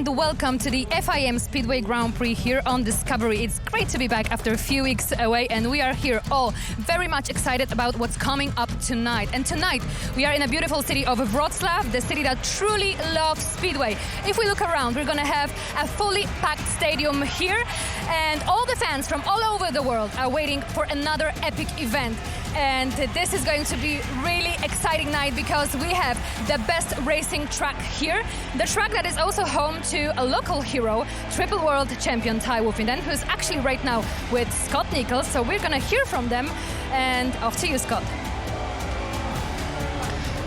and welcome to the FIM Speedway Grand-Prix here on Discovery. It's great to be back after a few weeks away, and we are here all very much excited about what's coming up tonight. And tonight we are in a beautiful city of Wroclaw, the city that truly loves Speedway. If we look around, we're going to have a fully packed stadium here, and all the fans from all over the world are waiting for another epic event. And this is going to be really exciting night because we have the best racing track here. The track that is also home to a local hero, triple world champion Tai Woffinden, who's actually right now with Scott Nichols. So we're gonna hear from them, and off to you, Scott.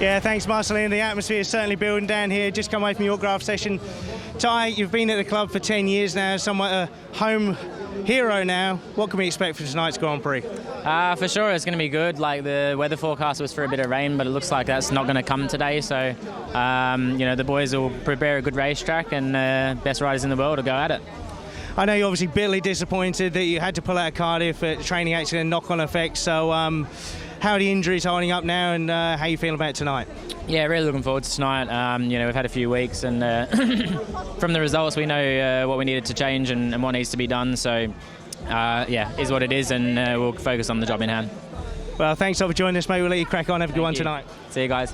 Yeah, thanks, Marceline. The atmosphere is certainly building down here. Just come away from your autograph session. Tai, you've been at the club for 10 years now, somewhat a home hero now. What can we expect for tonight's Grand Prix? For sure, it's going to be good. Like, the weather forecast was for a bit of rain, but it looks like that's not going to come today. So, you know, the boys will prepare a good racetrack, and best riders in the world will go at it. I know you're obviously bitterly disappointed that you had to pull out of Cardiff at training accident, knock-on effects. So, how are the injuries holding up now, and how you feeling about tonight? Yeah, really looking forward to tonight. You know, we've had a few weeks, and from the results, we know what we needed to change and what needs to be done. So, yeah, is what it is, and we'll focus on the job in hand. Well, thanks for joining us, mate. We'll let you crack on. Have a good one tonight. See you guys.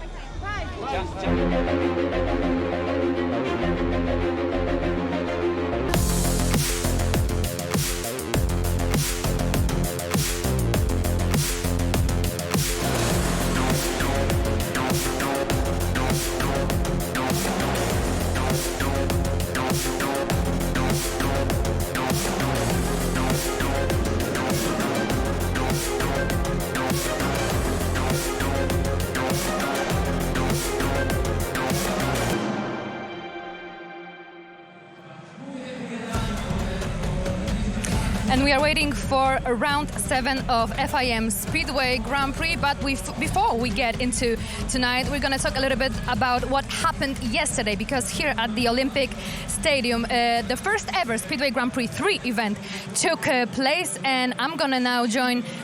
And we are waiting for round 7 of FIM Speedway Grand Prix. But before we get into tonight, we're going to talk a little bit about what happened yesterday, because here at the Olympic Stadium, the first ever Speedway Grand Prix 3 event took place. And I'm going to now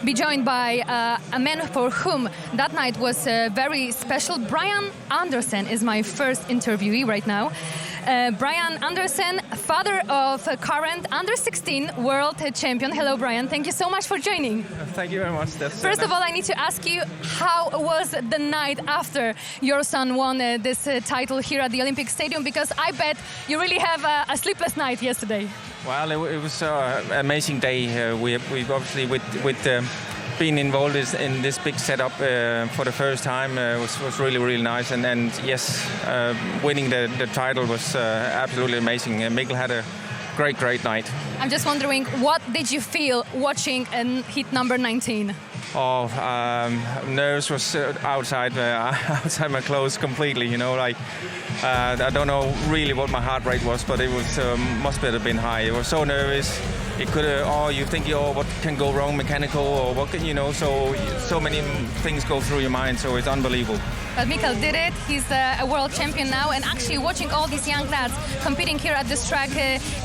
be joined by a man for whom that night was very special. Brian Anderson is my first interviewee right now. Brian Anderson, father of current under-16 world champion. Hello, Brian. Thank you so much for joining. Thank you very much. First of all, I need to ask you, how was the night after your son won this title here at the Olympic Stadium? Because I bet you really have a sleepless night yesterday. Well, it was an amazing day. We obviously, with being involved in this big setup for the first time was really, really nice. And yes, winning the title was absolutely amazing. Mikkel had a great night. I'm just wondering, what did you feel watching heat number 19? Oh, nerves was outside my clothes completely. You know, like I don't know really what my heart rate was, but it was must have been high. I was so nervous. It could you think, what can go wrong, mechanical, or what can, so many things go through your mind. So it's unbelievable. But Mikkel did it. He's a world champion now, and actually watching all these young lads competing here at this track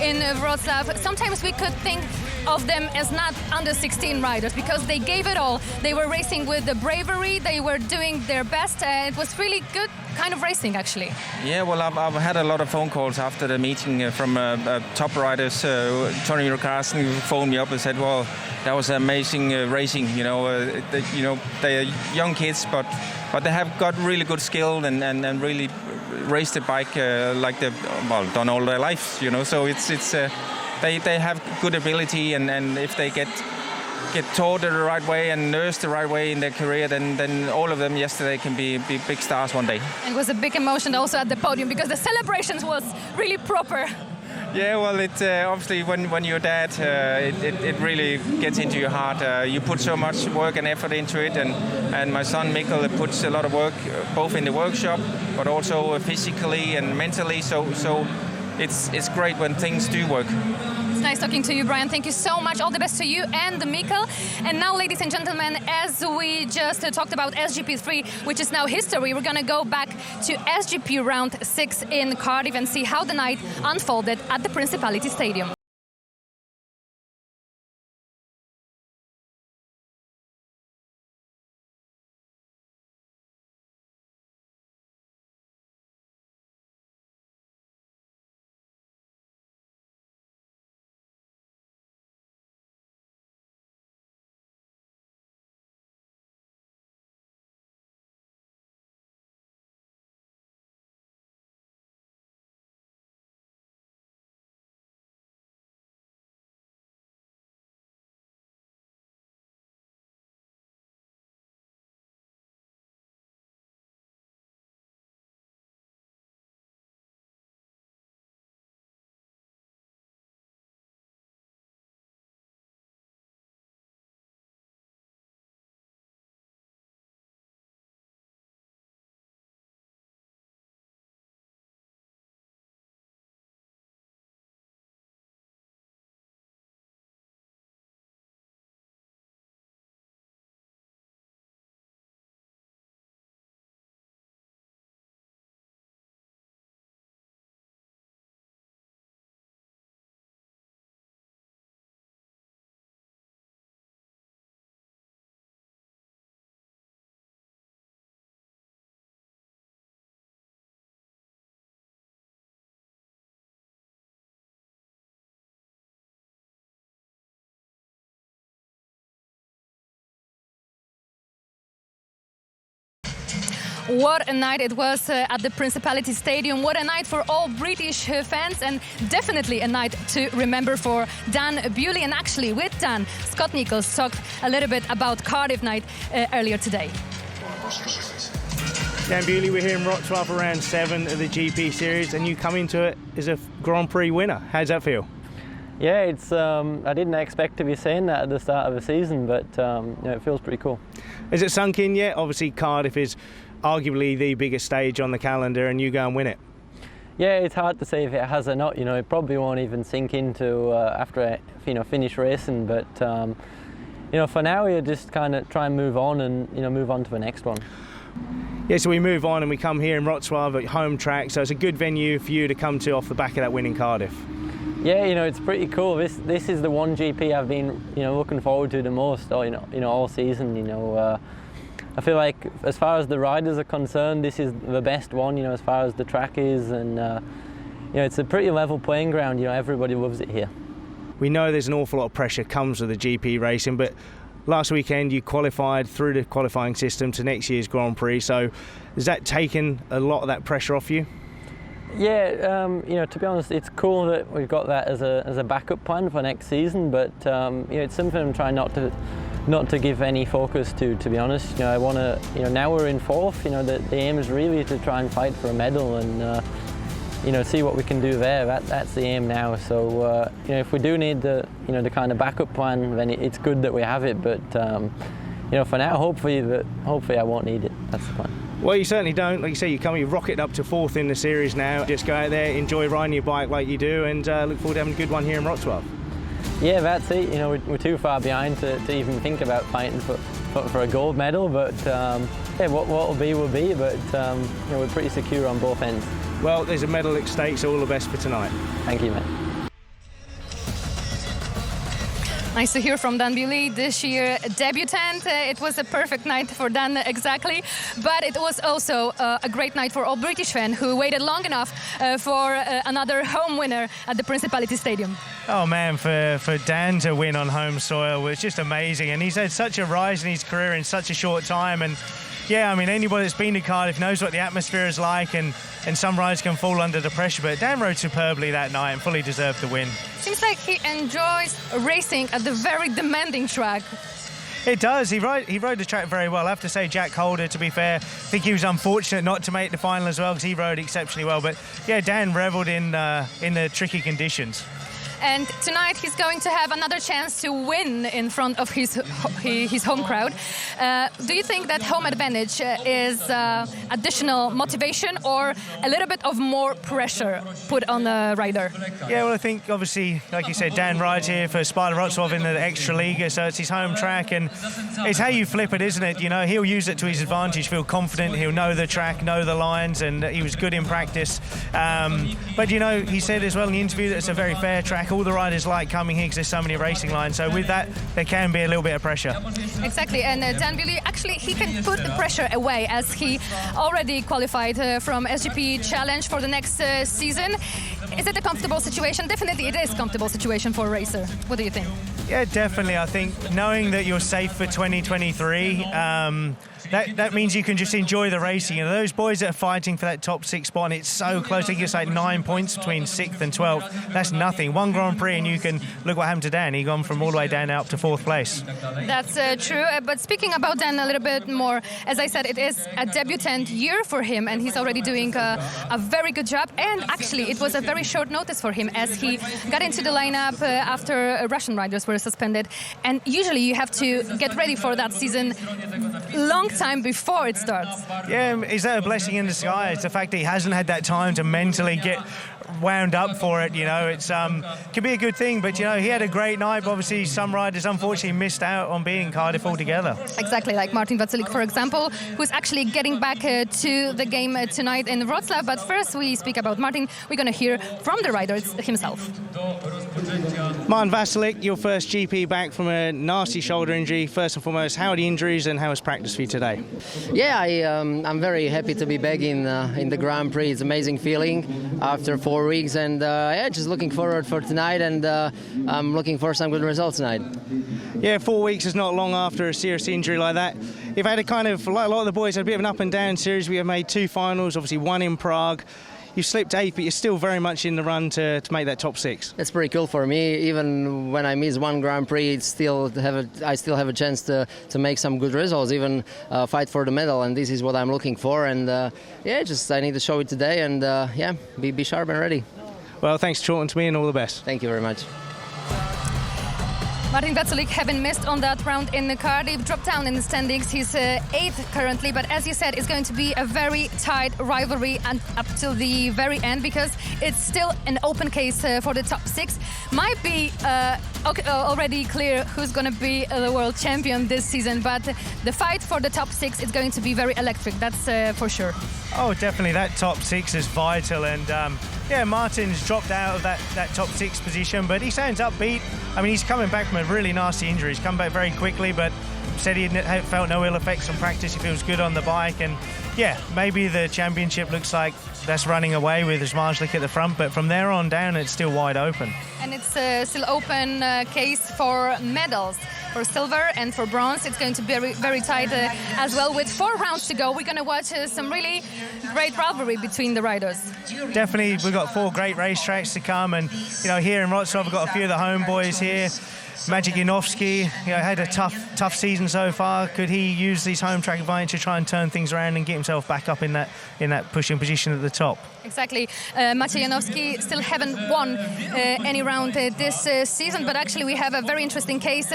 in Wroclaw, sometimes we could think of them as not under-16 riders, because they gave it all. They were racing with the bravery, they were doing their best. It was really good kind of racing, actually. Yeah, well, I've had a lot of phone calls after the meeting from top riders. Tony Carson phoned me up and said, well, that was amazing racing. They are young kids, but they have got really good skill and really raced the bike like they've done all their lives. So it's they have good ability, and if they get taught the right way and nursed the right way in their career, then all of them yesterday can be big stars one day. And it was a big emotion also at the podium, because the celebrations was really proper. Yeah, well, it obviously when you're dad, it really gets into your heart. You put so much work and effort into it, and my son Mikkel puts a lot of work both in the workshop, but also physically and mentally. So it's great when things do work. It's nice talking to you, Brian. Thank you so much. All the best to you and Mikkel. And now, ladies and gentlemen, as we just talked about SGP3, which is now history, we're going to go back to SGP round 6 in Cardiff and see how the night unfolded at the Principality Stadium. What a night it was at the Principality Stadium. What a night for all British fans, and definitely a night to remember for Dan Bewley. And actually, with Dan, Scott Nicholls talked a little bit about Cardiff night earlier today. Dan Bewley, we're here in WROCLAW for round 7 of the GP series, and you come into it as a Grand Prix winner. How does that feel? Yeah, it's. I didn't expect to be saying that at the start of the season, but it feels pretty cool. Has it sunk in yet? Obviously, Cardiff is arguably the biggest stage on the calendar, and you go and win it. Yeah, it's hard to say if it has or not. It probably won't even sink into after I finish racing. But for now, we just kind of try and move on and move on to the next one. Yeah, so we move on and we come here in WROCLAW at home track, so it's a good venue for you to come to off the back of that win in Cardiff. Yeah, it's pretty cool. This is the one GP I've been looking forward to the most. All season. I feel like as far as the riders are concerned, this is the best one. As far as the track is, and it's a pretty level playing ground. Everybody loves it here. We know there's an awful lot of pressure comes with the GP racing, but last weekend you qualified through the qualifying system to next year's Grand Prix, so has that taken a lot of that pressure off you? Yeah, to be honest, it's cool that we've got that as a backup plan for next season, but it's something I'm trying not to give any focus to be honest. I want to, now we're in 4th, the aim is really to try and fight for a medal and see what we can do there. That's the aim now. So if we do need the kind of backup plan, then it's good that we have it. But for now, hopefully I won't need it. That's the plan. Well, you certainly don't. Like you say, you rocket up to 4th in the series now. Just go out there, enjoy riding your bike like you do, and look forward to having a good one here in WROCLAW. Yeah, that's it. We're too far behind to even think about fighting for a gold medal. But what will be will be. But we're pretty secure on both ends. Well, there's a medal at stake, so all the best for tonight. Thank you, mate. Nice to hear from Dan Bewley, this year debutant. It was a perfect night for Dan, exactly. But it was also a great night for all British fans who waited long enough for another home winner at the Principality Stadium. Oh man, for Dan to win on home soil was just amazing. And he's had such a rise in his career in such a short time. And yeah, I mean, anybody that's been to Cardiff knows what the atmosphere is like, and some riders can fall under the pressure, but Dan rode superbly that night and fully deserved the win. Seems like he enjoys racing at the very demanding track. It does. He rode the track very well. I have to say, Jack Holder, to be fair, I think he was unfortunate not to make the final as well because he rode exceptionally well. But yeah, Dan revelled in the tricky conditions. And tonight he's going to have another chance to win in front of his home crowd. Do you think that home advantage is additional motivation or a little bit of more pressure put on the rider? Yeah, well, I think obviously, like you said, Dan rides here for Sparta Wrocław in the Extra Liga, so it's his home track, and it's how you flip it, isn't it? He'll use it to his advantage, feel confident, he'll know the track, know the lines, and he was good in practice. But he said as well in the interview that it's a very fair track. All the riders like coming here because there's so many racing lines, so with that there can be a little bit of pressure. Exactly, and Dan Bewley, actually he can put the pressure away as he already qualified from SGP Challenge for the next season. Is it a comfortable situation? Definitely it is a comfortable situation for a racer. What do you think? Yeah, definitely. I think knowing that you're safe for 2023, that means you can just enjoy the racing. Those boys that are fighting for that top 6 spot, and it's so close. I think it's like 9 points between 6th and 12th. That's nothing. One Grand Prix and you can look what happened to Dan. He gone from all the way down up to 4th place. That's true. But speaking about Dan a little bit more, as I said, it is a debutant year for him, and he's already doing a very good job. And actually, it was a very short notice for him as he got into the lineup after Russian riders were suspended. And usually you have to get ready for that season long time before it starts. Yeah, is that a blessing in disguise? The fact that he hasn't had that time to mentally get wound up for it, it's can be a good thing, but he had a great night. But obviously some riders unfortunately missed out on being in Cardiff altogether. Exactly, like Martin Vacilik, for example, who's actually getting back to the game tonight in Wrocław. But first we speak about Martin. We're going to hear from the rider himself. Martin Vacilik, your first GP back from a nasty shoulder injury. First and foremost, how are the injuries and how was practice for you today? Yeah, I'm very happy to be back in the Grand Prix. It's an amazing feeling after 4 4 weeks, and yeah, just looking forward for tonight, and I'm looking for some good results tonight. Yeah, 4 weeks is not long after a serious injury like that. You've had a kind of, like a lot of the boys, had a bit of an up and down series. We have made 2 finals, obviously 1 in Prague. You've slipped 8th, but you're still very much in the run to make that top 6. It's pretty cool for me. Even when I miss 1 Grand Prix, I still have a chance to make some good results, even fight for the medal. And this is what I'm looking for. And yeah, just I need to show it today, and yeah, be sharp and ready. Well, thanks for talking to me, and all the best. Thank you very much. Martin Veselik having missed on that round in Cardiff, dropped down in the standings. He's 8th currently, but as you said, it's going to be a very tight rivalry and up till the very end, because it's still an open case for the top 6. Might be already clear who's going to be the world champion this season, but the fight for the top 6 is going to be very electric, that's for sure. Oh, definitely. That top 6 is vital, and yeah, Martin's dropped out of that top 6 position, but he sounds upbeat. I mean, he's coming back from a really nasty injury. He's come back very quickly, but said he felt no ill effects from practice. He feels good on the bike, and yeah, maybe the championship looks like that's running away with Zmarzlik at the front, but from there on down, it's still wide open. And it's still open case for medals. For silver and for bronze, it's going to be very, very tight as well. With 4 rounds to go, we're going to watch some really great rivalry between the riders. Definitely, we've got 4 great racetracks to come, and you know, here in Wrocław, we've got a few of the homeboys here. Maciej Janowski, you know, had a tough season so far. Could he use his home track advantage to try and turn things around and get himself back up in that pushing position at the top? Exactly. Maciej Janowski still haven't won any round this season, but actually we have a very interesting case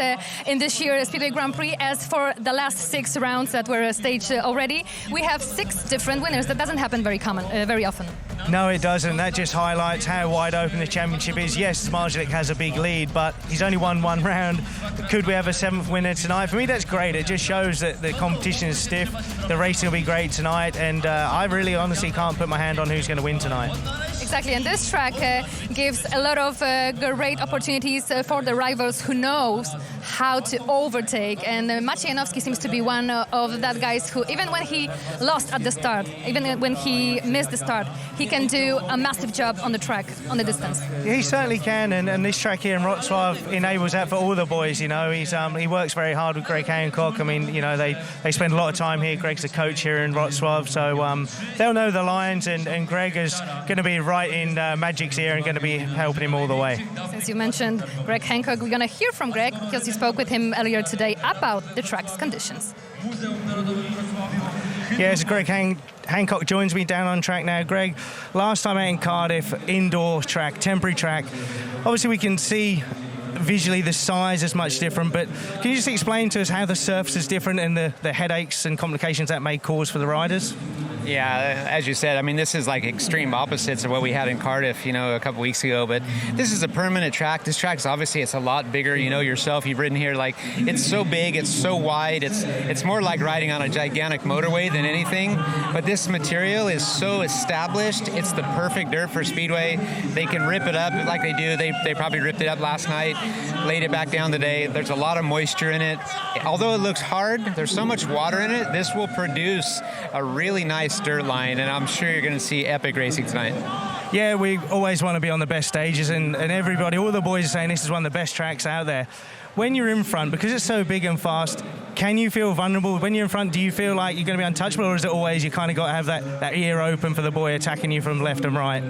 in this year's Speedway Grand Prix. As for the last 6 rounds that were staged already, we have 6 different winners. That doesn't happen very often. No, it doesn't. That just highlights how wide open the championship is. Yes, Zmarzlik has a big lead, but he's only won 1 round. Could we have a 7th winner tonight? For me, that's great. It just shows that the competition is stiff. The racing will be great tonight, and I really honestly can't put my hand on who's going to win tonight. Exactly, and this track gives a lot of great opportunities for the rivals who knows how to overtake, and Maciej Janowski seems to be one of that guys who, even when he lost at the start, even when he missed the start, he can do a massive job on the track, on the distance. Yeah, he certainly can, and this track here in Wrocław enables that for all the boys. You know, he works very hard with Greg Hancock. I mean, you know, they spend a lot of time here. Greg's the coach here in Wrocław, so they'll know the lines, and Greg is going to be right in Magic's ear and going to be helping him all the way. Since you mentioned Greg Hancock, we're going to hear from Greg because you spoke with him earlier today about the track's conditions. Yes, Greg Hancock joins me down on track now. Greg, last time out in Cardiff, indoor track, temporary track. Obviously, we can see visually the size is much different, but can you just explain to us how the surface is different and the headaches and complications that may cause for the riders? Yeah, as you said, I mean, this is like extreme opposites of what we had in Cardiff, you know, a couple weeks ago, but this is a permanent track. This track's obviously, it's a lot bigger, you know yourself, you've ridden here, like, it's so big, it's so wide, it's more like riding on a gigantic motorway than anything, but this material is so established, it's the perfect dirt for Speedway. They can rip it up like they do. They probably ripped it up last night, laid it back down today. There's a lot of moisture in it. Although it looks hard, there's so much water in it, this will produce a really nice dirt line, and I'm sure you're going to see epic racing tonight. Yeah, we always want to be on the best stages, and everybody, all the boys are saying this is one of the best tracks out there. When you're in front, because it's so big and fast, can you feel vulnerable? When you're in front, do you feel like you're going to be untouchable, or is it always you kind of got to have that ear open for the boy attacking you from left and right?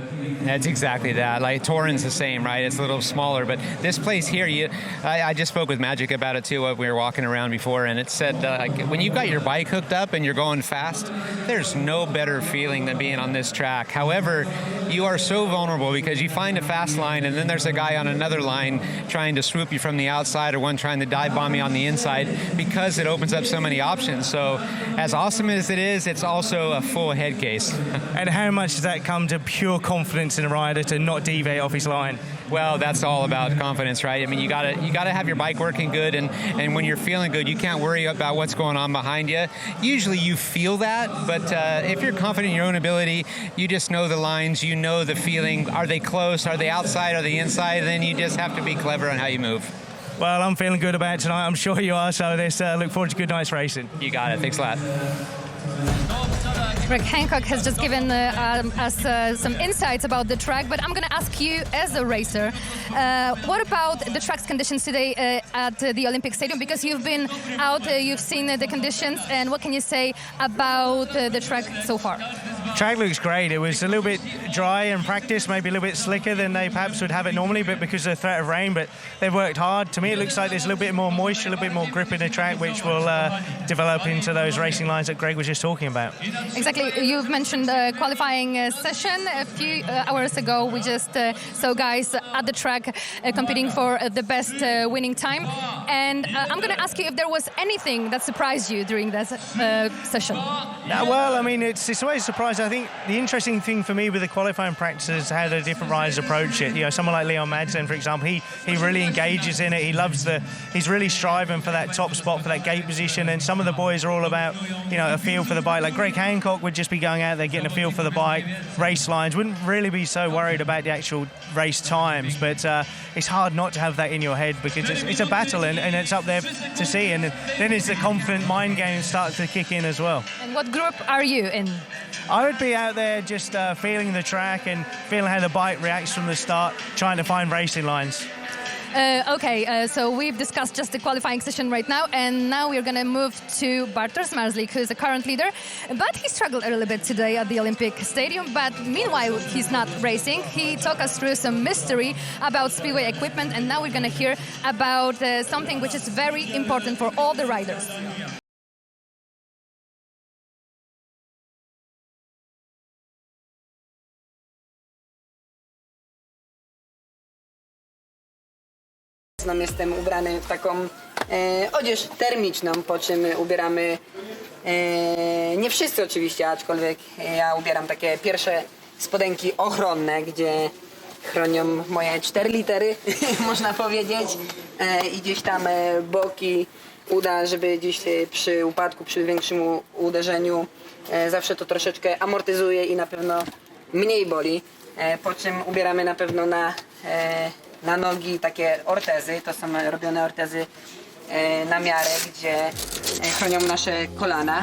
That's exactly that. Like Torrens the same, right? It's a little smaller, but this place here, I just spoke with Magic about it too. We were walking around before, and it said when you've got your bike hooked up and you're going fast, there's no better feeling than being on this track. However, you are so vulnerable because you find a fast line, and then there's a guy on another line trying to swoop you from the outside, or one trying to dive bomb you on the inside, because it opens up so many options. So as awesome as it is, it's also a full head case. And how much does that come to pure confidence in a rider to not deviate off his line? Well, that's all about confidence, right? I mean, you gotta have your bike working good, and when you're feeling good, you can't worry about what's going on behind you. Usually you feel that, but if you're confident in your own ability, you just know the lines, you know the feeling. Are they close? Are they outside? Are they inside? Then you just have to be clever on how you move. Well, I'm feeling good about it tonight. I'm sure you are, so let's look forward to good night's racing. You got it. Thanks a lot. Greg Hancock has just given us some insights about the track, but I'm going to ask you as a racer, what about the track's conditions today at the Olympic Stadium? Because you've been out, you've seen the conditions, and what can you say about the track so far? Track looks great. It was a little bit dry in practice, maybe a little bit slicker than they perhaps would have it normally, but because of the threat of rain, but they've worked hard. To me, it looks like there's a little bit more moisture, a little bit more grip in the track, which will develop into those racing lines that Greg was just talking about. Exactly. You've mentioned the qualifying session a few hours ago. We just saw guys at the track competing for the best winning time. And I'm going to ask you if there was anything that surprised you during that session. Well, I mean, it's always a surprise. I think the interesting thing for me with the qualifying practices how the different riders approach it. You know, someone like Leon Madsen, for example, he really engages in it. He loves he's really striving for that top spot, for that gate position. And some of the boys are all about, you know, a feel for the bike. Like Greg Hancock would just be going out there, getting a feel for the bike, race lines, wouldn't really be so worried about the actual race times. But it's hard not to have that in your head because it's a battle and it's up there to see. And then it's the confident mind game starts to kick in as well. And what group are you in? I would be out there just feeling the track and feeling how the bike reacts from the start, trying to find racing lines. So we've discussed just the qualifying session right now, and now we're going to move to Bartosz Marzlik, who's the current leader. But he struggled a little bit today at the Olympic Stadium, but meanwhile he's not racing. He took us through some mystery about Speedway equipment, and now we're going to hear about something which is very important for all the riders. Jestem ubrany w taką odzież termiczną, po czym ubieramy, nie wszyscy oczywiście, aczkolwiek ja ubieram takie pierwsze spodenki ochronne, gdzie chronią moje 4 litery, można powiedzieć, i gdzieś tam boki, uda, żeby gdzieś przy upadku, przy większym uderzeniu zawsze to troszeczkę amortyzuje i na pewno mniej boli, po czym ubieramy na pewno na nogi takie ortezy, to są robione ortezy na miarę, gdzie chronią nasze kolana.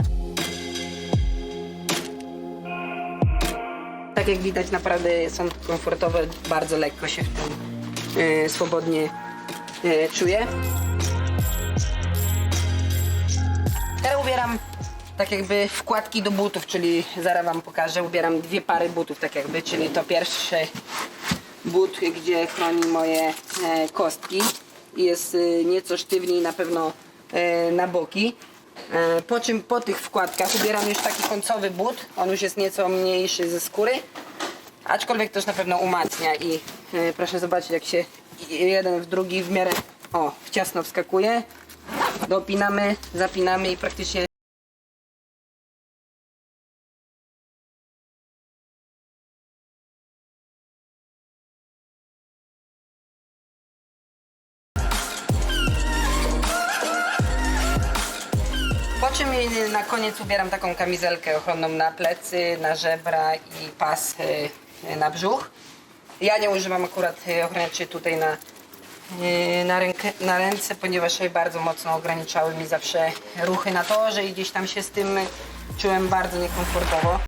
Tak jak widać, naprawdę są komfortowe, bardzo lekko się w tym swobodnie czuję. Teraz ubieram tak jakby wkładki do butów, czyli zaraz wam pokażę, ubieram 2 pary butów tak jakby, czyli to pierwszy but, gdzie chroni moje kostki i jest nieco sztywniej na pewno na boki. Po czym po tych wkładkach ubieram już taki końcowy but, on już jest nieco mniejszy ze skóry, aczkolwiek też na pewno umacnia i proszę zobaczyć, jak się jeden w drugi w miarę w ciasno wskakuje, dopinamy, zapinamy i praktycznie po czym na koniec ubieram taką kamizelkę ochronną na plecy, na żebra i pas na brzuch. Ja nie używam akurat ochraniaczy tutaj na ręce, ponieważ bardzo mocno ograniczały mi zawsze ruchy na torze i gdzieś tam się z tym czułem bardzo niekomfortowo.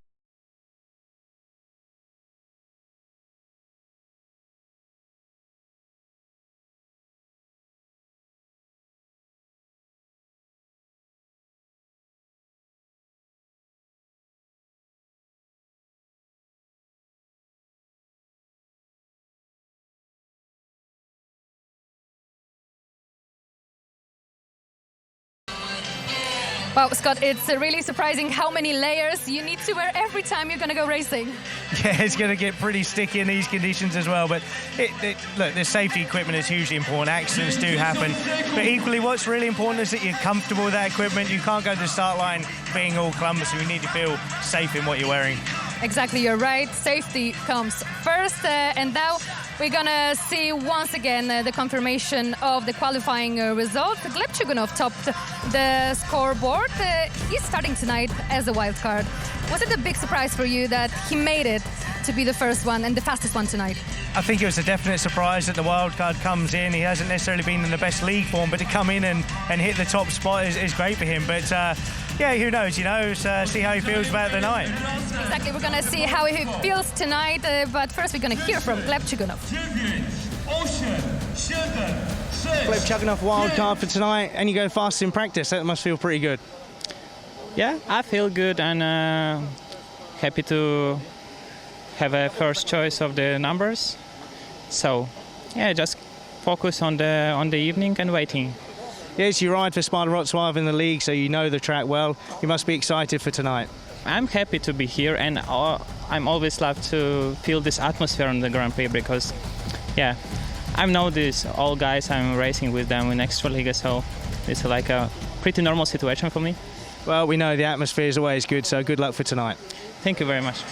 Wow, Scott, it's really surprising how many layers you need to wear every time you're going to go racing. Yeah, it's going to get pretty sticky in these conditions as well. But look, the safety equipment is hugely important. Accidents do happen. But equally, what's really important is that you're comfortable with that equipment. You can't go to the start line being all clumsy. You need to feel safe in what you're wearing. Exactly, you're right. Safety comes first. And now we're going to see once again the confirmation of the qualifying result. Gleb Chugunov topped the scoreboard. He's starting tonight as a wild card. Was it a big surprise for you that he made it to be the first one and the fastest one tonight? I think it was a definite surprise that the wild card comes in. He hasn't necessarily been in the best league form, but to come in and hit the top spot is great for him. But yeah, who knows, you know, see how he feels about the night. Exactly, we're going to see how he feels tonight, but first we're going to hear from Gleb Chugunov. Gleb Chugunov, wild card for tonight, and you go fast in practice. That must feel pretty good. Yeah, I feel good and happy to have a first choice of the numbers. So, yeah, just focus on the evening and waiting. Yes, you ride for Spider Wrocław in the league, so you know the track well. You must be excited for tonight. I'm happy to be here, and I'm always love to feel this atmosphere on the Grand Prix because, yeah, I know these all guys. I'm racing with them in Extraliga, so it's like a pretty normal situation for me. Well, we know the atmosphere is always good, so good luck for tonight. Thank you very much.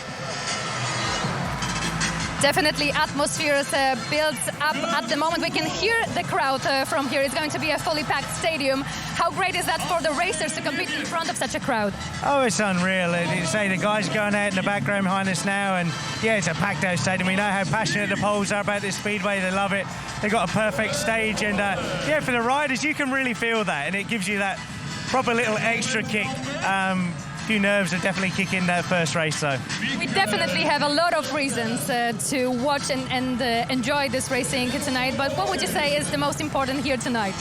Definitely atmosphere builds up at the moment. We can hear the crowd from here. It's going to be a fully packed stadium. How great is that for the racers to compete in front of such a crowd? Oh, it's unreal. Say the guys going out in the background behind us now, and yeah, it's a packed out stadium. We know how passionate the Poles are about this speedway. They love it. They've got a perfect stage, and yeah, for the riders, you can really feel that, and it gives you that proper little extra kick. Few nerves are definitely kicking that first race, though. We definitely have a lot of reasons to watch and enjoy this racing tonight, but what would you say is the most important here tonight?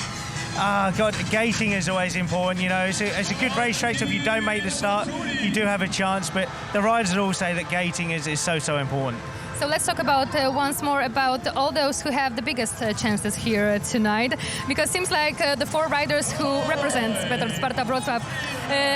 God, gating is always important, you know. It's a good racetrack, so if you don't make the start, you do have a chance, but the riders all say that gating is so important. So let's talk about once more about all those who have the biggest chances here tonight, because it seems like the four riders who represent Sparta Wrocław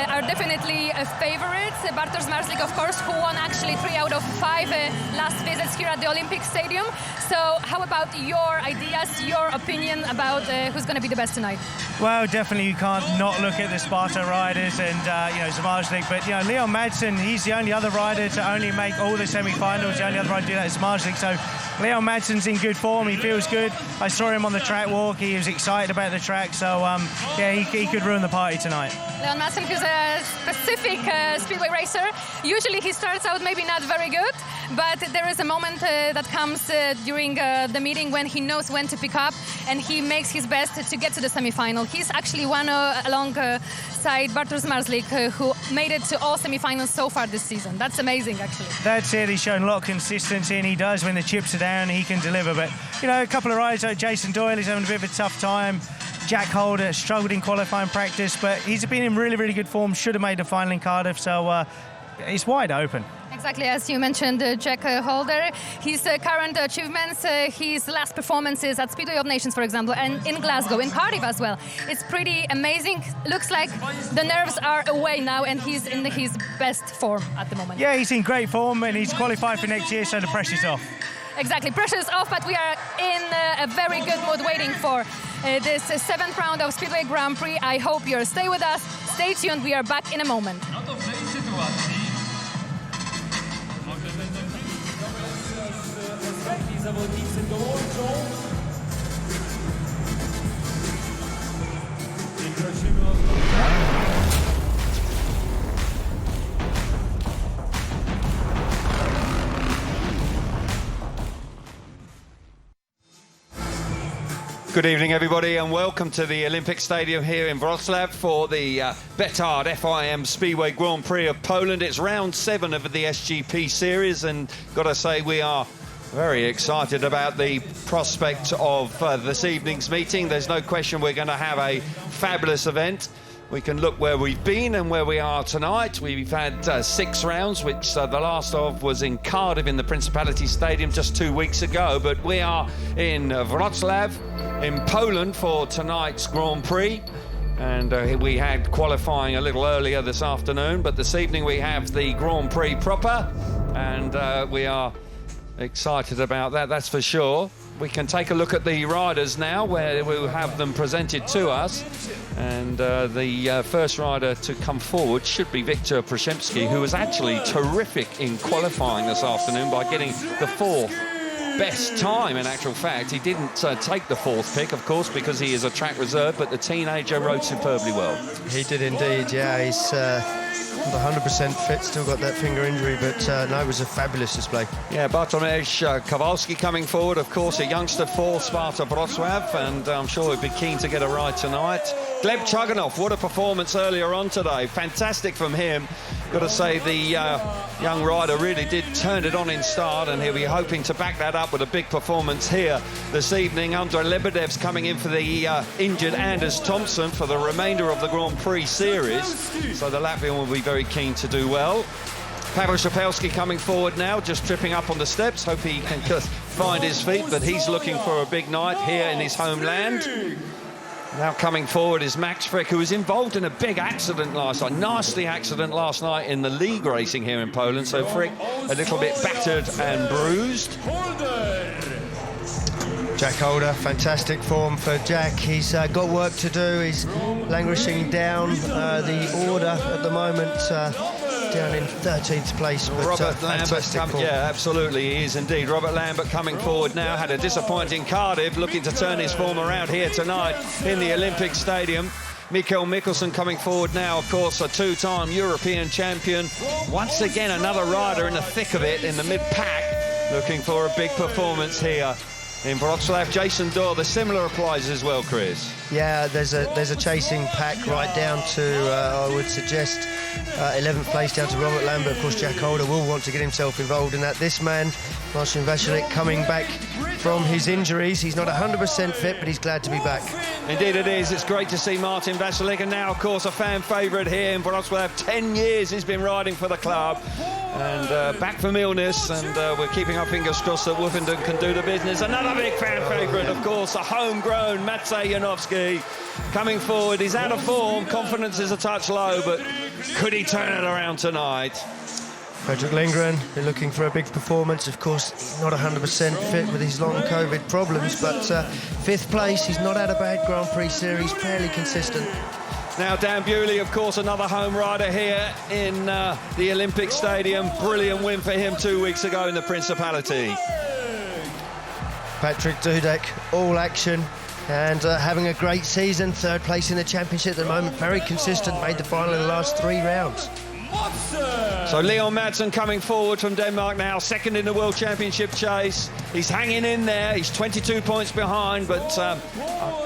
are definitely favorites. Bartosz Marslik, of course, who won actually 3 out of 5 last visits here at the Olympic Stadium. So how about your ideas, your opinion about who's going to be the best tonight? Well, definitely you can't not look at the Sparta riders and, you know, Zmarzlik, but, you know, Leon Madsen, he's the only other rider to only make all the semi-finals, the only other rider to do that is Zmarzlik. So Leon Madsen's in good form, he feels good. I saw him on the track walk, he was excited about the track, so yeah, he could ruin the party tonight. Leon Madsen, who's a specific speedway racer. Usually he starts out maybe not very good, but there is a moment that comes during the meeting when he knows when to pick up and he makes his best to get to the semi-final. He's actually one alongside Bartosz Marslik, who made it to all semi-finals so far this season. That's amazing, actually. That's it, he's shown a lot of consistency, and he does when the chips are down, he can deliver. But, you know, a couple of riders like Jason Doyle is having a bit of a tough time. Jack Holder struggled in qualifying practice, but he's been in really good form, should have made the final in Cardiff, so it's wide open. Exactly, as you mentioned, Jack Holder, his current achievements, his last performances at Speedway of Nations, for example, and in Glasgow, in Cardiff as well. It's pretty amazing. Looks like the nerves are away now and he's in his best form at the moment. Yeah, he's in great form and he's qualified for next year, so the pressure's off. Exactly, pressure's off, but we are in a very good mood waiting for this 7th round of Speedway Grand Prix. I hope you'll stay with us. Stay tuned, we are back in a moment. Good evening, everybody, and welcome to the Olympic Stadium here in Wrocław for the Betard FIM Speedway Grand Prix of Poland. It's round 7 of the SGP series, and got to say we are very excited about the prospect of this evening's meeting. There's no question we're going to have a fabulous event. We can look where we've been and where we are tonight. We've had 6 rounds, which the last of was in Cardiff in the Principality Stadium just 2 weeks ago. But we are in Wrocław, in Poland, for tonight's Grand Prix. And we had qualifying a little earlier this afternoon, but this evening we have the Grand Prix proper. And we are excited about that, that's for sure. We can take a look at the riders now, where we'll have them presented to us. And the first rider to come forward should be Victor Przemski, who was actually terrific in qualifying this afternoon by getting the 4th best time. In actual fact, he didn't take the 4th pick, of course, because he is a track reserve, but the teenager rode superbly well. He did indeed, yeah. He's not 100% fit, still got that finger injury, but no, it was a fabulous display. Yeah, Bartosz Kowalski coming forward, of course, a youngster for Sparta Wrocław, and I'm sure he'd be keen to get a ride tonight. Gleb Chuganov, what a performance earlier on today. Fantastic from him. Got to say, the young rider really did turn it on in start, and he'll be hoping to back that up with a big performance here this evening. Andrei Lebedev's coming in for the injured Anders Thompson for the remainder of the Grand Prix series, so the Latvian will be very keen to do well. Pavel Szapelski coming forward now, just tripping up on the steps. Hope he can just find his feet, but he's looking for a big night here in his homeland. Now coming forward is Max Frick, who was involved in a big accident last night, nasty accident last night in the league racing here in Poland. So Frick a little bit battered and bruised. Jack Holder, fantastic form for Jack. He's got work to do. He's languishing down the order at the moment, down in 13th place. But Robert Lambert, yeah, absolutely, he is indeed. Robert Lambert coming forward now, had a disappointing Cardiff, looking to turn his form around here tonight in the Olympic Stadium. Mikael Mikkelsen coming forward now, of course, a two-time European champion. Once again, another rider in the thick of it, in the mid-pack, looking for a big performance here in Wrocław. Jason Dorr, the similar applies as well, Chris. Yeah, there's a chasing pack right down to, I would suggest, 11th place down to Robert Lambert. Of course, Jack Holder will want to get himself involved in that. This man, Marcin Vasilik, coming back from his injuries. He's not 100% fit, but he's glad to be back. Indeed it is. It's great to see Martin Vasilik, and now, of course, a fan favourite here in Wrocław. 10 years he's been riding for the club, and back from illness, and we're keeping our fingers crossed that Wolfenden can do the business. Another big fan favourite, of course, a homegrown Maciej Janowski coming forward. He's out of form, confidence is a touch low, but could he turn it around tonight? Fredrik Lindgren, they're looking for a big performance. Of course, not 100% fit with his long COVID problems, but 5th place. He's not had a bad Grand Prix series, fairly consistent. Now Dan Bewley, of course, another home rider here in the Olympic Stadium. Brilliant win for him 2 weeks ago in the Principality. Patrick Dudek, all action, and having a great season. 3rd place in the championship at the moment, very consistent, made the final in the last 3 rounds. So Leon Madsen coming forward from Denmark now, 2nd in the World Championship chase. He's hanging in there, he's 22 points behind, but I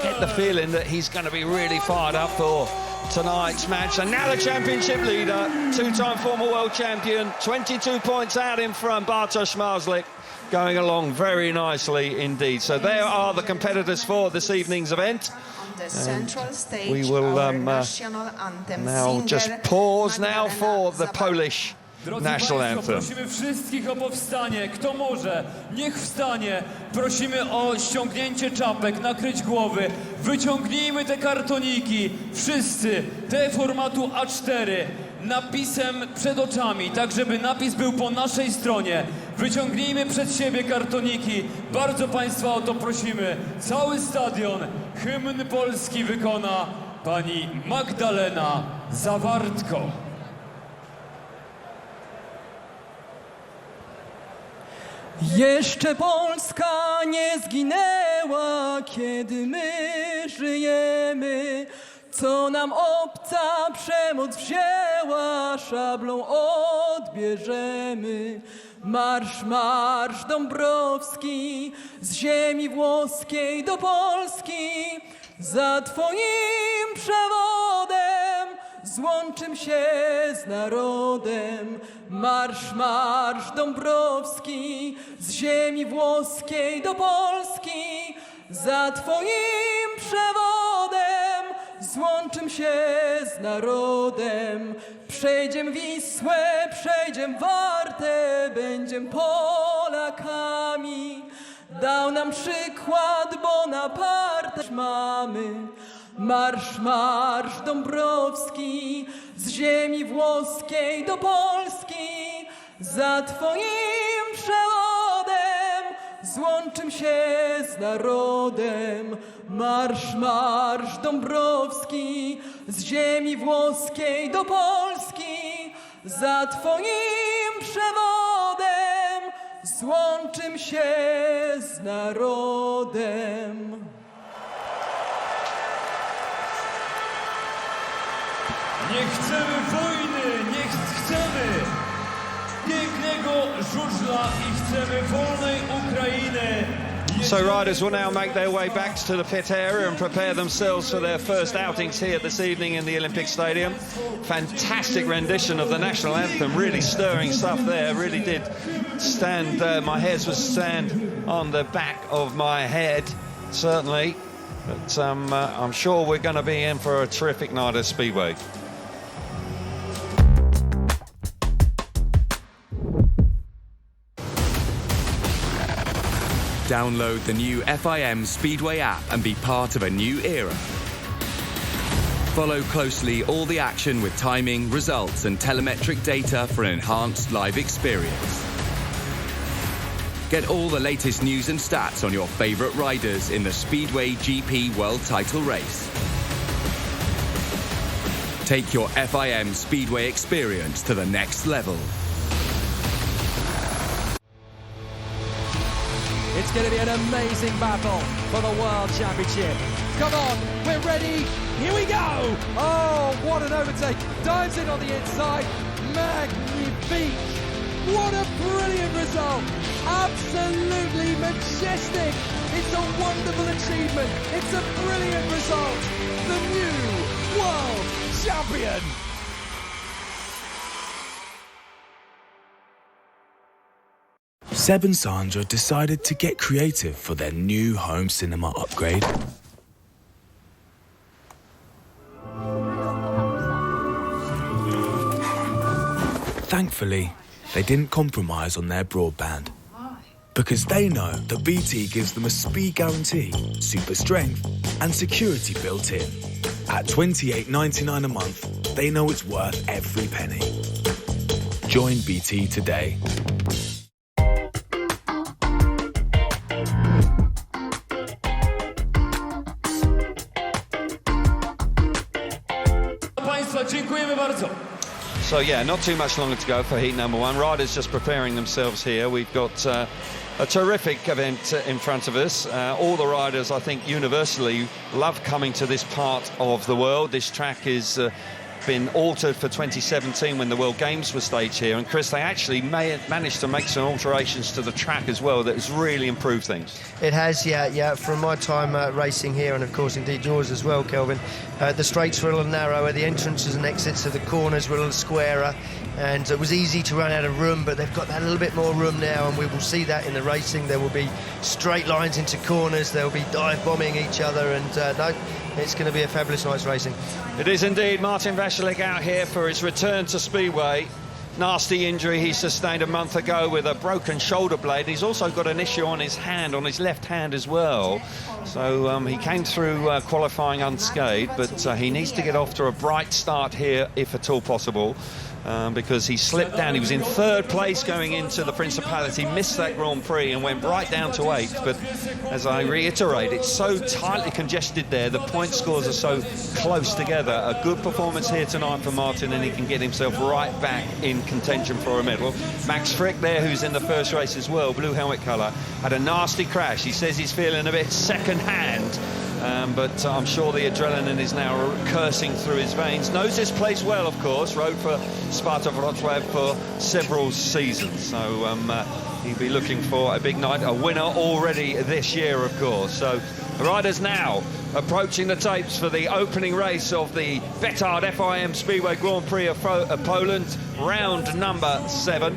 get the feeling that he's going to be really fired up for tonight's match. And now the championship leader, 2-time former world champion, 22 points out in front, Bartosz Marzlik, going along very nicely indeed. So there are the competitors for this evening's event. And we will now just pause now for the Polish national anthem. Prosimy wszystkich o powstanie. Kto może, niech wstanie. Prosimy o ściągnięcie czapek, nakryć głowy. Wyciągnijmy te kartoniki. Wszyscy, te formatu A4. Napisem przed oczami, tak żeby napis był po naszej stronie. Wyciągnijmy przed siebie kartoniki. Bardzo Państwa o to prosimy. Cały stadion. Hymn polski wykona pani Magdalena Zawartko. Jeszcze Polska nie zginęła, kiedy my żyjemy. Co nam obca przemoc wzięła, szablą odbierzemy. Marsz, marsz Dąbrowski, z ziemi włoskiej do Polski. Za twoim przewodem złączym się z narodem. Marsz, marsz Dąbrowski, z ziemi włoskiej do Polski. Za twoim przewodem złączym się z narodem. Przejdziem Wisłę, przejdziem Wartę, będziem Polakami. Dał nam przykład Bonaparte mamy. Marsz, marsz Dąbrowski, z ziemi włoskiej do Polski. Za twoim przewodem złączym się z narodem. Marsz, marsz Dąbrowski, z ziemi włoskiej do Polski. Za twoim przewodem złączym się z narodem. Nie chcemy wojny, nie chcemy pięknego żużla i chcemy wolnej Ukrainy. So riders will now make their way back to the pit area and prepare themselves for their first outings here this evening in the Olympic Stadium. Fantastic rendition of the national anthem, really stirring stuff there, really did stand, my hairs would stand on the back of my head, certainly. But I'm sure we're going to be in for a terrific night at Speedway. Download the new FIM Speedway app and be part of a new era. Follow closely all the action with timing, results and telemetric data for an enhanced live experience. Get all the latest news and stats on your favourite riders in the Speedway GP World Title Race. Take your FIM Speedway experience to the next level. It's going to be an amazing battle for the World Championship. Come on, we're ready. Here we go. Oh, what an overtake. Dives in on the inside. Magnifique. What a brilliant result. Absolutely majestic. It's a wonderful achievement. It's a brilliant result. The new World Champion. Seb and Sandra decided to get creative for their new home cinema upgrade. Thankfully, they didn't compromise on their broadband because they know that BT gives them a speed guarantee, super strength and security built in. At $28.99 a month, they know it's worth every penny. Join BT today. Dziękujemy bardzo. So yeah, not too much longer to go for heat number one. Riders just preparing themselves here. We've got a terrific event in front of us. All the riders, I think, universally love coming to this part of the world. This track is been altered for 2017 when the World Games were staged here, and Chris, they actually managed to make some alterations to the track as well that has really improved things. It has, yeah. From my time racing here, and of course indeed yours as well, Kelvin, the straights were a little narrower, the entrances and exits of the corners were a little squarer, and it was easy to run out of room, but they've got that little bit more room now, and we will see that in the racing. There will be straight lines into corners, there will be dive bombing each other, and no, it's going to be a fabulous night's racing. It is indeed. Martin Vasilek out here for his return to Speedway. Nasty injury he sustained a month ago with a broken shoulder blade. He's also got an issue on his hand, on his left hand as well. So he came through qualifying unscathed, but he needs to get off to a bright start here if at all possible. Because he slipped down. He was in third place going into the Principality, missed that Grand Prix and went right down to 8th. But as I reiterate, it's so tightly congested there. The point scores are so close together. A good performance here tonight for Martin, and he can get himself right back in contention for a medal. Max Frick there, who's in the first race as well, blue helmet colour, had a nasty crash. He says he's feeling a bit second-hand. But I'm sure the adrenaline is now coursing through his veins. Knows this place well, of course. Rode for Sparta Wrocław for several seasons. So he'll be looking for a big night. A winner already this year, of course. So the riders now approaching the tapes for the opening race of the Betard FIM Speedway Grand Prix of Poland, round number 7.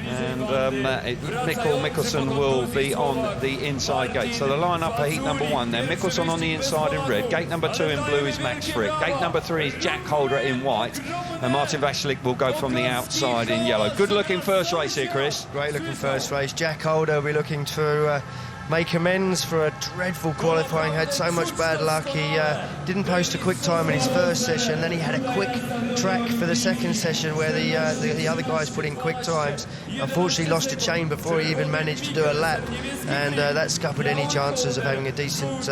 And Mikkel Mikkelsen will be on the inside gate. So the line-up for heat number 1 there. Mikkelsen on the inside in red. Gate number 2 in blue is Max Frick. Gate number 3 is Jack Holder in white. And Martin Vasilek will go from the outside in yellow. Good-looking first race here, Chris. Great-looking first race. Jack Holder will be looking to make amends for a dreadful qualifying. Had so much bad luck. He didn't post a quick time in his first session, then he had a quick track for the second session where the other guys put in quick times. Unfortunately lost a chain before he even managed to do a lap, and that scuppered any chances of having a decent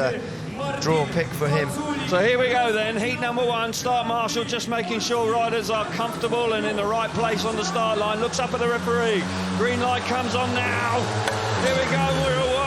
draw pick for him. So here we go then, heat number 1, start marshal just making sure riders are comfortable and in the right place on the start line. Looks up at the referee, green light comes on now. Here we go, we're away.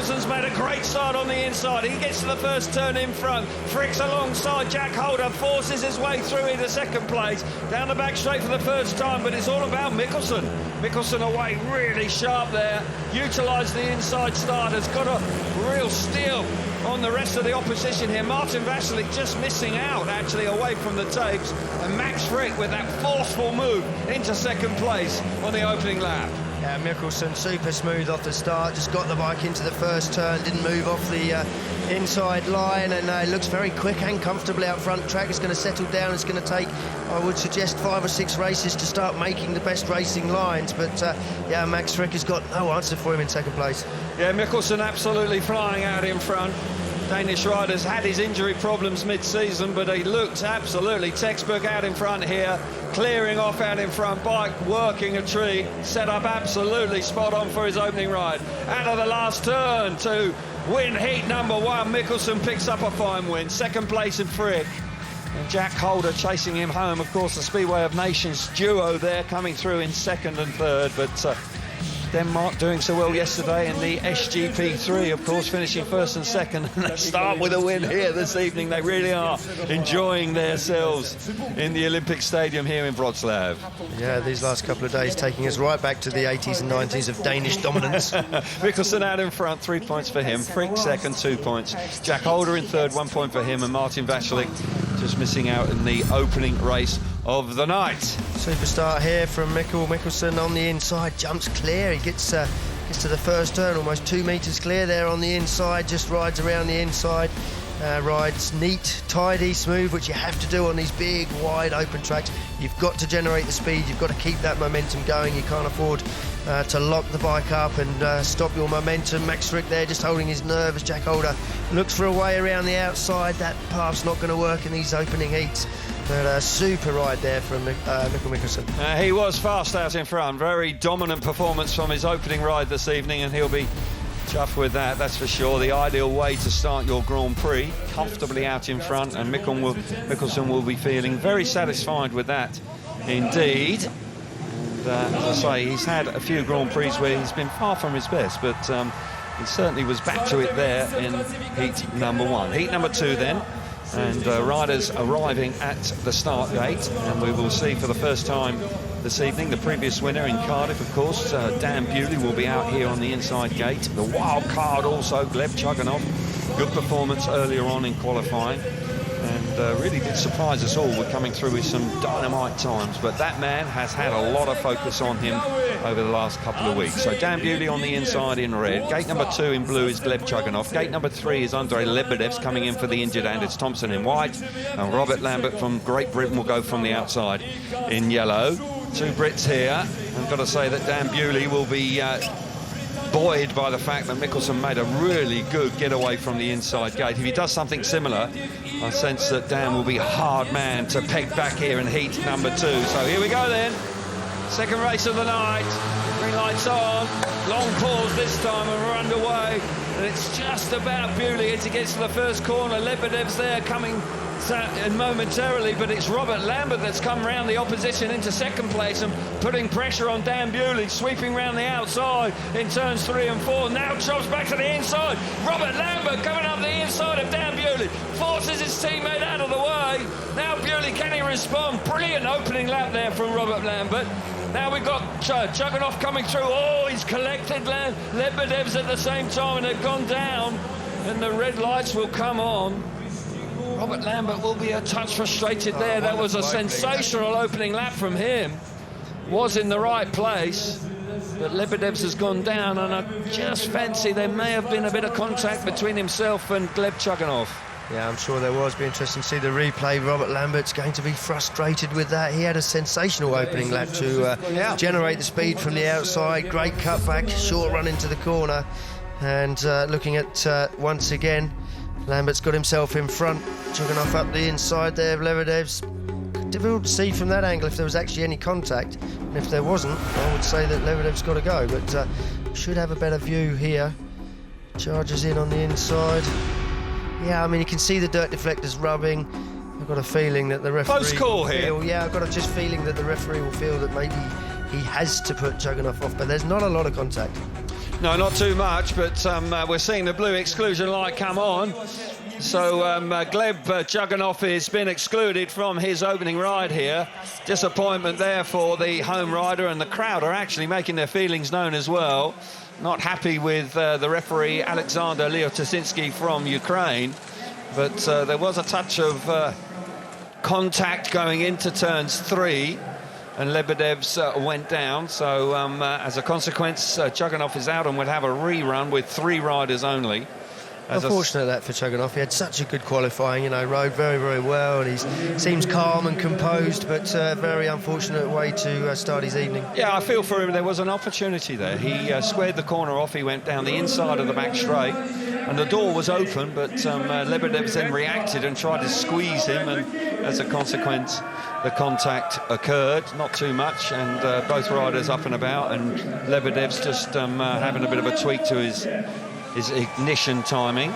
Mickelson's made a great start on the inside. He gets to the first turn in front. Fricks alongside Jack Holder, forces his way through into second place. Down the back straight for the first time, but it's all about Mickelson. Mickelson away really sharp there. Utilised the inside start, has got a real steal on the rest of the opposition here. Martin Vasilik just missing out, actually, away from the tapes. And Max Frick with that forceful move into second place on the opening lap. Yeah, Mickelson super smooth off the start, just got the bike into the first turn, didn't move off the inside line, and looks very quick and comfortably out front. Track is going to settle down. It's going to take, I would suggest, 5 or 6 races to start making the best racing lines, but yeah, Max Frick has got no answer for him in second place. Yeah, Mickelson absolutely flying out in front. Danish rider's had his injury problems mid-season, but he looked absolutely textbook out in front here, clearing off out in front, bike working a tree, set up absolutely spot on for his opening ride. Out of the last turn to win heat number 1, Mickelson picks up a fine win. Second place in Frick. And Jack Holder chasing him home. Of course, the Speedway of Nations duo there coming through in second and third, but Denmark doing so well yesterday in the SGP3, of course, finishing first and second, and they start with a win here this evening. They really are enjoying themselves in the Olympic Stadium here in Wroclaw. Yeah, these last couple of days taking us right back to the 80s and 90s of Danish dominance. Mickelson out in front, 3 points for him. Frick second, 2 points. Jack Holder in third, 1 point for him, and Martin Vasilik just missing out in the opening race of the night. Super start here from Mickelson on the inside, jumps clear. He gets to the first turn, almost 2 metres clear there on the inside, just rides around the inside, rides neat, tidy, smooth, which you have to do on these big, wide open tracks. You've got to generate the speed, you've got to keep that momentum going. You can't afford to lock the bike up and stop your momentum. Max Frick there just holding his nerve as Jack Holder looks for a way around the outside. That path's not going to work in these opening heats. But a super ride there from Mickelson. He was fast out in front. Very dominant performance from his opening ride this evening, and he'll be chuffed with that's for sure. The ideal way to start your Grand Prix, comfortably out in front, and Mickelson will be feeling very satisfied with that indeed. And, as I say, he's had a few Grand Prix where he's been far from his best, but he certainly was back to it there in heat number 1. Heat number 2 then. And riders arriving at the start gate, and we will see for the first time this evening the previous winner in Cardiff, of course, Dan Bewley, will be out here on the inside gate. The wild card also, Gleb Chuganov, good performance earlier on in qualifying, and really did surprise us all with coming through with some dynamite times, but that man has had a lot of focus on him over the last couple of weeks. So Dan Bewley on the inside in red. Gate number 2 in blue is Gleb Chuganov. Gate number 3 is Andrei Lebedev's coming in for the injured Anders Thompson in white, and Robert Lambert from Great Britain will go from the outside in yellow. 2 Brits here. I've got to say that Dan Bewley will be buoyed by the fact that Mickelson made a really good getaway from the inside gate. If he does something similar, I sense that Dan will be a hard man to peg back here in heat number 2. So here we go then. Second race of the night. Green lights on. Long pause this time, and we're underway. And it's just about Bewley as he gets to the first corner. Lebedev's there coming momentarily, but it's Robert Lambert that's come round the opposition into second place and putting pressure on Dan Bewley, sweeping round the outside in turns 3 and 4. Now chops back to the inside. Robert Lambert coming up the inside of Dan Bewley, forces his teammate out of the way. Now Bewley, can he respond? Brilliant opening lap there from Robert Lambert. Now we've got Chuganov coming through. Oh, he's collected Lebedev's at the same time, and they've gone down, and the red lights will come on. Robert Lambert will be a touch frustrated there. That was a sensational opening lap from him. Was in the right place, but Lebedev's has gone down, and I just fancy there may have been a bit of contact between himself and Gleb Chuganov. Yeah, I'm sure there was. Be interesting to see the replay. Robert Lambert's going to be frustrated with that. He had a sensational opening lap to generate the speed from the outside. Great cutback, short run into the corner. And looking at, once again, Lambert's got himself in front. Chuganov up the inside there of Lebedev's. Difficult to see from that angle if there was actually any contact. And if there wasn't, I would say that Lebedev's got to go. But should have a better view here. Charges in on the inside. Yeah, I mean, you can see the dirt deflectors rubbing. I've got a feeling that the referee... Close call here. Yeah, I've got a just feeling that the referee will feel that maybe he has to put Chuganov off, but there's not a lot of contact. No, not too much, but we're seeing the blue exclusion light come on. So Gleb Juganov has been excluded from his opening ride here. Disappointment there for the home rider, and the crowd are actually making their feelings known as well. Not happy with the referee Alexander Leotosinski from Ukraine, but there was a touch of contact going into turns 3, and Lebedev's went down. So as a consequence, Juganov is out and would have a rerun with 3 riders only. Unfortunate that for Juganov. He had such a good qualifying, you know, rode very, very well, and he seems calm and composed, but very unfortunate way to start his evening. Yeah, I feel for him. There was an opportunity there. He squared the corner off. He went down the inside of the back straight, and the door was open, but Lebedev then reacted and tried to squeeze him, and as a consequence, the contact occurred. Not too much, and both riders up and about, and Lebedev's just having a bit of a tweak to his ignition timing.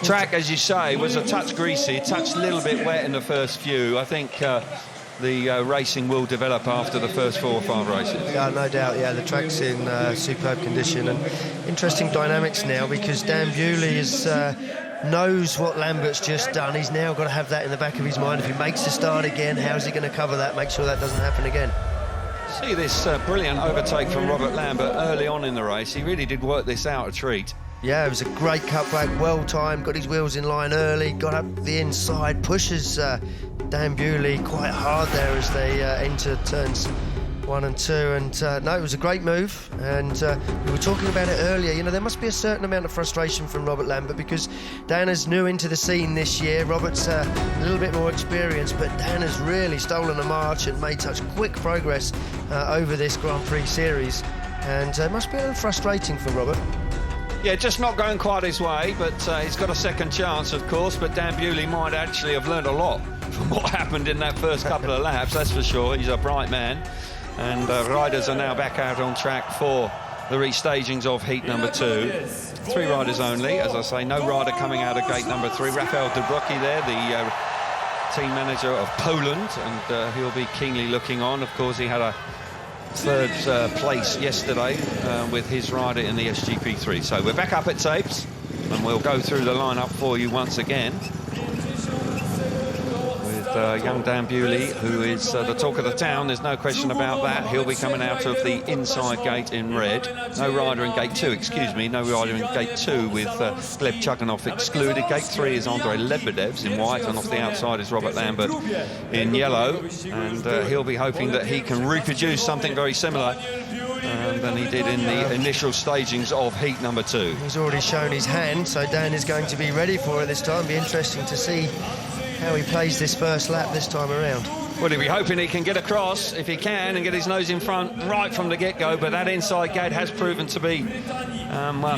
Track, as you say, was a touch greasy, a touch a little bit wet in the first few. I think the racing will develop after the first 4 or 5 races. Yeah, no doubt. Yeah, the track's in superb condition, and interesting dynamics now, because Dan Bewley knows what Lambert's just done. He's now got to have that in the back of his mind. If he makes a start again, how's he going to cover that, make sure that doesn't happen again? See this brilliant overtake from Robert Lambert early on in the race. He really did work this out a treat. Yeah, it was a great cutback, well timed, got his wheels in line early, got up the inside, pushes Dan Bewley quite hard there as they enter turns 1 and 2, and no, it was a great move, and we were talking about it earlier. You know, there must be a certain amount of frustration from Robert Lambert, because Dan is new into the scene this year. Robert's a little bit more experienced, but Dan has really stolen a march and made such quick progress over this Grand Prix series, and it must be a little frustrating for Robert. Yeah, just not going quite his way, but he's got a second chance, of course, but Dan Bewley might actually have learned a lot from what happened in that first couple of laps, that's for sure. He's a bright man. And riders are now back out on track for the restagings of heat number 2. 3 riders only, as I say, no rider coming out of gate number 3. Rafael Dobrocki there, the team manager of Poland, and he'll be keenly looking on. Of course, he had a 3rd place yesterday with his rider in the SGP3. So we're back up at tapes, and we'll go through the lineup for you once again. Young Dan Bewley, who is the talk of the town, there's no question about that. He'll be coming out of the inside gate in red. No rider in gate 2, excuse me, no rider in gate 2 with Gleb Juganov excluded. Gate 3 is Andrei Lebedev's in white, and off the outside is Robert Lambert in yellow, and he'll be hoping that he can reproduce something very similar than he did in the initial stagings of heat number 2. He's already shown his hand, so Dan is going to be ready for it this time. Be interesting to see how he plays this first lap this time around. Well, he'll be hoping he can get across, if he can, and get his nose in front right from the get-go, but that inside gate has proven to be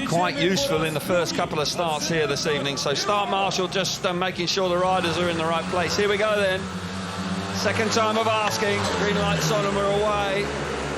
quite useful in the first couple of starts here this evening. So start marshal just making sure the riders are in the right place. Here we go then. Second time of asking. Green lights on and we're away.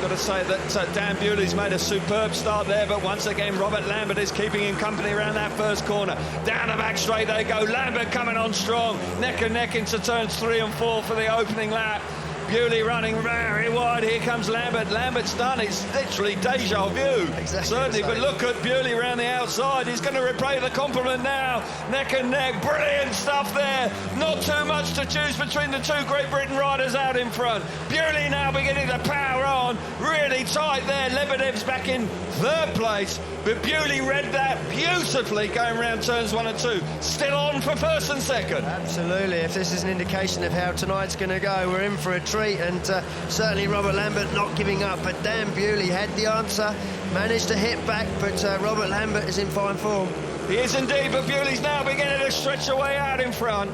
Got to say that Dan Bewley's made a superb start there, but once again Robert Lambert is keeping him company around that first corner. Down the back straight they go. Lambert coming on strong, neck and neck into turns 3 and 4 for the opening lap. Bewley running very wide. Here comes Lambert. Lambert's done. It's literally deja vu. Exactly, certainly, but look at Bewley around the outside. He's going to repay the compliment now. Neck and neck. Brilliant stuff there. Not too much to choose between the 2 Great Britain riders out in front. Bewley now beginning to power on. Really tight there. Lebedev's back in 3rd place, but Bewley read that beautifully going around turns 1 and 2. Still on for 1st and 2nd. Absolutely. If this is an indication of how tonight's going to go, we're in for a treat, and certainly Robert Lambert not giving up, but Dan Bewley had the answer, managed to hit back, but Robert Lambert is in fine form. He is indeed, but Bewley's now beginning to stretch away out in front.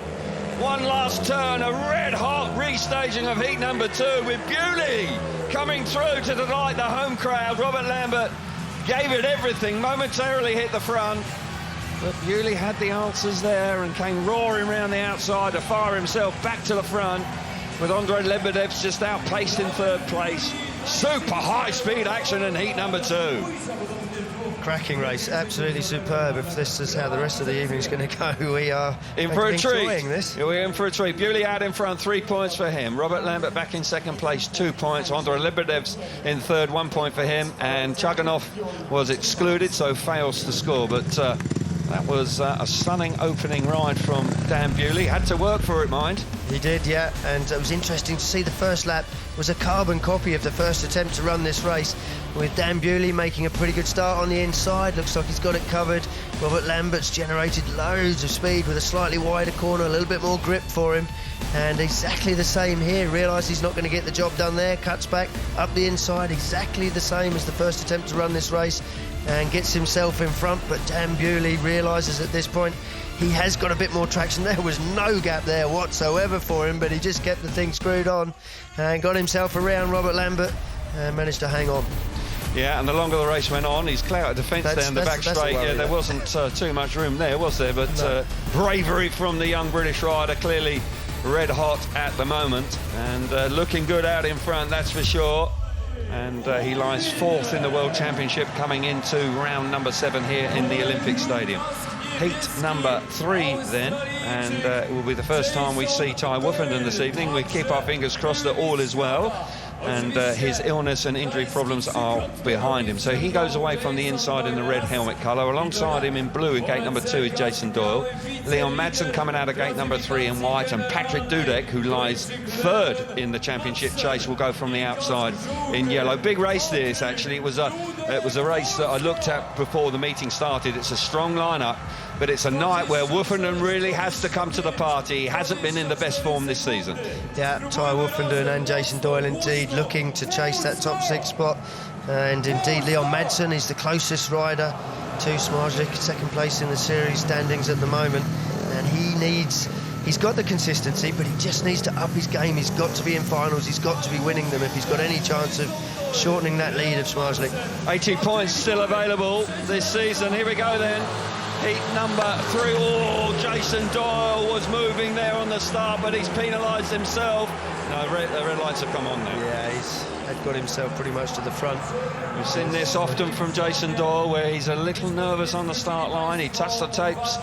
One last turn, a red-hot restaging of heat number 2 with Bewley coming through to delight the home crowd. Robert Lambert gave it everything, momentarily hit the front, but Bewley had the answers there and came roaring round the outside to fire himself back to the front, with Andrei Lebedev's just outpaced in 3rd place. Super high-speed action in heat number 2. cracking race, absolutely superb. If this is how the rest of the evening's going to go, we are in for a treat. Enjoying this. We're in for a treat. Bewley out in front, 3 points for him. Robert Lambert back in second place, 2 points. Andrei Lebedev's in third, 1 point for him. And Chaganov was excluded, so fails to score. But that was a stunning opening ride from Dan Bewley. Had to work for it, mind. He did, yeah, and it was interesting to see the first lap was a carbon copy of the first attempt to run this race, with Dan Bewley making a pretty good start on the inside. Looks like he's got it covered. Robert Lambert's generated loads of speed with a slightly wider corner, a little bit more grip for him, and exactly the same here. Realises he's not going to get the job done there, cuts back up the inside, exactly the same as the first attempt to run this race, and gets himself in front. But Dan Bewley realises at this point he has got a bit more traction. There was no gap there whatsoever for him, but he just kept the thing screwed on and got himself around Robert Lambert and managed to hang on. Yeah, and the longer the race went on, he's clear out the fence down the back straight. Yeah, there wasn't too much room there, was there? But no. Bravery from the young British rider, clearly red hot at the moment, and looking good out in front, that's for sure. And he lies fourth in the World Championship, coming into round number 7 here in the Olympic Stadium. Heat number 3 then, and it will be the first time we see Ty Woofenden this evening. We keep our fingers crossed that all is well, and his illness and injury problems are behind him. So he goes away from the inside in the red helmet colour. Alongside him in blue in gate number 2 is Jason Doyle. Leon Madsen coming out of gate number 3 in white, and Patrick Dudek, who lies third in the championship chase, will go from the outside in yellow. Big race this, actually. It was a race that I looked at before the meeting started. It's a strong lineup, but it's a night where Woofenden really has to come to the party. He hasn't been in the best form this season. Yeah, Ty Woofenden and Jason Doyle indeed looking to chase that top 6 spot. And indeed, Leon Madsen is the closest rider to Smarzlik, second place in the series standings at the moment. And he's got the consistency, but he just needs to up his game. He's got to be in finals. He's got to be winning them if he's got any chance of shortening that lead of Smarzlik. 80 points still available this season. Here we go then. Heat number 3. Oh, Jason Doyle was moving there on the start, but he's penalised himself. No, the red lights have come on now. Yeah, he's got himself pretty much to the front. We've seen this often from Jason Doyle, where he's a little nervous on the start line. He touched the tapes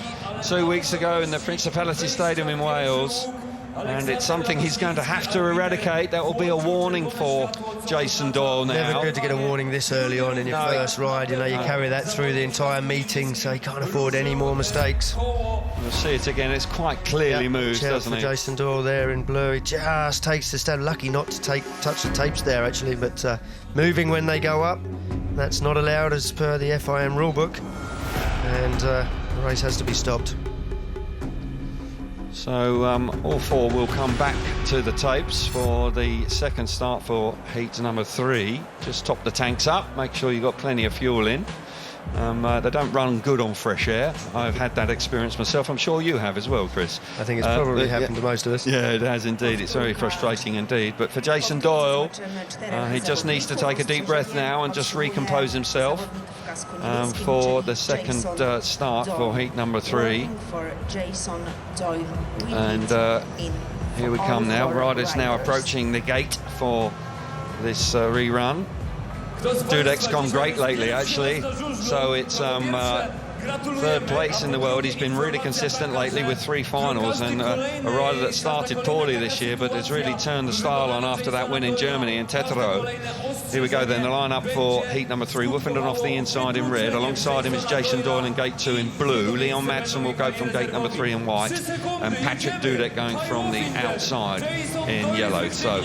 2 weeks ago in the Principality Stadium in Wales, and it's something he's going to have to eradicate. That will be a warning for Jason Doyle now. Never good to get a warning this early on in your first ride. You know, you carry that through the entire meeting, so you can't afford any more mistakes. We'll see it again. It's quite clearly moved, doesn't it? Jason Doyle there in blue. He just takes the stand. Lucky not to touch the tapes there, actually, but moving when they go up, that's not allowed as per the FIM rulebook, and the race has to be stopped. So all 4 will come back to the tapes for the second start for heat number 3. Just top the tanks up, make sure you've got plenty of fuel in. They don't run good on fresh air. I've had that experience myself. I'm sure you have as well, Chris. I think it's probably happened to most of us. Yeah, it has indeed. It's very frustrating indeed. But for Jason Doyle, he just needs to take a deep breath now and just recompose himself for the second start for heat number 3. And here we come now. Riders now approaching the gate for this rerun. Dudek's gone great lately, actually, so it's third place in the world. He's been really consistent lately with 3 finals, and a rider that started poorly this year but has really turned the style on after that win in Germany in Tetero. Here we go then, the line-up for heat number 3. Woofenden off the inside in red. Alongside him is Jason Doyle in gate 2 in blue. Leon Madsen will go from gate number 3 in white, and Patrick Dudek going from the outside in yellow. So,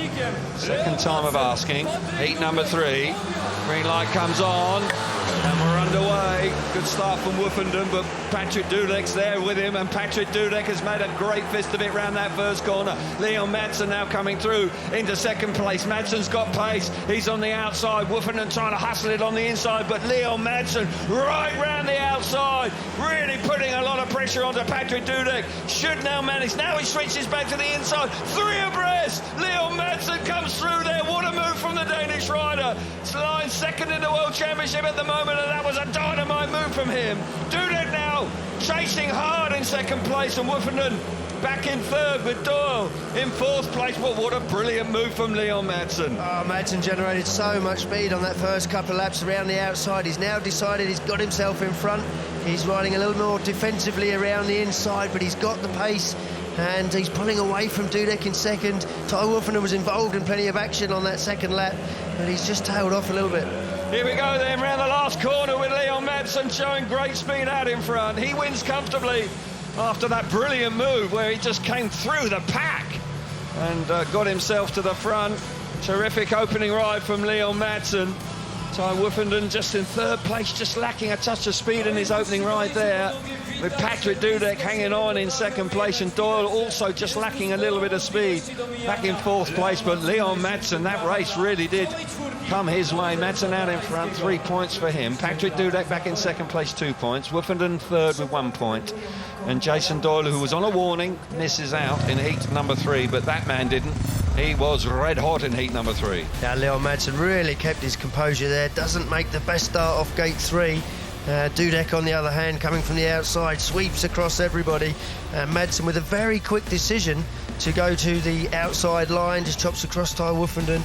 second time of asking. Heat number 3. Green light comes on, and we're underway. Good start from Woofenden, but Patrick Dudek's there with him, and Patrick Dudek has made a great fist of it round that first corner. Leon Madsen now coming through into second place. Madsen's got pace. He's on the outside. Woofenden trying to hustle it on the inside, but Leon Madsen right round the outside, really putting a lot of pressure onto Patrick Dudek. Should now manage. Now he switches back to the inside. 3 abreast. Leon Madsen comes through there. What a move from the Danish rider. It's lying second in the World Championship at the moment, and that was a dynamite move from him. Dudek now chasing hard in second place, and Woofenden back in third with Doyle in fourth place. Well, what a brilliant move from Leon Madsen. Oh, Madsen generated so much speed on that first couple of laps around the outside. He's now decided he's got himself in front. He's riding a little more defensively around the inside, but he's got the pace. And he's pulling away from Dudek in second. Ty Wolfenden was involved in plenty of action on that second lap, but he's just tailed off a little bit. Here we go then, round the last corner with Leon Madsen showing great speed out in front. He wins comfortably after that brilliant move where he just came through the pack and got himself to the front. Terrific opening ride from Leon Madsen. Ty Wolfenden just in third place, just lacking a touch of speed in his opening ride there, with Patrick Dudek hanging on in second place, and Doyle also just lacking a little bit of speed back in fourth place. But Leon Madsen, that race really did come his way. Madsen out in front, 3 points for him. Patrick Dudek back in second place, 2 points. Wolfenden third with 1 point. And Jason Doyle, who was on a warning, misses out in heat number 3, but that man didn't. He was red hot in heat number 3. Now, Leon Madsen really kept his composure there. Doesn't make the best start off gate 3. Dudek, on the other hand, coming from the outside, sweeps across everybody. Madsen with a very quick decision to go to the outside line, just chops across Ty Wolfenden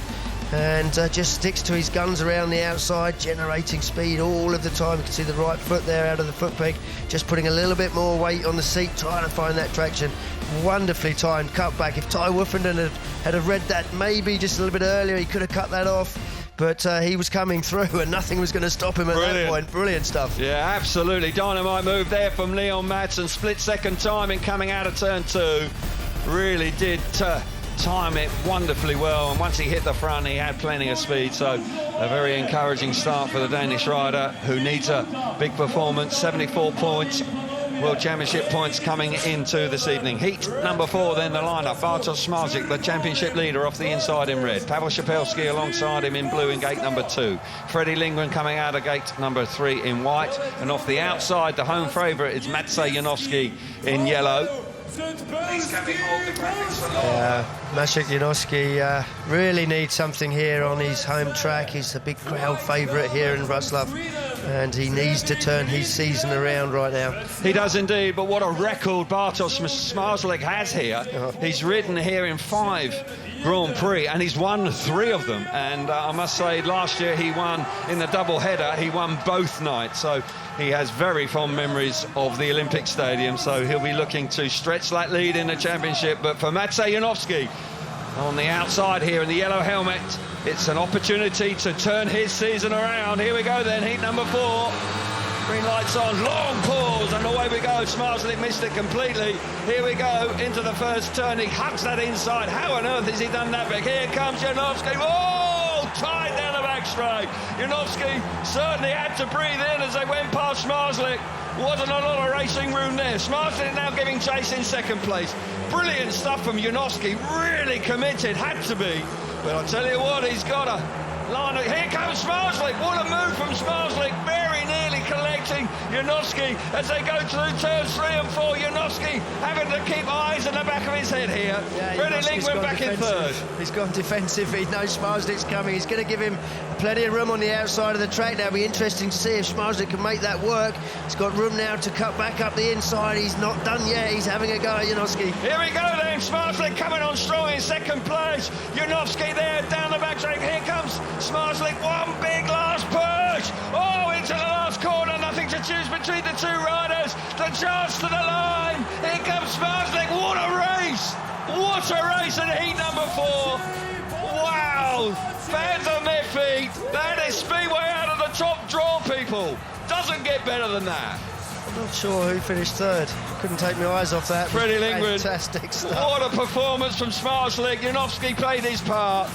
and just sticks to his guns around the outside, generating speed all of the time. You can see the right foot there out of the foot peg, just putting a little bit more weight on the seat, trying to find that traction. Wonderfully timed cut back. If Ty Wolfenden had read that maybe just a little bit earlier, he could have cut that off. But he was coming through and nothing was going to stop him at that point. Brilliant stuff. Yeah, absolutely. Dynamite move there from Leon Madsen. Split second timing coming out of turn 2. Really did time it wonderfully well. And once he hit the front, he had plenty of speed. So a very encouraging start for the Danish rider, who needs a big performance. 74 points. World Championship points coming into this evening. Heat number 4, then the lineup. Bartosz Smarzik, the championship leader, off the inside in red. Pavel Szapelski alongside him in blue in gate number 2. Freddie Lindgren coming out of gate number 3 in white. And off the outside, the home favourite is Maciej Janowski in yellow. Maciej Janowski really needs something here on his home track. He's a big crowd favourite here in Wrocław, and he needs to turn his season around right now. He does indeed, but what a record Bartosz Smarzik has here. He's ridden here in 5 Grand Prix and he's won 3 of them, and I must say last year he won in the double header. He won both nights, so he has very fond memories of the Olympic Stadium, so he'll be looking to stretch that lead in the championship. But for Maciej Janowski on the outside here in the yellow helmet, it's an opportunity to turn his season around. Here we go then, heat number 4. Green lights on, long pause, and away we go. Smarzik missed it completely. Here we go into the first turn. He hugs that inside. How on earth has he done that? But here comes Janowski. Oh, tied down the back straight. Janowski certainly had to breathe in as they went past Smarzik. Wasn't a lot of racing room there. Smarzik now giving chase in second place. Brilliant stuff from Janowski. Really committed, had to be. But I'll tell you what, he's got a line. Here comes Smarzik. What a move from Smarzik. Very nearly collecting Janowski as they go through turns 3 and 4. Janowski having to keep eyes in the back of his head here. Freddie Lindgren back in third. He's gone defensive. He knows Smarzik's coming. He's going to give him plenty of room on the outside of the track. Now it'll be interesting to see if Smarzik can make that work. He's got room now to cut back up the inside. He's not done yet. He's having a go at Janowski. Here we go then. Smarzik coming on strong in second place. Janowski there down the back track. Here comes Smarzik. One big last push. Oh, into the last corner. Nothing to choose between the 2 riders. The chance to the line. Here comes Smarzik. What a race. What a race in heat number 4. Wow. Fans on their feet. That is Speedway out of the top draw, people. Doesn't get better than that. I'm not sure who finished third. Couldn't take my eyes off that. Freddie Lindgren. Fantastic stuff. What a performance from Smarzik. Janowski played his part.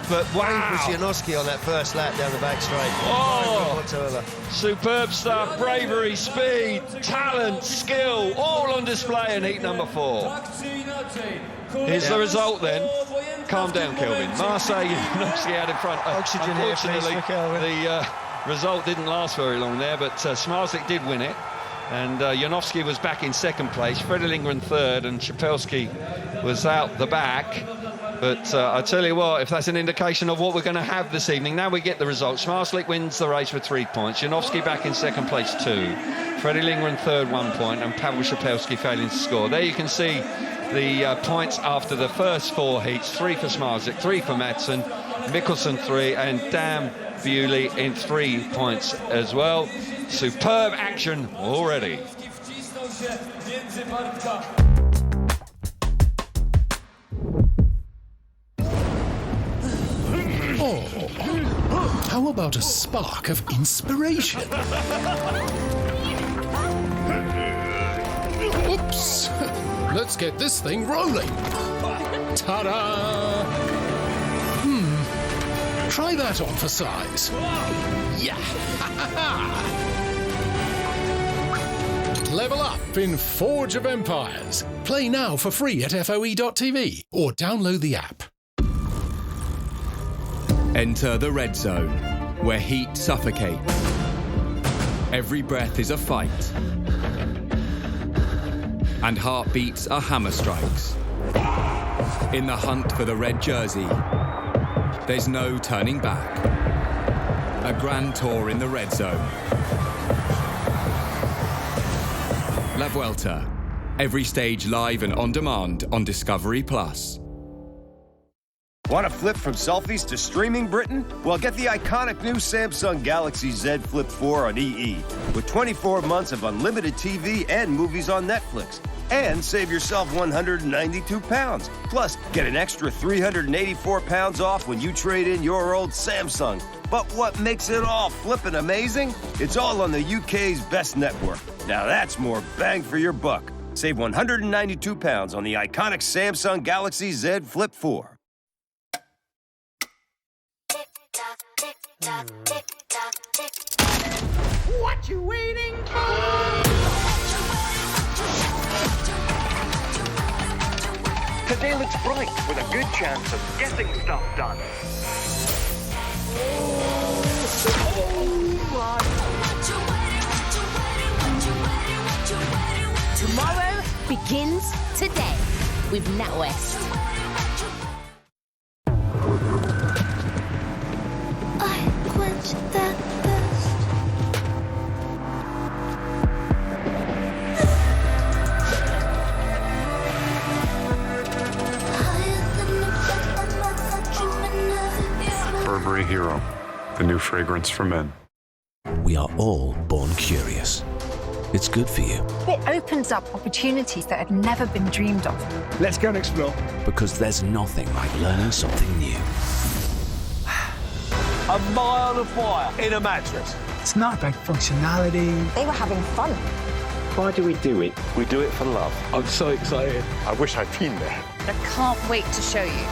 But wow. Was Janowski on that first lap down the back straight. Oh, whatsoever. Superb stuff. Bravery, speed, talent, skill, all on display in heat number 4. Here's the result then. Calm down, Kelvin. Maciej Janowski out in front. Unfortunately, the result didn't last very long there, but Smarzik did win it. And Janowski was back in second place, Freddie Lindgren third, and Szapelski was out the back. But I tell you what, if that's an indication of what we're going to have this evening, now we get the results. Smarzik wins the race with 3 points. Janowski back in second place, 2. Freddie Lindgren third, 1 point, and Pavel Szapelski failing to score. There you can see the points after the first 4 heats. 3 for Smarzek, 3 for Madsen, Mikkelsen 3, and Dan Bewley in 3 points as well. Superb action already. Oh, how about a spark of inspiration? Oops! Let's get this thing rolling. Ta-da! Try that on for size. Yeah! Level up in Forge of Empires. Play now for free at FOE.tv or download the app. Enter the red zone, where heat suffocates. Every breath is a fight. And heartbeats are hammer strikes. In the hunt for the red jersey, there's no turning back. A grand tour in the red zone. La Vuelta. Every stage live and on demand on Discovery+. Want to flip from selfies to streaming, Britain? Well, get the iconic new Samsung Galaxy Z Flip 4 on EE with 24 months of unlimited TV and movies on Netflix. And save yourself 192 pounds. Plus, get an extra 384 pounds off when you trade in your old Samsung. But what makes it all flippin' amazing? It's all on the UK's best network. Now that's more bang for your buck. Save 192 pounds on the iconic Samsung Galaxy Z Flip 4. What you waiting for? Today looks bright with a good chance of getting stuff done. Tomorrow begins today with NatWest. I quench that thirst. Burberry Hero, the new fragrance for men. We are all born curious. It's good for you. It opens up opportunities that had never been dreamed of. Let's go and explore. Because there's nothing like learning something new. A mile of wire in a mattress. It's not about functionality. They were having fun. Why do we do it? We do it for love. I'm so excited. I wish I'd been there. I can't wait to show you.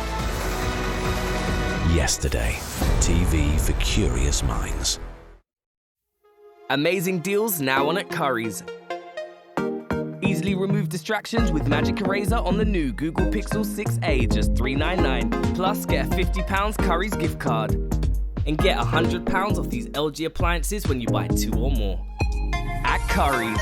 Yesterday, TV for curious minds. Amazing deals now on at Curry's. Easily remove distractions with Magic Eraser on the new Google Pixel 6a, just $399. Plus, get a £50 Curry's gift card. And get £100 off these LG appliances when you buy 2 or more. At Curry's.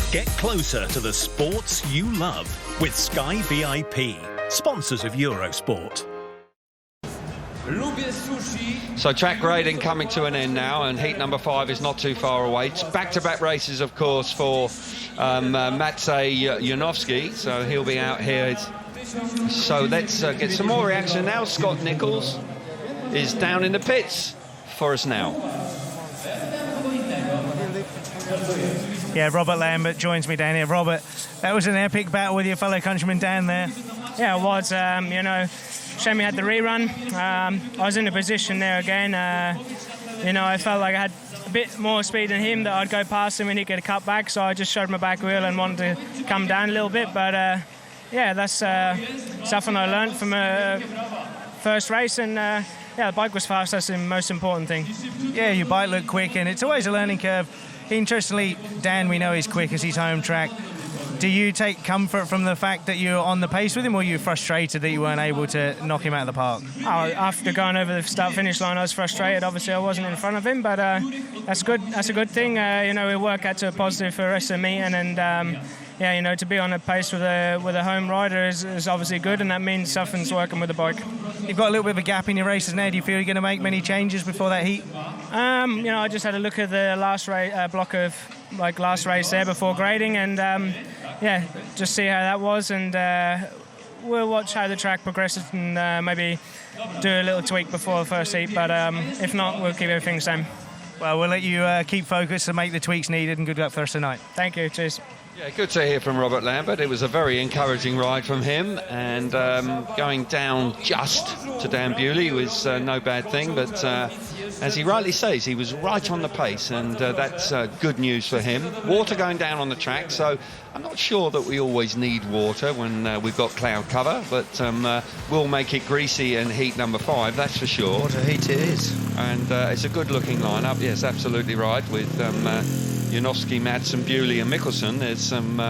Get closer to the sports you love with Sky VIP, sponsors of Eurosport. So track grading coming to an end now, and heat number 5 is not too far away. It's back-to-back races, of course, for Maciej Janowski, so he'll be out here. So let's get some more reaction now. Scott Nichols is down in the pits for us now. Yeah, Robert Lambert joins me down here. Robert, that was an epic battle with your fellow countryman Dan there. Yeah, it was. You know, shame we had the rerun. I was in a position there again. You know, I felt like I had a bit more speed than him, that I'd go past him and he'd get a cut back, so I just showed my back wheel and wanted to come down a little bit. But yeah, that's something I learned from a first race, and yeah, the bike was fast. That's the most important thing. Yeah, your bike looked quick, and it's always a learning curve. Interestingly, Dan, we know he's quick as he's home track. Do you take comfort from the fact that you're on the pace with him, or are you frustrated that you weren't able to knock him out of the park? Oh, after going over the start-finish line, I was frustrated. Obviously, I wasn't in front of him, but that's good. That's a good thing. You know, we work out to a positive for the rest of the meeting, and yeah, you know, to be on a pace with a home rider is obviously good, and that means something's working with the bike. You've got a little bit of a gap in your races now. Do you feel you're going to make many changes before that heat? You know, I just had a look at the last block of last race there before grading, and yeah, just see how that was, and we'll watch how the track progresses and maybe do a little tweak before the first heat, but if not, we'll keep everything the same. Well, we'll let you keep focused and make the tweaks needed, and good luck for us tonight. Thank you, cheers. Yeah, good to hear from Robert Lambert. It was a very encouraging ride from him, and going down just to Dan Bewley was no bad thing, but as he rightly says, he was right on the pace, and that's good news for him. Water going down on the track, so I'm not sure that we always need water when we've got cloud cover, but we'll make it greasy in heat number 5, that's for sure. What a heat it is. And it's a good-looking lineup, yes, absolutely right, with Janowski, Madsen, Bewley and Mikkelsen. There's some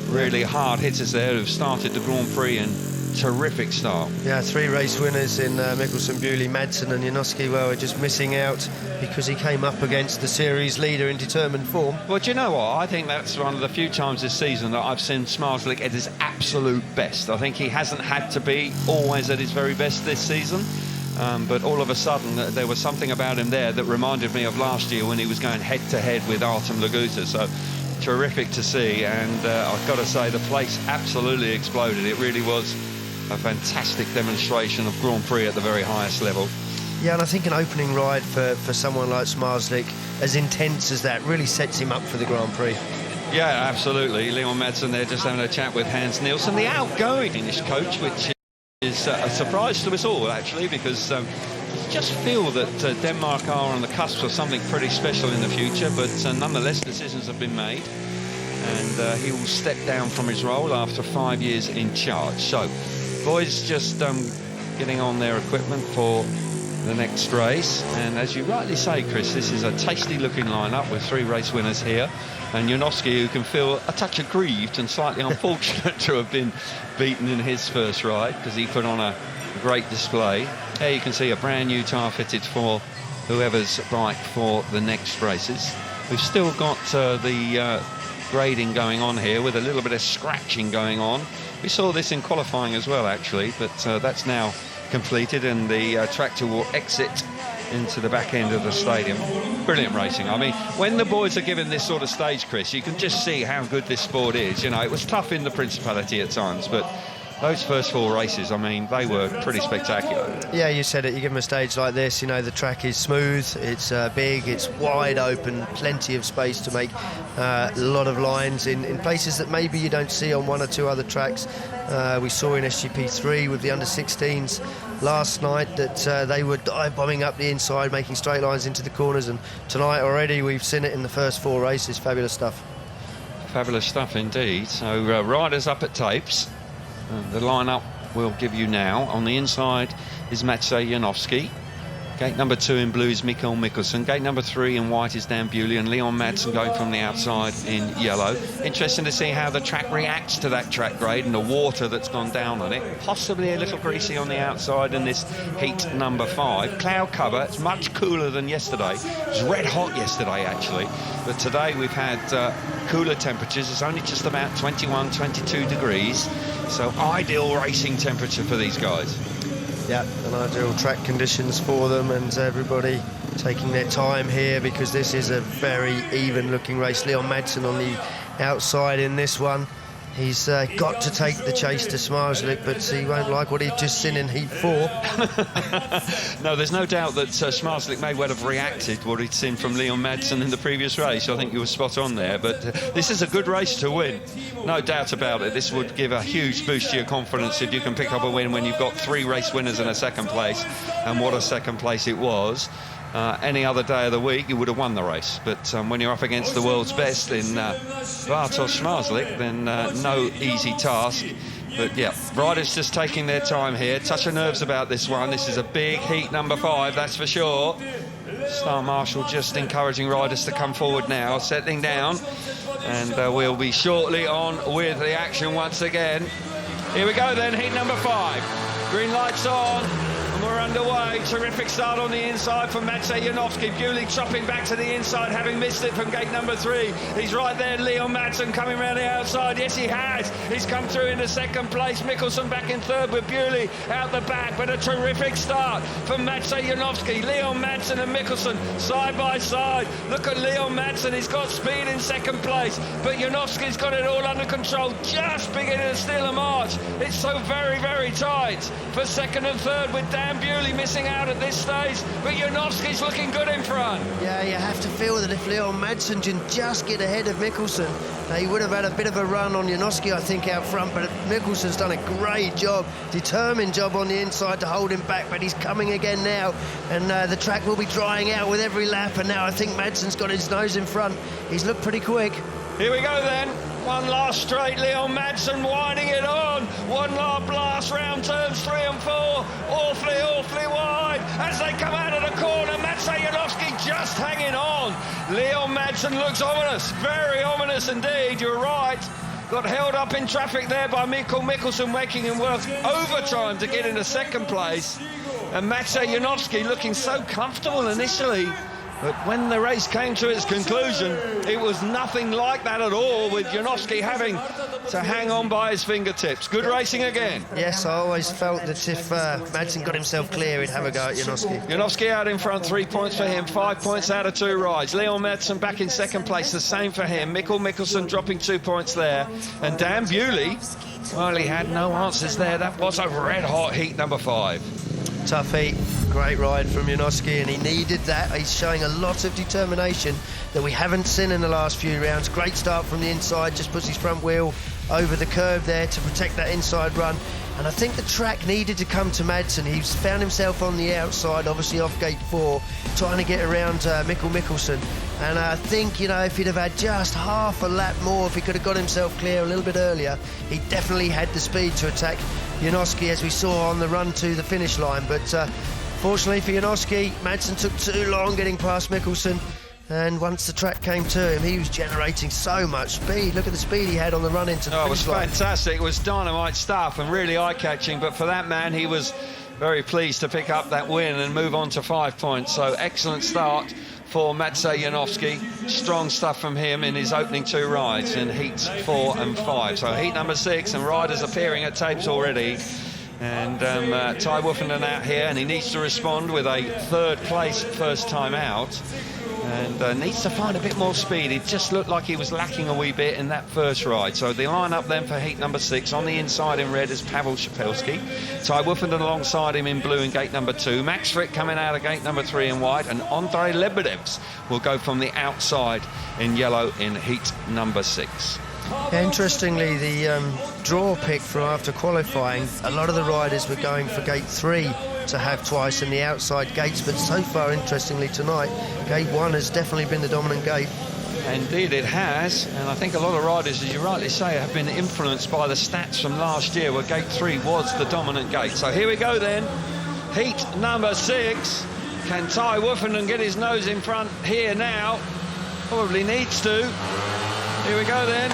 really hard hitters there who've started the Grand Prix in terrific style. Yeah, 3 race winners in Mikkelsen, Bewley, Madsen and Janowski. Well, we're just missing out because he came up against the series leader in determined form. Well, do you know what? I think that's one of the few times this season that I've seen Smarslik at his absolute best. I think he hasn't had to be always at his very best this season. But all of a sudden, there was something about him there that reminded me of last year when he was going head-to-head with Artem Laguta. So, terrific to see. And I've got to say, the place absolutely exploded. It really was a fantastic demonstration of Grand Prix at the very highest level. Yeah, and I think an opening ride for someone like Smarslik, as intense as that, really sets him up for the Grand Prix. Yeah, absolutely. Leon Madsen there just having a chat with Hans Nielsen, the outgoing Finnish coach, which is a surprise to us all, actually, because I just feel that Denmark are on the cusp of something pretty special in the future, but nonetheless, decisions have been made, and he will step down from his role after 5 years in charge. So, boys just getting on their equipment for the next race, and as you rightly say, Chris, this is a tasty-looking lineup with 3 race winners here, and Janowski, who can feel a touch aggrieved and slightly unfortunate to have been beaten in his first ride, because he put on a great display. There you can see a brand new tyre fitted for whoever's bike for the next races. We've still got the grading going on here with a little bit of scratching going on. We saw this in qualifying as well, actually, but that's now completed, and the tractor will exit into the back end of the stadium. Brilliant racing. I mean, when the boys are given this sort of stage, Chris, you can just see how good this sport is. You know, it was tough in the Principality at times, but those first 4 races, I mean, they were pretty spectacular. Yeah, you said it. You give them a stage like this, you know, the track is smooth, it's big, it's wide open, plenty of space to make a lot of lines in places that maybe you don't see on 1 or 2 other tracks. We saw in SGP3 with the under-16s last night that they were dive-bombing up the inside, making straight lines into the corners, and tonight already we've seen it in the first 4 races. Fabulous stuff. Fabulous stuff indeed. So riders up at tapes. The lineup we'll give you now. On the inside is Maciej Janowski. Gate number 2 in blue is Mikkel Mikkelsen. Gate number 3 in white is Dan Bewley, and Leon Madsen going from the outside in yellow. Interesting to see how the track reacts to that track grade and the water that's gone down on it. Possibly a little greasy on the outside in this heat number 5. Cloud cover, it's much cooler than yesterday. It was red hot yesterday, actually. But today we've had cooler temperatures. It's only just about 21, 22 degrees. So ideal racing temperature for these guys. Yeah, and ideal track conditions for them, and everybody taking their time here because this is a very even looking race. Leon Madsen on the outside in this one. He's got to take the chase to Smarslik, but he won't like what he'd just seen in Heat 4. No, there's no doubt that Smarslik may well have reacted what he'd seen from Leon Madsen in the previous race. I think you were spot on there, but this is a good race to win. No doubt about it. This would give a huge boost to your confidence if you can pick up a win when you've got 3 race winners in a second place, and what a second place it was. Any other day of the week, you would have won the race. But when you're up against the world's best in Bartosz Smarslik, then no easy task. But yeah, riders just taking their time here. Touch of nerves about this one. This is a big heat number 5, that's for sure. Star Marshal just encouraging riders to come forward now, settling down. And we'll be shortly on with the action once again. Here we go then, heat number 5. Green lights on. And we're underway. Terrific start on the inside from Maciej Janowski. Bewley chopping back to the inside, having missed it from gate number 3. He's right there, Leon Madsen coming around the outside. Yes, he has. He's come through into second place. Mickelson back in third with Bewley out the back. But a terrific start from Maciej Janowski. Leon Madsen and Mickelson side by side. Look at Leon Madsen. He's got speed in second place. But Janowski's got it all under control. Just beginning to steal a march. It's so very, very tight for second and third with Dan Bewley missing out at this stage, but Janowski's looking good in front. Yeah, you have to feel that if Leon Madsen can just get ahead of Mickelson, he would have had a bit of a run on Janowski, I think, out front, but Mickelson's done a great job, determined job on the inside to hold him back, but he's coming again now, and the track will be drying out with every lap, and now I think Madsen's got his nose in front. He's looked pretty quick. Here we go then. One last straight, Leon Madsen winding it on. One last blast round turns 3 and 4. Awfully wide as they come out of the corner. Maciej Janowski just hanging on. Leon Madsen looks ominous, very ominous indeed, you're right. Got held up in traffic there by Mickelson, making him work overtime to get into second place. And Maciej Janowski looking so comfortable initially. But when the race came to its conclusion, it was nothing like that at all, with Janowski having to hang on by his fingertips. Good racing again. Yes, I always felt that if Madsen got himself clear, he'd have a go at Janowski. Janowski out in front, 3 points for him, 5 points out of 2 rides. Leon Madsen back in second place, the same for him. Mickelson dropping 2 points there. And Dan Bewley, well, he had no answers there. That was a red-hot heat number 5. Tough heat, great ride from Janowski, and he needed that. He's showing a lot of determination that we haven't seen in the last few rounds. Great start from the inside, just puts his front wheel over the curve there to protect that inside run. And I think the track needed to come to Madsen. He's found himself on the outside, obviously off gate 4, trying to get around Mickelson. And I think, you know, if he'd have had just half a lap more, if he could have got himself clear a little bit earlier, he definitely had the speed to attack Janowski, as we saw on the run to the finish line. But fortunately for Janowski, Madsen took too long getting past Mickelson. And once the track came to him, he was generating so much speed. Look at the speed he had on the run into the finish line. It was fantastic. It was dynamite stuff and really eye-catching. But for that man, he was very pleased to pick up that win and move on to 5 points. So excellent start for Maciej Janowski. Strong stuff from him in his opening 2 rides in heats 4 and 5. So heat number 6, and riders appearing at tapes already. And Ty Woofenden out here, and he needs to respond with a 3rd place first time out. And needs to find a bit more speed. It just looked like he was lacking a wee bit in that first ride. So the line-up then for heat number 6, on the inside in red is Pavel Szapelski. Ty Woofenden alongside him in blue in gate number 2. Max Frick coming out of gate number 3 in white. And Andrei Lebedevs will go from the outside in yellow in heat number 6. Interestingly, the draw pick from after qualifying, a lot of the riders were going for gate 3 to have twice in the outside gates, but so far, interestingly, tonight, gate 1 has definitely been the dominant gate. Indeed it has, and I think a lot of riders, as you rightly say, have been influenced by the stats from last year where gate 3 was the dominant gate. So here we go then, heat number 6. Can Ty Woofenden get his nose in front here now? Probably needs to. Here we go then.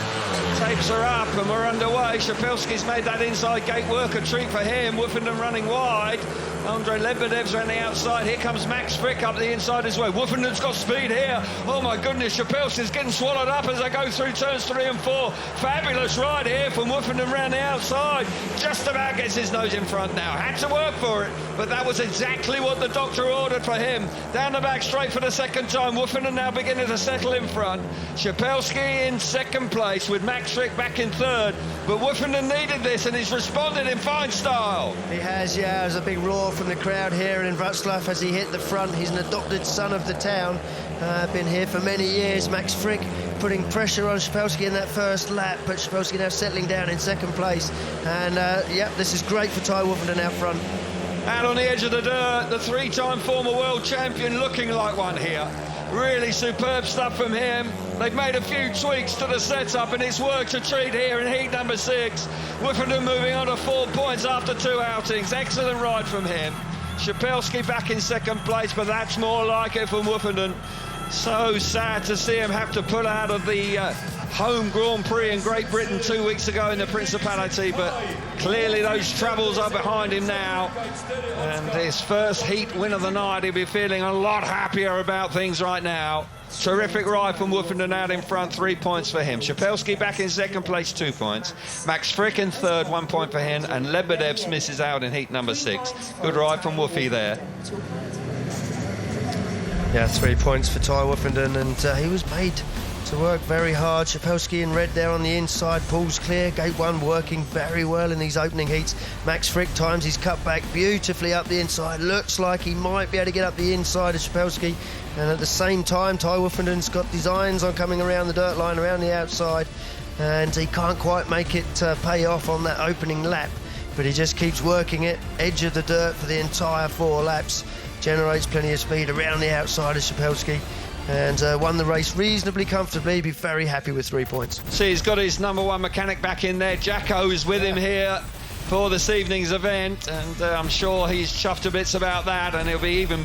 Tapes are up and we're underway. Szapelski's made that inside gate work a treat for him. Woofenden running wide. Andrei Lebedev's around the outside. Here comes Max Frick up the inside as well. Woofenden's got speed here. Oh my goodness, Szapelski's getting swallowed up as they go through turns 3 and 4. Fabulous ride here from Woofenden around the outside. Just about gets his nose in front now. Had to work for it, but that was exactly what the doctor ordered for him. Down the back straight for the second time. Woofenden now beginning to settle in front. Szapelski in second place with Max Frick back in third. But Woofenden needed this and he's responded in fine style. He has, yeah. There's a big roar from the crowd here in Wrocław as he hit the front. He's an adopted son of the town. Been here for many years. Max Frick putting pressure on Szapelski in that first lap, but Szapelski now settling down in second place. And, this is great for Ty Woofenden out front. Out on the edge of the dirt, the 3-time former world champion looking like one here. Really superb stuff from him. They've made a few tweaks to the setup and it's worked a treat here in heat number 6. Woofenden moving on to 4 points after 2 outings. Excellent ride from him. Szpilski back in second place, but that's more like it from Woofenden. So sad to see him have to pull out of the home Grand Prix in Great Britain 2 weeks ago in the Principality, but clearly those troubles are behind him now. And his first heat win of the night, he'll be feeling a lot happier about things right now. Terrific ride from Woofenden out in front, 3 points for him. Szpilski back in second place, 2 points. Max Frick in third, 1 point for him, and Lebedevs misses out in heat number 6. Good ride from Woofy there. Yeah, 3 points for Ty Woofenden, and he was made to work very hard. Szpilski in red there on the inside, pulls clear. Gate 1 working very well in these opening heats. Max Frick times his cut back beautifully up the inside. Looks like he might be able to get up the inside of Szpilski. And at the same time, Ty Woofenden's got designs on coming around the dirt line, around the outside. And he can't quite make it pay off on that opening lap. But he just keeps working it, edge of the dirt for the entire 4 laps. Generates plenty of speed around the outside of Szpilski. And won the race reasonably comfortably. Be very happy with 3 points. See, he's got his number 1 mechanic back in there. Jacko's with him here for this evening's event, and I'm sure he's chuffed to bits about that, and he'll be even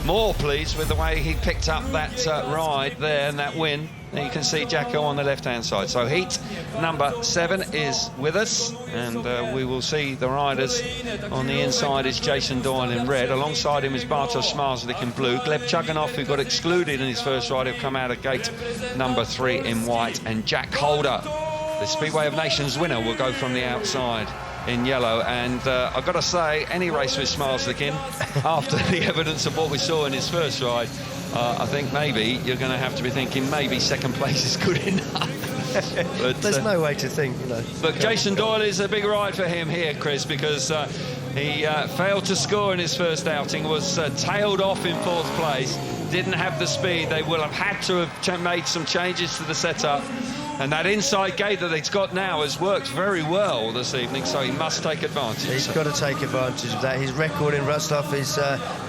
more pleased with the way he picked up that ride there and that win. And you can see Jacko on the left-hand side. So heat number 7 is with us, and we will see the riders. On the inside is Jason Doyle in red. Alongside him is Bartosz Zmarzlik in blue. Gleb Chuganov, who got excluded in his first ride, he'll come out of gate number 3 in white. And Jack Holder, the Speedway of Nations winner, will go from the outside in yellow. And I've got to say, any race with Zmarzlik in, after the evidence of what we saw in his first ride, I think maybe you're going to have to be thinking maybe second place is good enough. But, there's no way to think, you know. But Jason Doyle is a big ride for him here, Chris, because he failed to score in his first outing, was tailed off in 4th place, didn't have the speed. They will have had to have made some changes to the setup. And that inside gate that he's got now has worked very well this evening, so he must take advantage. He's got to take advantage of that. His record in Wrocław is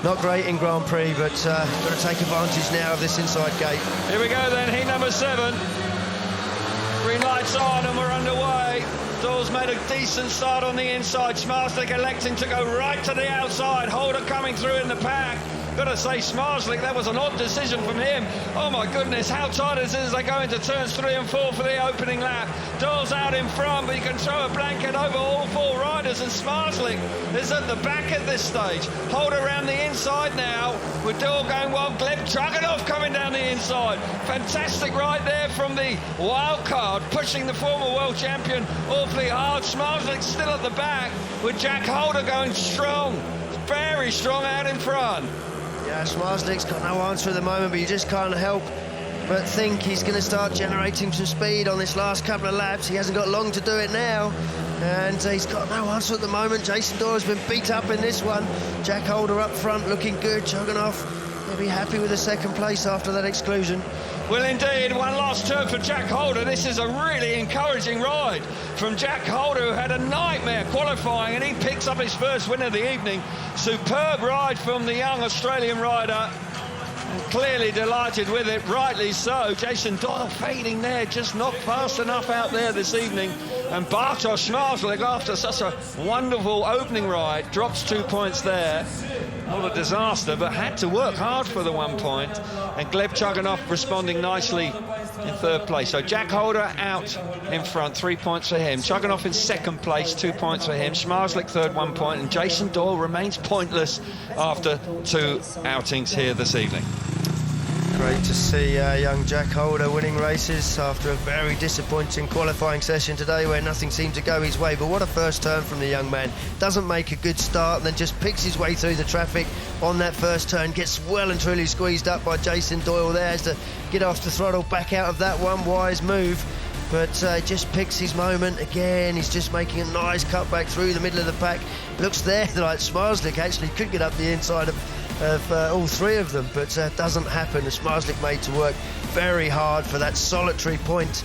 not great in Grand Prix, but got to take advantage now of this inside gate. Here we go then, heat number 7. Green lights on and we're underway. Doyle's made a decent start on the inside. Zmarzlik electing to go right to the outside. Holder coming through in the pack. Got to say, Zmarzlik, that was an odd decision from him. Oh my goodness, how tight it is as they go into turns 3 and 4 for the opening lap. Doyle's out in front, but you can throw a blanket over all 4 riders, and Zmarzlik is at the back at this stage. Hold around the inside now, with Doyle going well. Gleb Chuganov coming down the inside. Fantastic ride there from the wild card, pushing the former world champion awfully hard. Zmarzlik still at the back, with Jack Holder going strong, very strong out in front. Yeah, Zmarzlik's got no answer at the moment, but you just can't help but think he's going to start generating some speed on this last couple of laps. He hasn't got long to do it now, and he's got no answer at the moment. Jason Doyle's been beat up in this one. Jack Holder up front looking good. Chuganov, he'll be happy with a 2nd place after that exclusion. Well, indeed, one last turn for Jack Holder. This is a really encouraging ride from Jack Holder, who had a nightmare qualifying, and he picks up his first win of the evening. Superb ride from the young Australian rider. And clearly delighted with it, rightly so. Jason Doyle fading there, just not fast enough out there this evening. And Bartosz Zmarzlik, after such a wonderful opening ride, drops 2 points there. Not a disaster, but had to work hard for the 1 point. And Gleb Chuganov responding nicely in 3rd place. So Jack Holder out in front, 3 points for him. Chuganov in 2nd place, 2 points for him. Zmarzlik 3rd, 1 point. And Jason Doyle remains pointless after 2 outings here this evening. Great to see young Jack Holder winning races after a very disappointing qualifying session today where nothing seemed to go his way. But what a first turn from the young man. Doesn't make a good start and then just picks his way through the traffic on that first turn. Gets well and truly squeezed up by Jason Doyle there. Has to get off the throttle, back out of that one. Wise move. But just picks his moment again. He's just making a nice cutback through the middle of the pack. Looks there like Zmarzlik actually could get up the inside of all 3 of them, but doesn't happen. Zmarzlik made to work very hard for that solitary point,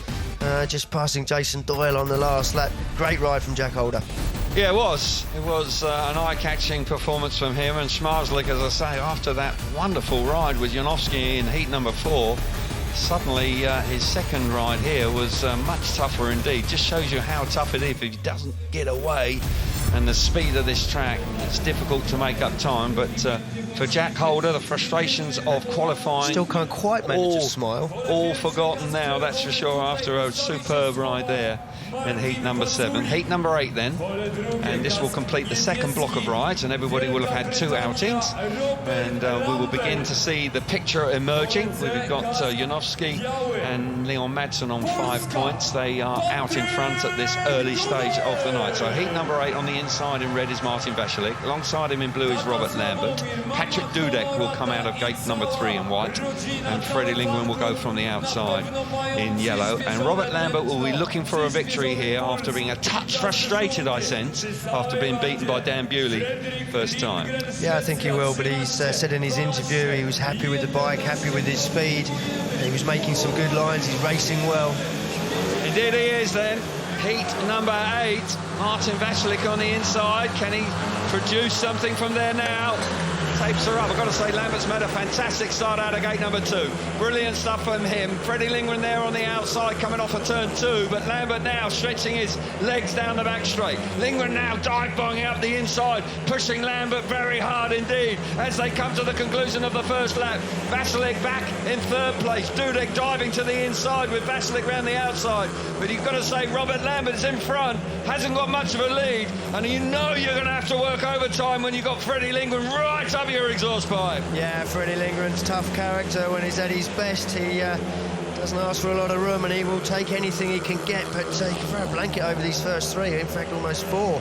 just passing Jason Doyle on the last lap. Great ride from Jack Holder. Yeah, it was an eye-catching performance from him, and Zmarzlik, as I say, after that wonderful ride with Janowski in heat number 4, suddenly his 2nd ride here was much tougher indeed. Just shows you how tough it is if he doesn't get away and the speed of this track, it's difficult to make up time. But for Jack Holder, the frustrations of qualifying still can't quite manage to smile. All forgotten now, that's for sure, after a superb ride there in heat number 7. Heat number 8 then, and this will complete the second block of rides, and everybody will have had 2 outings, and we will begin to see the picture emerging. We've got Janowski and Leon Madsen on 5 points. They are out in front at this early stage of the night. So heat number 8 on the inside in red is Martin Vasilik. Alongside him in blue is Robert Lambert. Patrick Dudek will come out of gate number 3 in white, and Freddie Lindgren will go from the outside in yellow. And Robert Lambert will be looking for a victory here after being a touch frustrated, I sense, after being beaten by Dan Bewley first time. Yeah, I think he will, but he's said in his interview he was happy with the bike, happy with his speed. He was making some good lines, he's racing well. Indeed he is then. Heat number 8, Martin Vasilik on the inside. Can he produce something from there now? Tapes her up. I've got to say, Lambert's made a fantastic start out of gate number 2. Brilliant stuff from him. Freddie Lindgren there on the outside coming off a turn 2, but Lambert now stretching his legs down the back straight. Lindgren now dive-bombing up the inside, pushing Lambert very hard indeed as they come to the conclusion of the first lap. Vasilik back in 3rd place. Dudek diving to the inside with Vasilik round the outside. But you've got to say, Robert Lambert's in front, hasn't got much of a lead, and you know you're going to have to work overtime when you've got Freddie Lindgren right up your exhaust pipe. Yeah, Freddie Lindgren's tough character. When he's at his best, he doesn't ask for a lot of room, and he will take anything he can get, but he can throw a blanket over these first 3, in fact almost 4.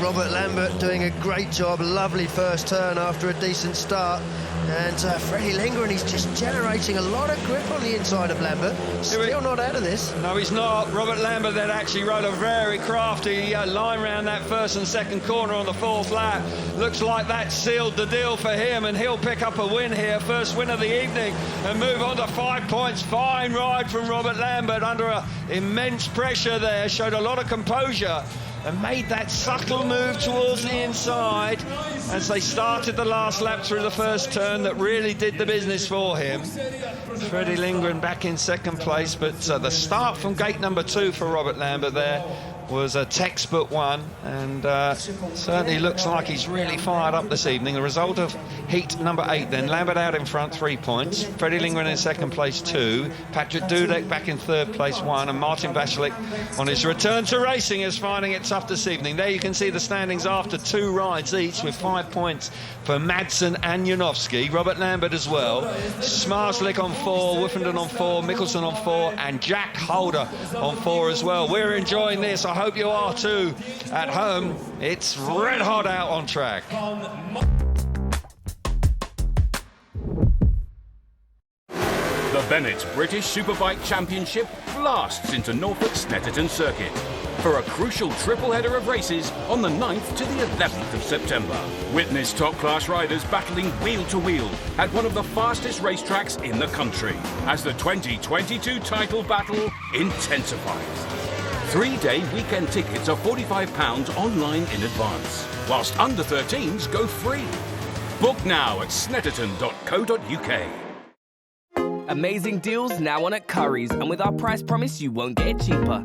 Robert Lambert doing a great job, lovely first turn after a decent start, and Freddie Lindgren, he's just generating a lot of grip on the inside of Lambert. Still not out of this. No, he's not. Robert Lambert then actually rode a very crafty line round that first and second corner on the 4th lap. Looks like that sealed the deal for him, and he'll pick up a win here, first win of the evening, and move on to 5 points. Fine ride from Robert Lambert under immense pressure there, showed a lot of composure and made that subtle move towards the inside as they started the last lap through the first turn that really did the business for him. Freddie Lindgren back in 2nd place, but the start from gate number 2 for Robert Lambert there was a textbook one, and certainly looks like he's really fired up this evening. The result of heat number 8 then, Lambert out in front, 3 points, Freddie Lindgren in 2nd place 2, Patrick Dudek back in 3rd place 1, and Martin Vasilik on his return to racing is finding it tough this evening. There you can see the standings after 2 rides each, with 5 points for Madsen and Janowski, Robert Lambert as well, Smarslik on 4, Woofenden on 4, Mickelson on 4, and Jack Holder on 4 as well. We're enjoying this. I hope you are too at home. It's red hot out on track. The Bennett British Superbike Championship blasts into Norfolk's Snetterton Circuit for a crucial triple header of races on the 9th to the 11th of September. Witness top-class riders battling wheel to wheel at one of the fastest racetracks in the country as the 2022 title battle intensifies. 3-day weekend tickets are £45 online in advance, whilst under 13s go free. Book now at snetterton.co.uk. Amazing deals now on at Curry's, and with our price promise, you won't get it cheaper.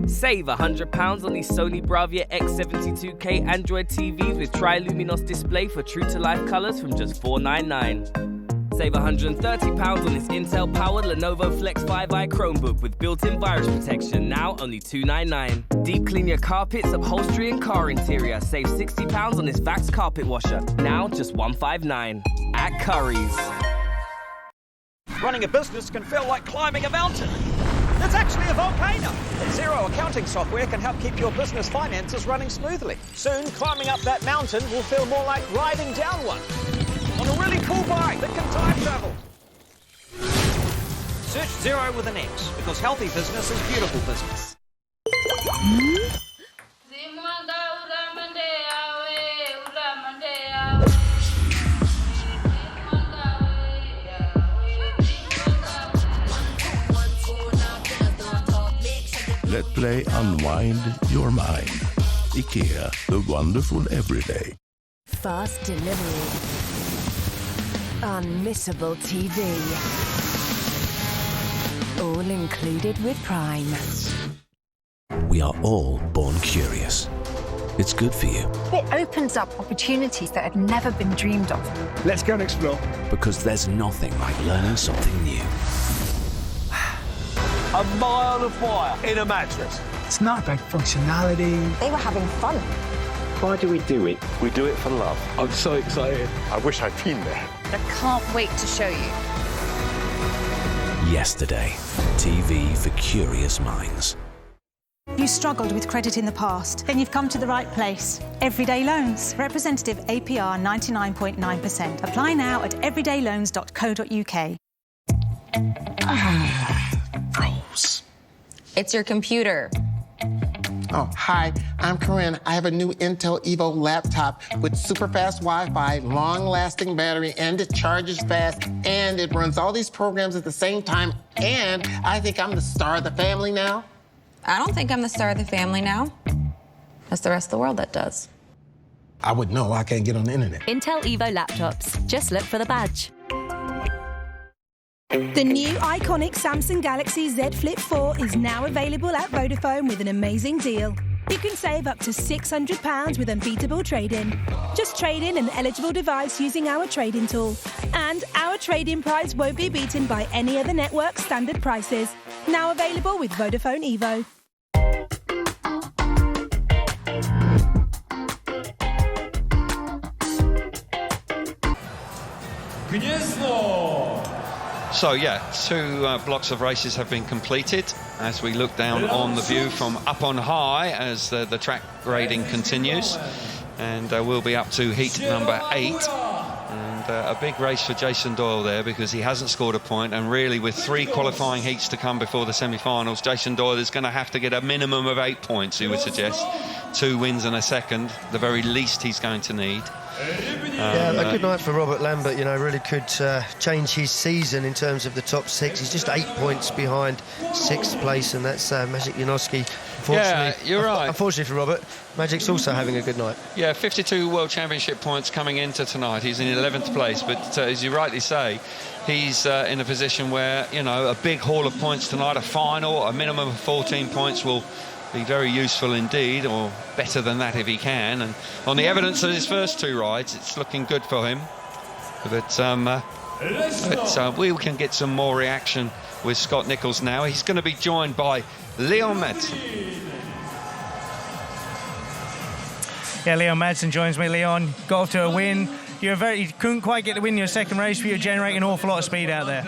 Save £100 on the Sony Bravia X72K Android TVs with Triluminos display for true-to-life colours from just $499. Save £130 on this Intel-powered Lenovo Flex 5i Chromebook with built-in virus protection, now only $299. Deep clean your carpets, upholstery and car interior. Save £60 on this Vax carpet washer, now just $159. At Curry's. Running a business can feel like climbing a mountain. It's actually a volcano. Xero accounting software can help keep your business finances running smoothly. Soon, climbing up that mountain will feel more like riding down one on a really cool bike that can time travel. Search Xero with an X, because healthy business is beautiful business. Let play unwind your mind. IKEA, the wonderful everyday. Fast delivery. Unmissable TV. All included with Prime. We are all born curious. It's good for you. It opens up opportunities that had never been dreamed of. Let's go and explore. Because there's nothing like learning something new. A mile of wire in a mattress. It's not about functionality. They were having fun. Why do we do it? We do it for love. I'm so excited. I wish I'd been there. I can't wait to show you. Yesterday. TV for curious minds. You struggled with credit in the past, then you've come to the right place. Everyday Loans. Representative APR 99.9%. Apply now at everydayloans.co.uk. Rose. It's your computer. Oh, hi, I'm Corinne. I have a new Intel Evo laptop with super fast Wi-Fi, long-lasting battery, and it charges fast, and it runs all these programs at the same time, and I think I'm the star of the family now. I don't think I'm the star of the family now. That's the rest of the world that does. I would know. I can't get on the internet. Intel Evo laptops. Just look for the badge. The new iconic Samsung Galaxy Z Flip 4 is now available at Vodafone with an amazing deal. You can save up to £600 with unbeatable trade-in. Just trade in an eligible device using our trade-in tool. And our trade-in price won't be beaten by any other network standard prices. Now available with Vodafone Evo. So yeah, two blocks of races have been completed as we look down on the view from up on high as the track grading continues, and we'll be up to heat number 8, and a big race for Jason Doyle there because he hasn't scored a point, and really with 3 qualifying heats to come before the semi-finals, Jason Doyle is going to have to get a minimum of 8 points, he would suggest. 2 wins and a second, the very least he's going to need. Yeah, a good night for Robert Lambert, you know, really could change his season in terms of the top 6. He's just 8 points behind 6th place, and that's Magic Janowski. Yeah, you're right. Unfortunately for Robert, Magic's also having a good night. Yeah, 52 World Championship points coming into tonight. He's in 11th place, but as you rightly say, he's in a position where, you know, a big haul of points tonight, a final, a minimum of 14 points will be very useful indeed, or better than that if he can. And on the evidence of his first 2 rides, it's looking good for him. But we can get some more reaction with Scott Nichols now. He's going to be joined by Leon Madsen. Yeah, Leon Madsen joins me. Leon, got off to a win. You couldn't quite get the win in your second race, but you're generating an awful lot of speed out there.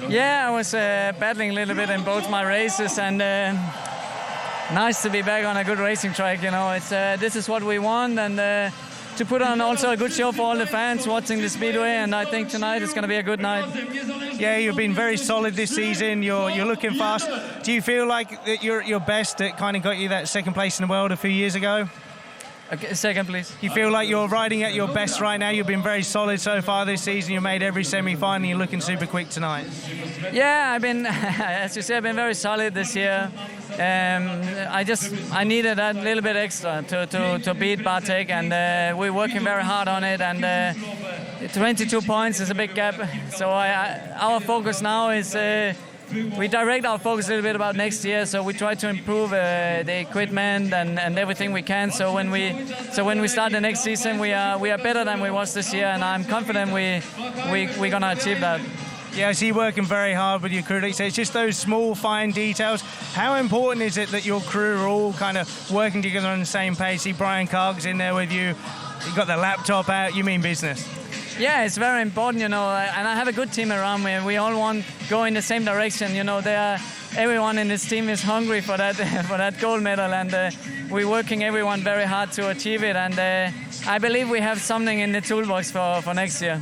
Yeah, I was battling a little bit in both my races, and nice to be back on a good racing track. You know, it's this is what we want, and to put on also a good show for all the fans watching the Speedway, and I think tonight is going to be a good night. Yeah, you've been very solid this season. You're looking fast. Do you feel like that you're at your best that kind of got you that second place in the world a few years ago? Okay, second, please. You feel like you're riding at your best right now? You've been very solid so far this season. You made every semi-final. You're looking super quick tonight. Yeah, I've been, as you said, I've been very solid this year. I needed that little bit extra to beat Bartek, and we're working very hard on it. And 22 points is a big gap. So our focus now is we direct our focus a little bit about next year. So we try to improve the equipment and everything we can. So when we start the next season, we are better than we was this year, and I'm confident we're gonna achieve that. Yeah, I see you working very hard with your crew. So it's just those small, fine details. How important is it that your crew are all kind of working together on the same page? See Brian Carg's in there with you. You've got the laptop out. You mean business? Yeah, it's very important, you know, and I have a good team around me. We all want to go in the same direction, you know. Everyone in this team is hungry for that for that gold medal, and we're working everyone very hard to achieve it. And I believe we have something in the toolbox for next year.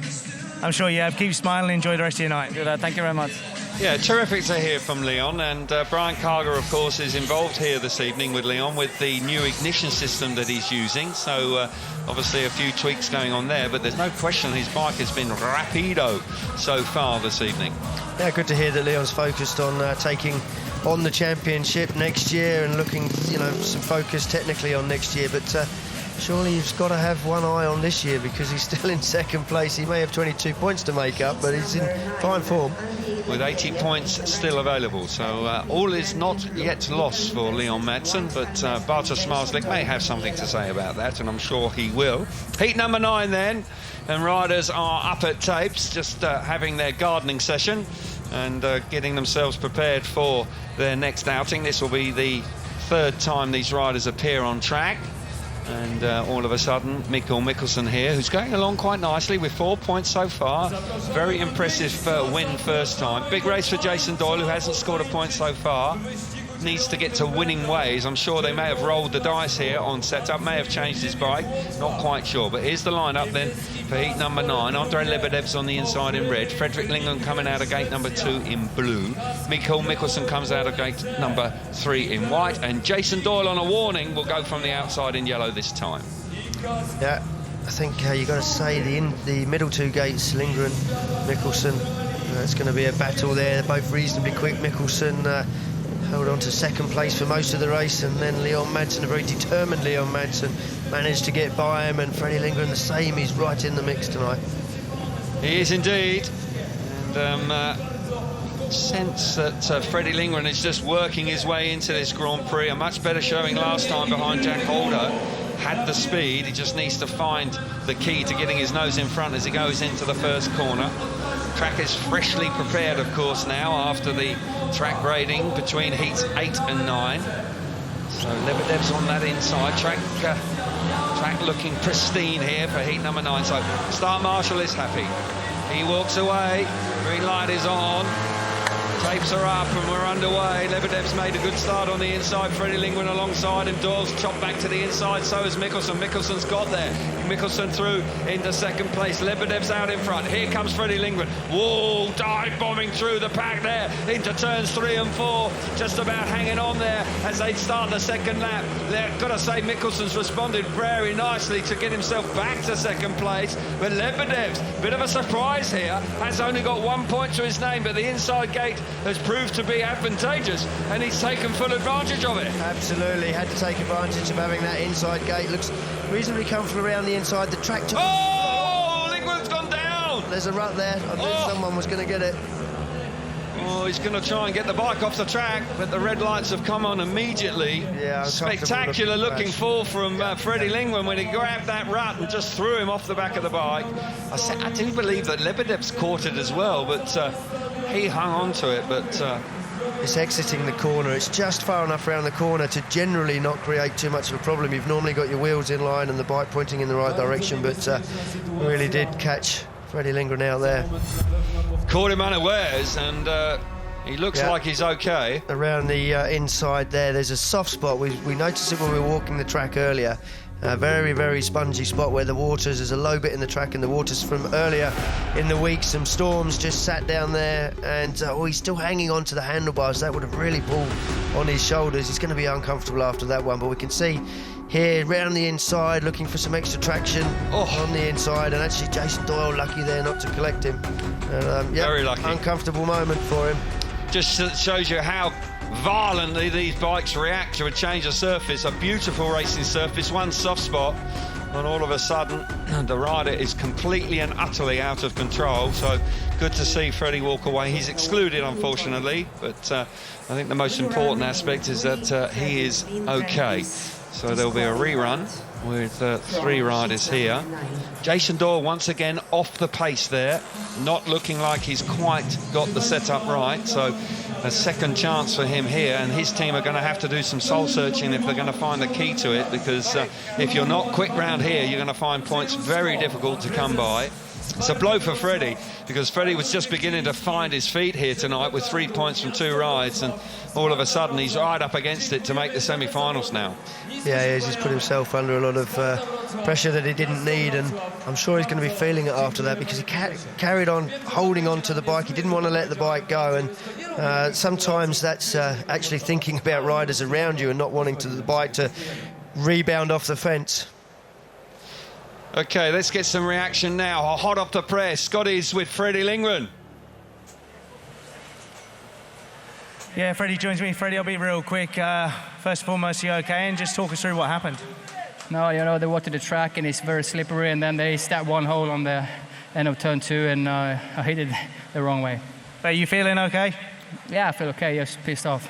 I'm sure you have. Keep smiling. Enjoy the rest of your night. Good. Thank you very much. Yeah, terrific to hear from Leon, and Brian Carger, of course, is involved here this evening with Leon with the new ignition system that he's using. So obviously a few tweaks going on there, but there's no question his bike has been rapido so far this evening. Yeah, good to hear that Leon's focused on taking on the championship next year and looking, you know, some focus technically on next year, but surely he's got to have one eye on this year because he's still in second place. He may have 22 points to make up, but he's in fine form. with 80 points still available. So all is not yet lost for Leon Madsen, but Bartosz Marslik may have something to say about that, and I'm sure he will. Heat number 9 then, and riders are up at tapes, just having their gardening session and getting themselves prepared for their next outing. This will be the 3rd time these riders appear on track. And all of a sudden, Mikkel Mikkelsen here, who's going along quite nicely with 4 points so far. Very impressive win first time. Big race for Jason Doyle, who hasn't scored a point so far. Needs to get to winning ways. I'm sure they may have rolled the dice here on setup, may have changed his bike, not quite sure. But here's the lineup then for heat number 9. Andrei Lebedev's on the inside in red. Fredrik Lindgren coming out of gate number 2 in blue. Mikkel Mikkelsen comes out of gate number 3 in white. And Jason Doyle on a warning will go from the outside in yellow this time. Yeah, I think you got to say the middle 2 gates, Lindgren, Mikkelsen, it's going to be a battle there. They're both reasonably quick. Mikkelsen held on to 2nd place for most of the race, and then Leon Madsen, a very determined Leon Madsen, managed to get by him, and Freddie Lindgren the same. He's right in the mix tonight. He is indeed, and sense that Freddie Lindgren is just working his way into this Grand Prix. A much better showing last time behind Jack Holder. Had the speed, he just needs to find the key to getting his nose in front as he goes into the first corner. Track is freshly prepared, of course, now after the track grading between heats 8 and 9. So Lebedev's on that inside. Track looking pristine here for heat number 9. So Start Marshall is happy. He walks away. Green light is on. Tapes are up and we're underway. Lebedev's made a good start on the inside. Freddie Lindgren alongside him. Doyle's chopped back to the inside. So is Mikkelsen. Mikkelsen's got there. Mikkelsen through into 2nd place. Lebedev's out in front. Here comes Freddie Lindgren. Whoa, dive bombing through the pack there into turns 3 and 4. Just about hanging on there as they start the 2nd lap. They've got to say Mikkelsen's responded very nicely to get himself back to 2nd place. But Lebedev's, bit of a surprise here, has only got 1 point to his name, but the inside gate has proved to be advantageous, and he's taken full advantage of it. Absolutely, had to take advantage of having that inside gate. Looks reasonably comfortable around the inside. The track to... Oh, Lindgren's gone down! There's a rut there. I knew someone was going to get it. Oh, he's going to try and get the bike off the track, but the red lights have come on immediately. Yeah, spectacular looking fall from Freddie Lindgren when he grabbed that rut and just threw him off the back of the bike. I do believe that Lebedev's caught it as well, but he hung on to it. But it's exiting the corner. It's just far enough around the corner to generally not create too much of a problem. You've normally got your wheels in line and the bike pointing in the right direction, but really did catch Freddie Lindgren out there. Caught him unawares, and he looks like he's okay. Around the inside there's a soft spot. We noticed it when we were walking the track earlier. A very, very spongy spot where there's a low bit in the track, and the water's from earlier in the week. Some storms just sat down there, and he's still hanging on to the handlebars. That would have really pulled on his shoulders. He's going to be uncomfortable after that one, but we can see here round the inside looking for some extra traction on the inside, and actually Jason Doyle lucky there not to collect him. And, very lucky. Uncomfortable moment for him. Just shows you how violently these bikes react to a change of surface. A beautiful racing surface, one soft spot, and all of a sudden the rider is completely and utterly out of control. So good to see Freddie walk away. He's excluded, unfortunately, but I think the most important aspect is that he is okay. So there'll be a rerun with 3 riders here. Jason Doyle once again off the pace there, not looking like he's quite got the setup right. So a second chance for him here, and his team are going to have to do some soul searching if they're going to find the key to it, because if you're not quick round here, you're going to find points very difficult to come by. It's a blow for Freddie, because Freddie was just beginning to find his feet here tonight with 3 points from 2 rides, and all of a sudden he's right up against it to make the semi-finals now. Yeah, he's just put himself under a lot of pressure that he didn't need, and I'm sure he's going to be feeling it after that, because he carried on holding on to the bike. He didn't want to let the bike go, and sometimes that's actually thinking about riders around you and not wanting the bike to rebound off the fence. Okay, let's get some reaction now. Hot off the press, Scotty's with Freddie Lindgren. Yeah, Freddie joins me. Freddie, I'll be real quick. First and foremost, you okay? And just talk us through what happened. No, they wanted the track and it's very slippery, and then they stabbed one hole on the end of turn 2, and I hit it the wrong way. Are you feeling okay? Yeah, I feel okay. Just pissed off.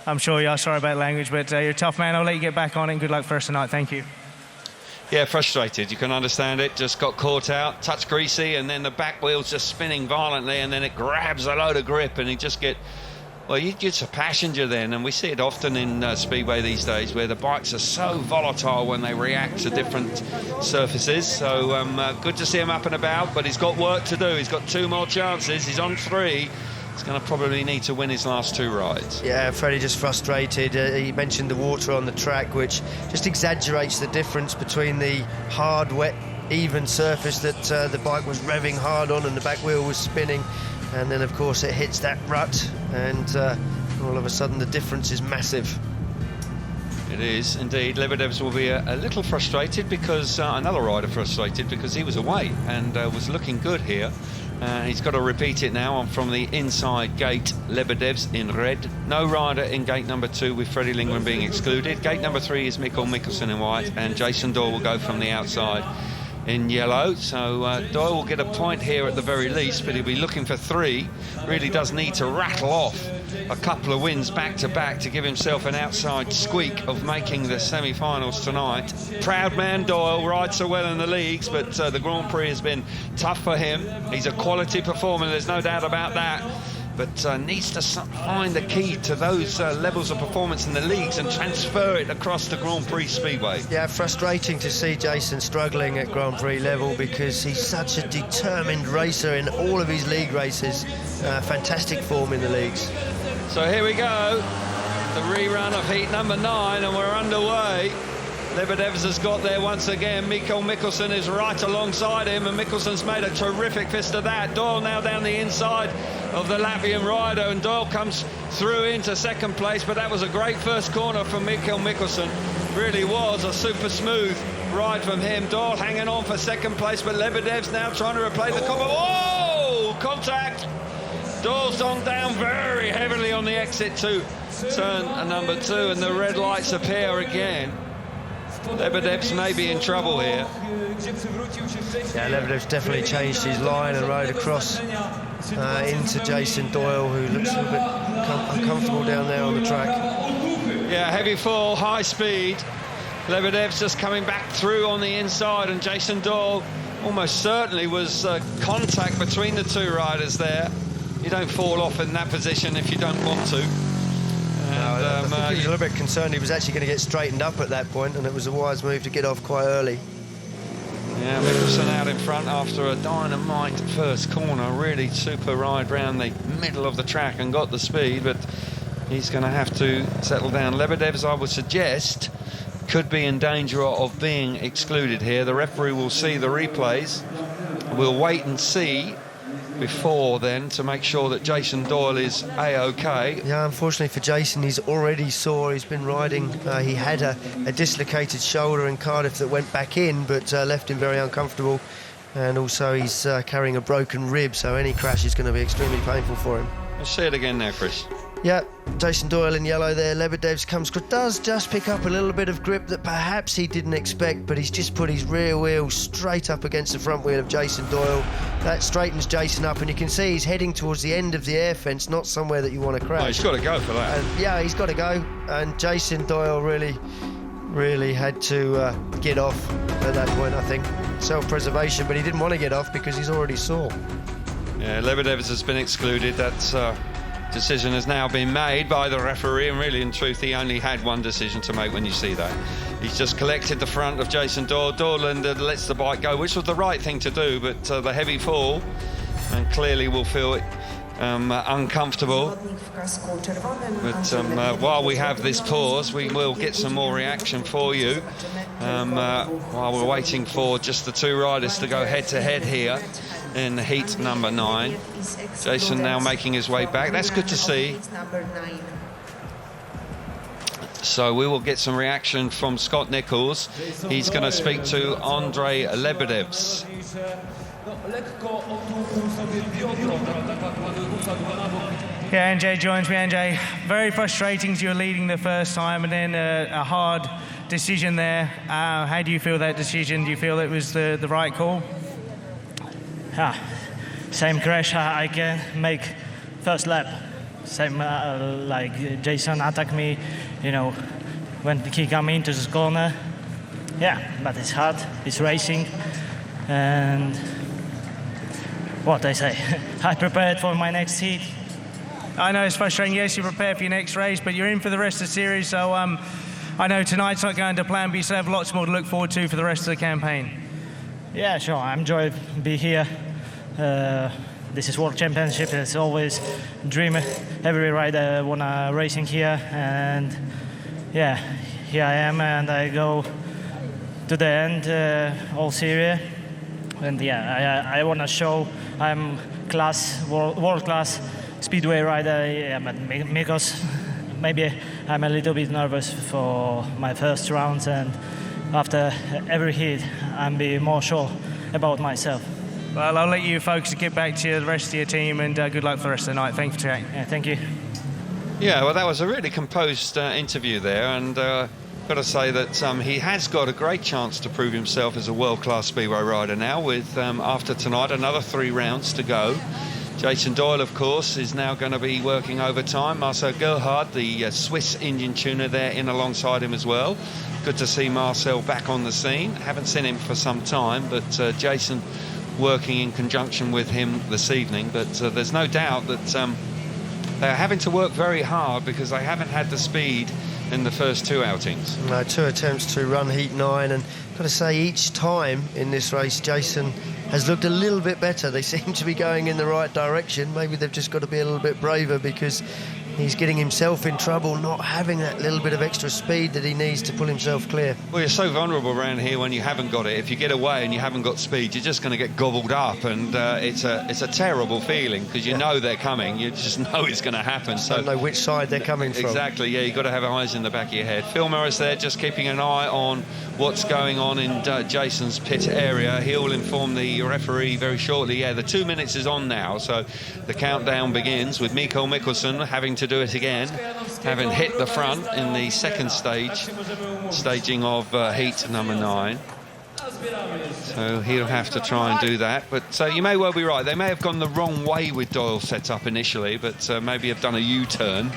I'm sure you are. Sorry about the language, but you're a tough man. I'll let you get back on it, and good luck for us tonight. Thank you. Yeah, frustrated. You can understand it. Just got caught out, touch greasy, and then the back wheel's just spinning violently, and then it grabs a load of grip, and you just get... Well, you're just a passenger then, and we see it often in Speedway these days, where the bikes are so volatile when they react to different surfaces. So good to see him up and about, but he's got work to do. He's got 2 more chances. He's on 3. He's going to probably need to win his last 2 rides. Yeah, Freddie just frustrated. He mentioned the water on the track, which just exaggerates the difference between the hard, wet, even surface that the bike was revving hard on and the back wheel was spinning. And then, of course, it hits that rut, and all of a sudden the difference is massive. It is, indeed. Lebedevs will be a little frustrated because another rider frustrated because he was away and was looking good here. He's got to repeat it now from the inside gate. Lebedevs in red. No rider in gate number 2 with Freddie Lingman being excluded. Gate number 3 is Mikkel Mikkelsen in white, and Jason Doyle will go from the outside in yellow. So Doyle will get a point here at the very least, but he'll be looking for 3. Really does need to rattle off a couple of wins back to back to give himself an outside squeak of making the semi-finals tonight. Proud man Doyle, rides so well in the leagues, but the Grand Prix has been tough for him. He's a quality performer, there's no doubt about that, but needs to find the key to those levels of performance in the leagues and transfer it across the Grand Prix Speedway. Yeah, frustrating to see Jason struggling at Grand Prix level because he's such a determined racer in all of his league races. Fantastic form in the leagues. So here we go, the rerun of heat number 9, and we're underway. Lebedevs has got there once again. Mikkel Mikkelsen is right alongside him, and Mikkelsen's made a terrific fist of that. Doyle now down the inside of the Latvian rider, and Doyle comes through into second place, but that was a great first corner from Mikkel Mikkelsen. Really was a super smooth ride from him. Doyle hanging on for second place, but Lebedevs now trying to replay the combo. Oh, contact! Doyle's on down very heavily on the exit to turn number 2, and the red lights appear again. Lebedevs may be in trouble here. Yeah, Lebedevs definitely changed his line and rode across into Jason Doyle, who looks a little bit uncomfortable down there on the track. Yeah, heavy fall, high speed. Lebedevs just coming back through on the inside, and Jason Doyle almost certainly was contact between the 2 riders there. You don't fall off in that position if you don't want to. I think he was a little bit concerned he was actually going to get straightened up at that point, and it was a wise move to get off quite early. Yeah, Mikkelsen out in front after a dynamite first corner. Really super ride round the middle of the track and got the speed, but he's going to have to settle down. Lebedevs, I would suggest, could be in danger of being excluded here. The referee will see the replays. We'll wait and see before then to make sure that Jason Doyle is A-OK. Yeah, unfortunately for Jason, he's already sore. He's been riding. He had a dislocated shoulder in Cardiff that went back in, but left him very uncomfortable. And also he's carrying a broken rib, so any crash is going to be extremely painful for him. Let's see it again now, Chris. Yeah, Jason Doyle in yellow there. Lebedevs does just pick up a little bit of grip that perhaps he didn't expect, but he's just put his rear wheel straight up against the front wheel of Jason Doyle. That straightens Jason up, and you can see he's heading towards the end of the air fence, not somewhere that you want to crash. Oh, he's got to go for that. And, yeah, he's got to go, and Jason Doyle really had to get off at that point, I think. Self-preservation, but he didn't want to get off because he's already sore. Yeah, Lebedevs has been excluded. That's decision has now been made by the referee, and really in truth he only had one decision to make when you see that. He's just collected the front of Jason Doyle. Doyle lets the bike go, which was the right thing to do, but the heavy fall, and clearly will feel it uncomfortable. But while we have this pause, we will get some more reaction for you while we're waiting for just the 2 riders to go head to head here in heat number 9. Jason now making his way back. That's good to see. So we will get some reaction from Scott Nichols. He's going to speak to Andre Lebedevs. Yeah, NJ joins me. NJ, very frustrating. You're leading the first time, and then a hard decision there. How do you feel that decision? Do you feel it was the right call? Same crash I can make first lap. Same like Jason attacked me, you know, when he came into this corner. Yeah, but it's hard, it's racing, and what I say, I prepared for my next heat. I know it's frustrating. Yes, you prepare for your next race, but you're in for the rest of the series. So I know tonight's not going to plan, but you still have lots more to look forward to for the rest of the campaign. Yeah, sure. I enjoy be here. This is World Championship. It's always a dream. Every rider wanna racing here, and yeah, here I am, and I go to the end, all series. And yeah, I wanna show I'm world class Speedway rider. Yeah, but because maybe I'm a little bit nervous for my first rounds, and after every heat, I'm be more sure about myself. Well, I'll let you focus and get back to the rest of your team, and good luck for the rest of the night. Thank you for chatting. Yeah, thank you. Yeah, well, that was a really composed interview there, and got to say that he has got a great chance to prove himself as a world-class Speedway rider now, with after tonight another 3 rounds to go. Jason Doyle, of course, is now going to be working overtime. Marcel Gerhard, the Swiss engine tuner, there in alongside him as well. Good to see Marcel back on the scene. Haven't seen him for some time, but Jason working in conjunction with him this evening. But there's no doubt that they're having to work very hard because they haven't had the speed in the first 2 outings. No, 2 attempts to run Heat 9, and got to say each time in this race Jason has looked a little bit better. They seem to be going in the right direction. Maybe they've just got to be a little bit braver because he's getting himself in trouble, not having that little bit of extra speed that he needs to pull himself clear. Well, you're so vulnerable around here when you haven't got it. If you get away and you haven't got speed, you're just going to get gobbled up, and it's a terrible feeling because you know they're coming. You just know it's going to happen. So don't know which side they're coming from. Exactly, yeah, you've got to have eyes in the back of your head. Phil Morris there just keeping an eye on what's going on in Jason's pit area. He'll inform the referee very shortly. Yeah, the 2 minutes is on now, so the countdown begins with Mikael Mikkelsen having to do it again, having hit the front in the second staging of heat number 9. So he'll have to try and do that. But you may well be right. They may have gone the wrong way with Doyle set up initially, but maybe have done a U-turn.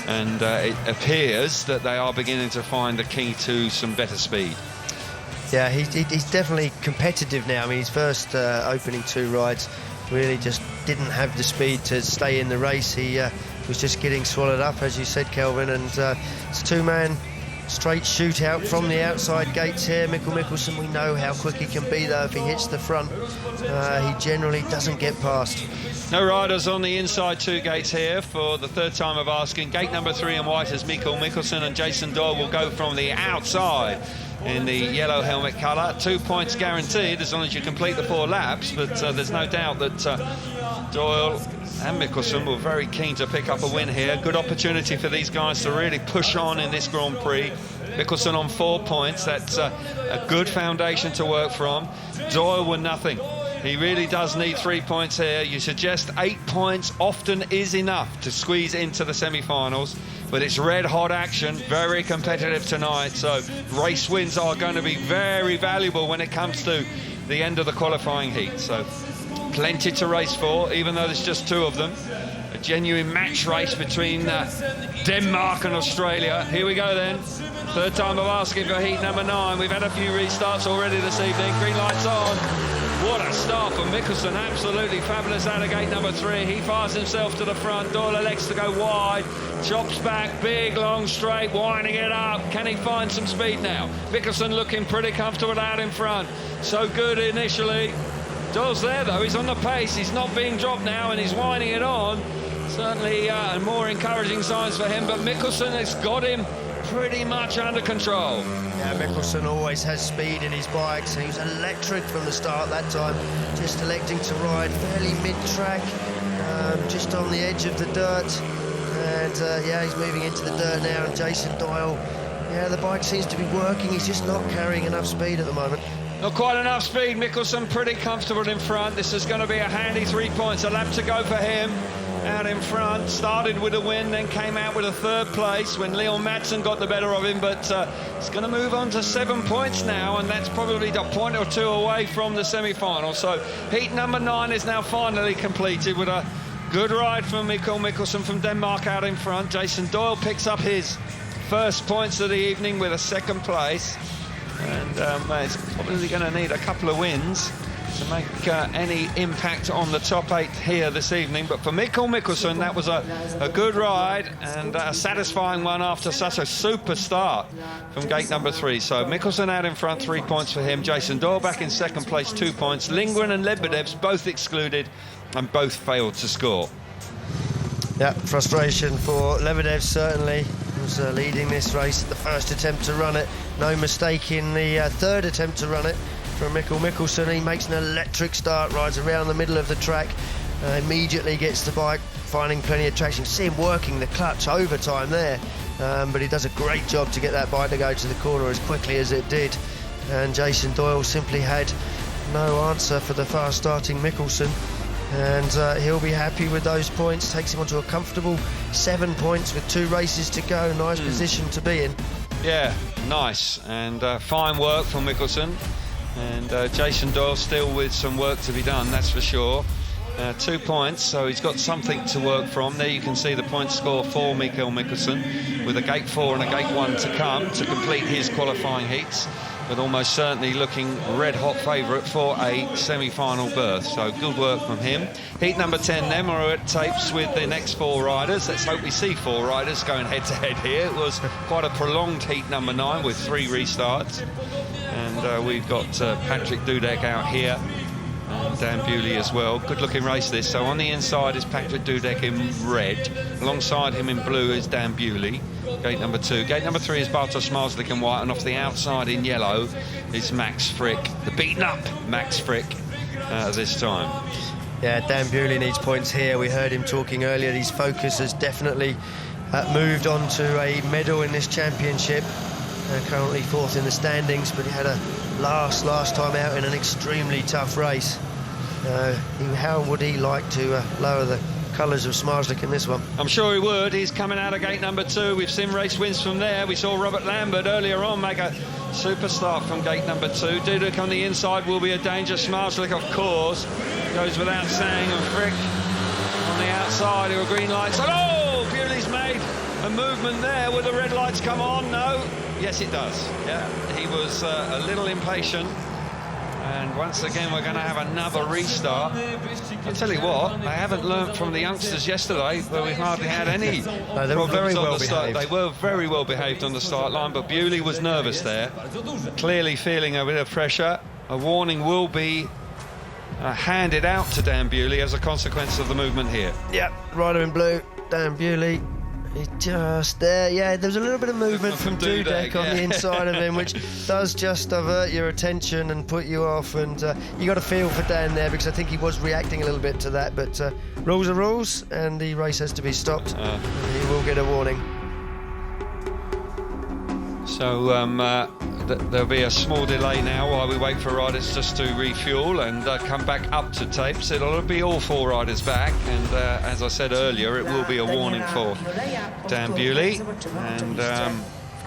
And it appears that they are beginning to find the key to some better speed. Yeah, he's definitely competitive now. I mean, his first opening 2 rides really just didn't have the speed to stay in the race. He was just getting swallowed up, as you said, Kelvin, and it's a 2-man straight shootout from the outside gates here. Mikkel Mikkelsen, we know how quick he can be, though. If he hits the front, he generally doesn't get past. No riders on the inside 2 gates here for the 3rd time of asking. Gate number 3 in white is Mikael Mikkelsen, and Jason Doyle will go from the outside in the yellow helmet colour. 2 points guaranteed as long as you complete the 4 laps, but there's no doubt that Doyle and Mikkelsen were very keen to pick up a win here. Good opportunity for these guys to really push on in this Grand Prix. Mikkelsen on 4 points. That's a good foundation to work from. Doyle with nothing. He really does need 3 points here. You suggest 8 points often is enough to squeeze into the semi-finals, but it's red-hot action, very competitive tonight, so race wins are going to be very valuable when it comes to the end of the qualifying heat. So plenty to race for, even though there's just 2 of them. A genuine match race between Denmark and Australia. Here we go then. 3rd time of asking for heat number 9. We've had a few restarts already this evening. Green lights on. What a start from Mikkelsen. Absolutely fabulous out of gate number 3. He fires himself to the front. Doyle elects to go wide. Chops back. Big, long straight. Winding it up. Can he find some speed now? Mikkelsen looking pretty comfortable out in front. So good initially. Doyle's there, though. He's on the pace. He's not being dropped now, and he's winding it on. Certainly more encouraging signs for him, but Mikkelsen has got him pretty much under control. Yeah, Mikkelsen always has speed in his bikes, and he was electric from the start that time, just electing to ride fairly mid-track, just on the edge of the dirt, and yeah, he's moving into the dirt now, and Jason Doyle, yeah, the bike seems to be working, he's just not carrying enough speed at the moment. Not quite enough speed. Mikkelsen pretty comfortable in front. This is going to be a handy 3 points, a lap to go for him. Out in front, started with a win, then came out with a 3rd place when Leon Madsen got the better of him, but he's going to move on to 7 points now, and that's probably a point or 2 away from the semi-final. So heat number 9 is now finally completed with a Good ride from Mikkel Mikkelsen from Denmark out in front. Jason Doyle picks up his first points of the evening with a second place. And he's probably going to need a couple of wins to make any impact on the top 8 here this evening. But for Mikkel Mikkelsen, that was a good ride and a satisfying one after such a super start from gate number 3. So Mikkelsen out in front, 3 points for him. Jason Doyle back in second place, 2 points. Lindgren and Lebedevs both excluded and both failed to score. Yeah, frustration for Lebedev certainly. He was leading this race at the first attempt to run it. No mistake in the third attempt to run it from Mikkel Mikkelsen. He makes an electric start, rides around the middle of the track, immediately gets the bike, finding plenty of traction. See him working the clutch overtime there, but he does a great job to get that bike to go to the corner as quickly as it did. And Jason Doyle simply had no answer for the fast-starting Mikkelsen. And he'll be happy with those points. Takes him onto a comfortable 7 points with 2 races to go. Nice position to be in. Yeah, nice. And fine work from Mikkelsen. And Jason Doyle still with some work to be done, that's for sure. 2 points, so he's got something to work from. There you can see the point score for Mikkel Mikkelsen, with a gate 4 and a gate 1 to come to complete his qualifying heats. But almost certainly looking red-hot favourite for a semi-final berth. So good work from him. Heat number 10 then, we're at tapes with the next 4 riders. Let's hope we see 4 riders going head-to-head here. It was quite a prolonged heat number 9 with 3 restarts. And we've got Patrick Dudek out here. And Dan Bewley as well. Good-looking race this. So on the inside is Patrick Dudek in red. Alongside him in blue is Dan Bewley. Gate number 2. Gate number 3 is Bartosz Marslik in white, and off the outside in yellow is Max Frick, the beaten-up Max Frick this time. Yeah, Dan Bewley needs points here. We heard him talking earlier. His focus has definitely moved on to a medal in this championship. Currently 4th in the standings, but he had a last time out in an extremely tough race. How would he like to lower the colours of Smarslik in this one? I'm sure he would. He's coming out of gate number 2. We've seen race wins from there. We saw Robert Lambert earlier on make a super start from gate number 2. Dudek on the inside will be a danger. Smarslik, of course, goes without saying, and Frick on the outside, who are green lights. Oh, Bewley's made a movement there. Will the red lights come on? No. Yes, it does. Yeah, he was a little impatient. And once again, we're going to have another restart. I'll tell you what, they haven't learnt from the youngsters yesterday, where we hardly had any no, they were very well behaved. They were very well behaved on the start line, but Bewley was nervous there, clearly feeling a bit of pressure. A warning will be handed out to Dan Bewley as a consequence of the movement here. Yep, rider in blue, Dan Bewley. He's just there. Yeah, there's a little bit of movement from Dudek on the inside of him, which does just divert your attention and put you off. And you got to feel for Dan there, because I think he was reacting a little bit to that. But rules are rules, and the race has to be stopped. And he will get a warning. So there'll be a small delay now while we wait for riders just to refuel and come back up to tapes. It'll be all 4 riders back, and as I said earlier, it will be a warning for Dan Bewley, and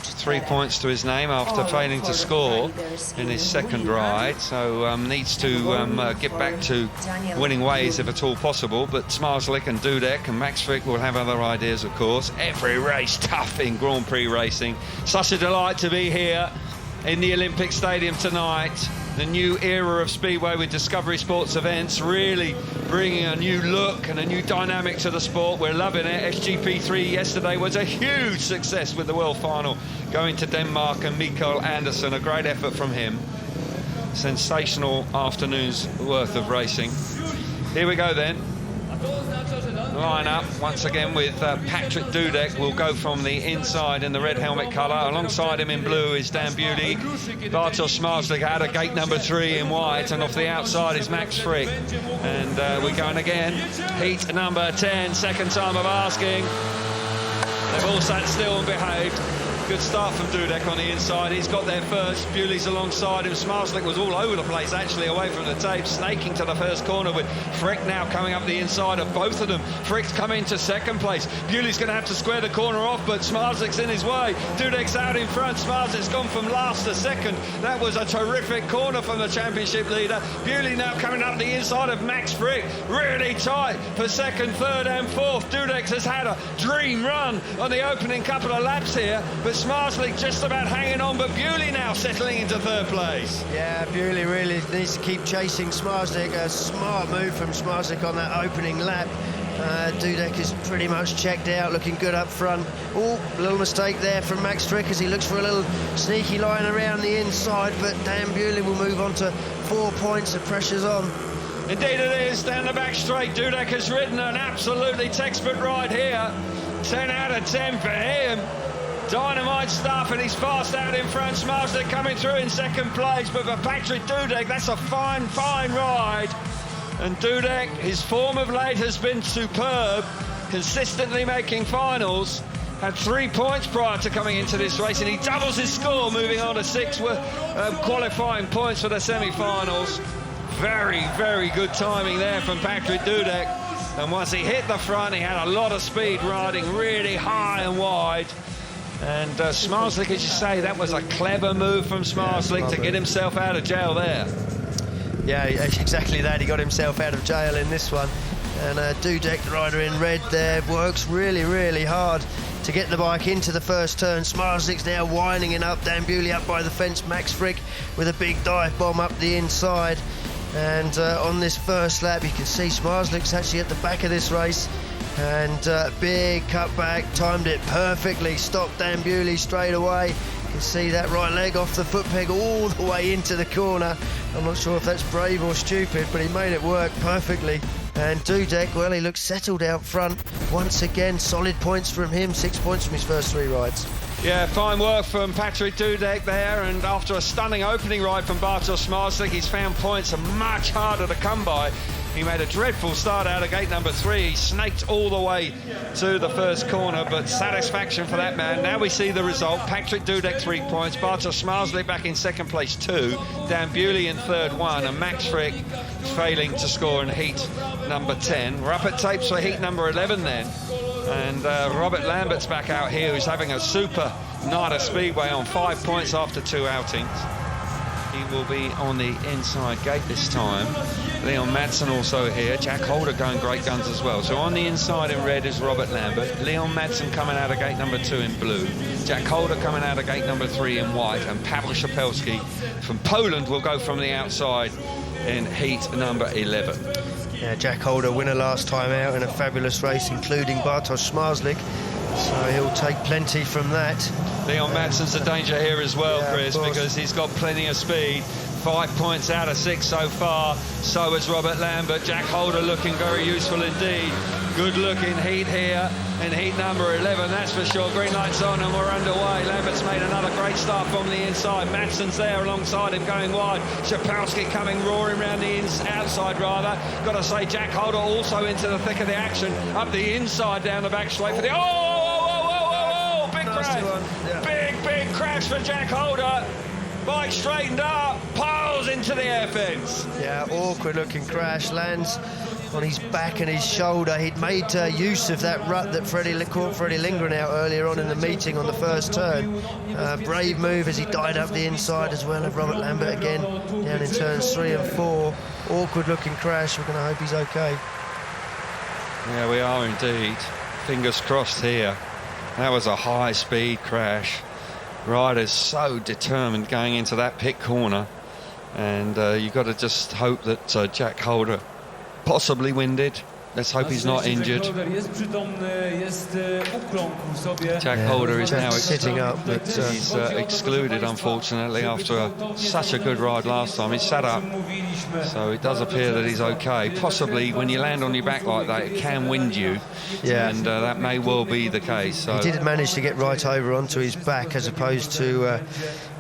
3 points to his name after failing to score in his second ride. So needs to get back to winning ways if at all possible. But Smarslik and Dudek and Max Frick will have other ideas, of course. Every race tough in Grand-Prix racing. Such a delight to be here in the Olympic Stadium tonight. The new era of Speedway with Discovery Sports events, really bringing a new look and a new dynamic to the sport. We're loving it. SGP3 yesterday was a huge success with the World Final, going to Denmark and Mikael Andersen. A great effort from him. Sensational afternoon's worth of racing. Here we go then. Line up once again with Patrick Dudek. Will go from the inside in the red helmet colour. Alongside him in blue is Dan Bewley. Bartosz Smarslik out of gate number 3 in white, and off the outside is Max Frick. And we're going again. Heat number 10, second time of asking. They've all sat still and behaved. Good start from Dudek on the inside. He's got there first. Bewley's alongside him. Smarslik was all over the place, actually, away from the tape, snaking to the first corner with Frick now coming up the inside of both of them. Frick's coming to second place. Bewley's going to have to square the corner off, but Smarslik's in his way. Dudek's out in front. Smarslik's gone from last to second. That was a terrific corner from the championship leader. Bewley now coming up the inside of Max Frick. Really tight for second, third and fourth. Dudek has had a dream run on the opening couple of laps here, but Smarslik just about hanging on, but Bewley now settling into third place. Yeah, Bewley really needs to keep chasing Smarslik. A smart move from Smarslik on that opening lap. Dudek is pretty much checked out, looking good up front. Oh, a little mistake there from Max Frick as he looks for a little sneaky line around the inside, but Dan Bewley will move on to 4 points. The pressure's on. Indeed it is, down the back straight. Dudek has ridden an absolutely textbook ride here. 10 out of 10 for him. Dynamite stuff, and he's fast out in front. Smarslik coming through in second place, but for Patrick Dudek, that's a fine, fine ride. And Dudek, his form of late has been superb, consistently making finals. Had 3 points prior to coming into this race, and he doubles his score, moving on to 6 qualifying points for the semi-finals. Very, very good timing there from Patrick Dudek. And once he hit the front, he had a lot of speed riding really high and wide. And Smarslik, as you say, that was a clever move from Smarslik to get himself out of jail there. Yeah, exactly that. He got himself out of jail in this one. And Dudek, the rider in red there, works really, really hard to get the bike into the first turn. Smarslik's now winding it up. Dan Bewley up by the fence. Max Frick with a big dive bomb up the inside. And on this first lap, you can see Smarslik's actually at the back of this race. And big cutback, timed it perfectly, stopped Dan Bewley straight away. You can see that right leg off the foot peg all the way into the corner. I'm not sure if that's brave or stupid, but he made it work perfectly. And Dudek, well, he looks settled out front once again. Solid points from him, 6 points from his first 3 rides. Yeah, fine work from Patrick Dudek there, and after a stunning opening ride from Bartosz Smarslik, he's found points much harder to come by. He made a dreadful start out of gate number 3. He snaked all the way to the first corner, but satisfaction for that man. Now we see the result. Patrick Dudek 3 points, Bartosz Smarslik back in second place 2, Dan Bewley in third 1, and Max Frick failing to score in heat number 10. We're up at tapes for heat number 11 then. And Robert Lambert's back out here, who's having a super night at Speedway on 5 points after 2 outings. He will be on the inside gate this time. Leon Madsen also here. Jack Holder going great guns as well. So on the inside in red is Robert Lambert. Leon Madsen coming out of gate number 2 in blue. Jack Holder coming out of gate number 3 in white. And Paweł Szapelski from Poland will go from the outside in heat number 11. Yeah, Jack Holder, winner last time out in a fabulous race, including Bartosz Smarslik. So he'll take plenty from that. Leon Madsen's a danger here as well, yeah, Chris, because he's got plenty of speed. 5 points out of 6 so far. So is Robert Lambert. Jack Holder looking very useful indeed. Good looking heat here in heat number 11, that's for sure. Green light's on and we're underway. Lambert's made another great start from the inside. Madsen's there alongside him going wide. Szapelski coming roaring round the outside rather. Got to say Jack Holder also into the thick of the action. Up the inside down the back straight for the... Oh! Big crash. Yeah. Big crash for Jack Holder. Bike straightened up, piles into the air fence. Yeah, awkward looking crash, lands on his back and his shoulder. He'd made use of that rut that caught Freddie Lindgren out earlier on in the meeting on the first turn. Brave move as he died up the inside as well of Robert Lambert again down in turns 3 and 4. Awkward looking crash. We're going to hope he's okay. Yeah, we are indeed. Fingers crossed here. That was a high speed crash. Riders so determined going into that pit corner, and you've got to just hope that Jack Holder, possibly winded, let's hope he's not injured. Jack Holder is now sitting up, but he's excluded unfortunately after such a good ride last time. He sat up, so it does appear that he's okay. Possibly when you land on your back like that, it can wind you, and that may well be the case. So he did manage to get right over onto his back as opposed to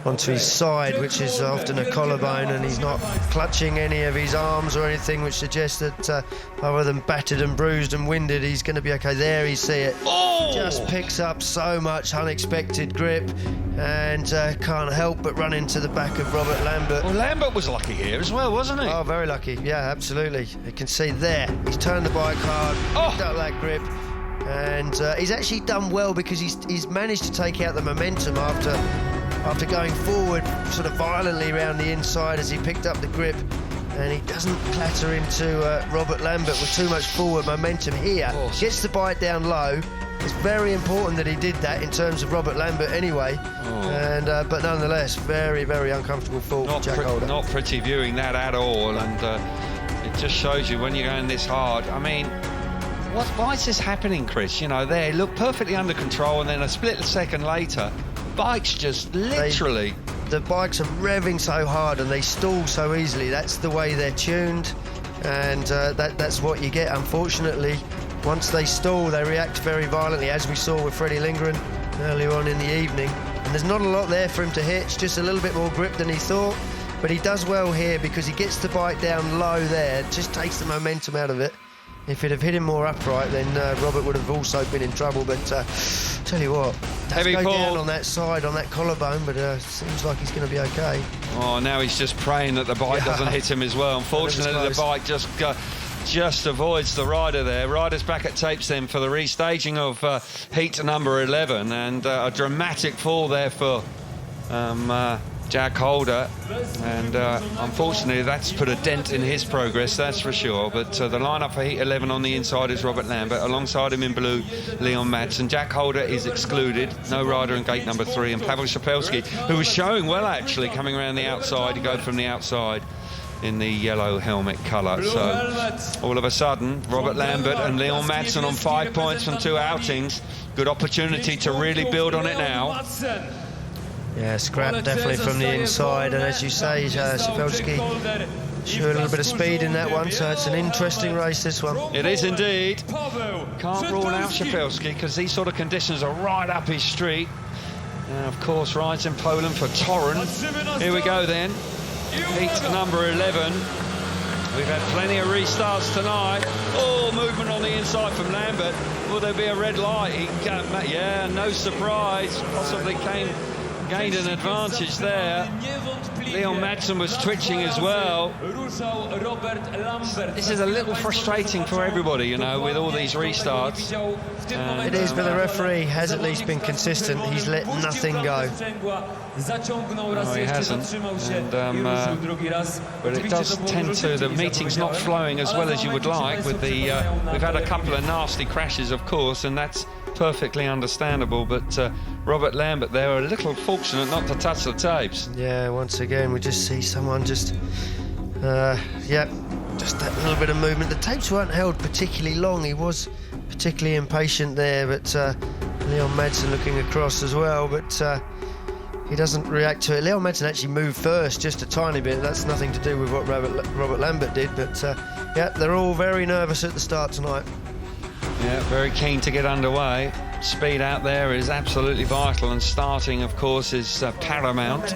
onto his side, which is often a collarbone, and he's not clutching any of his arms or anything, which suggests that other than battered and bruised and winded, he's going to be okay. There you see it. Oh! Just picks up so much unexpected grip and can't help but run into the back of Robert Lambert. Well, Lambert was lucky here as well, wasn't he? Oh, very lucky. Yeah, absolutely. You can see there, he's turned the bike hard, picked up that grip, and he's actually done well because he's managed to take out the momentum after going forward sort of violently around the inside as he picked up the grip, and he doesn't clatter into Robert Lambert with too much forward momentum here. Gets the bike down low. It's very important that he did that in terms of Robert Lambert anyway, and but nonetheless, very, very uncomfortable fall for Jack Holder. Not pretty viewing that at all, and it just shows you when you're going this hard. I mean, why is this happening, Chris? You know, they look perfectly under control, and then a split second later, bikes just literally... The bikes are revving so hard and they stall so easily. That's the way they're tuned, and that's what you get, unfortunately. Once they stall, they react very violently, as we saw with Freddie Lindgren earlier on in the evening. And there's not a lot there for him to hitch, just a little bit more grip than he thought. But he does well here because he gets the bike down low there, just takes the momentum out of it. If it'd have hit him more upright, then Robert would have also been in trouble. But tell you what, does go down on that side, on that collarbone, but seems like he's going to be okay. Oh, now he's just praying that the bike doesn't hit him as well. Unfortunately, the bike just avoids the rider there. Rider's back at tapes then for the restaging of heat number 11, and a dramatic fall there for Jack Holder, and unfortunately that's put a dent in his progress, that's for sure. But the lineup for heat 11 on the inside is Robert Lambert, alongside him in blue Leon Madsen. Jack Holder is excluded, no rider in gate number 3, and Pavel Szapelski, who was showing well actually coming around the outside. He goes from the outside in the yellow helmet colour. So all of a sudden, Robert Lambert and Leon Madsen on 5 points from 2 outings. Good opportunity to really build on it now. Yeah, scrap definitely from the inside, and as you say, Szapelski showed a little bit of speed in that one, so it's an interesting race, this one. It is indeed. Can't rule out Szapelski because these sort of conditions are right up his street. And of course, rides in Poland for Torun. Here we go then. Heat number 11. We've had plenty of restarts tonight. Oh, movement on the inside from Lambert. Will there be a red light? Yeah, no surprise. Possibly gained an advantage there. Leon Madsen was twitching as well. This is a little frustrating for everybody, you know, with all these restarts. It is, but the referee has at least been consistent. He's let nothing go. No, he hasn't. And, but it does tend to, the meeting's not flowing as well as you would like. With the, we've had a couple of nasty crashes, of course, and that's perfectly understandable, but Robert Lambert there, a little fortunate not to touch the tapes. Yeah, once again we just see someone just just that little bit of movement. The tapes weren't held particularly long. He was particularly impatient there, but Leon Madsen looking across as well, but he doesn't react to it. Leon Madsen actually moved first just a tiny bit. That's nothing to do with what Robert Lambert did, but yeah, they're all very nervous at the start tonight. Yeah, very keen to get underway. Speed out there is absolutely vital, and starting, of course, is paramount.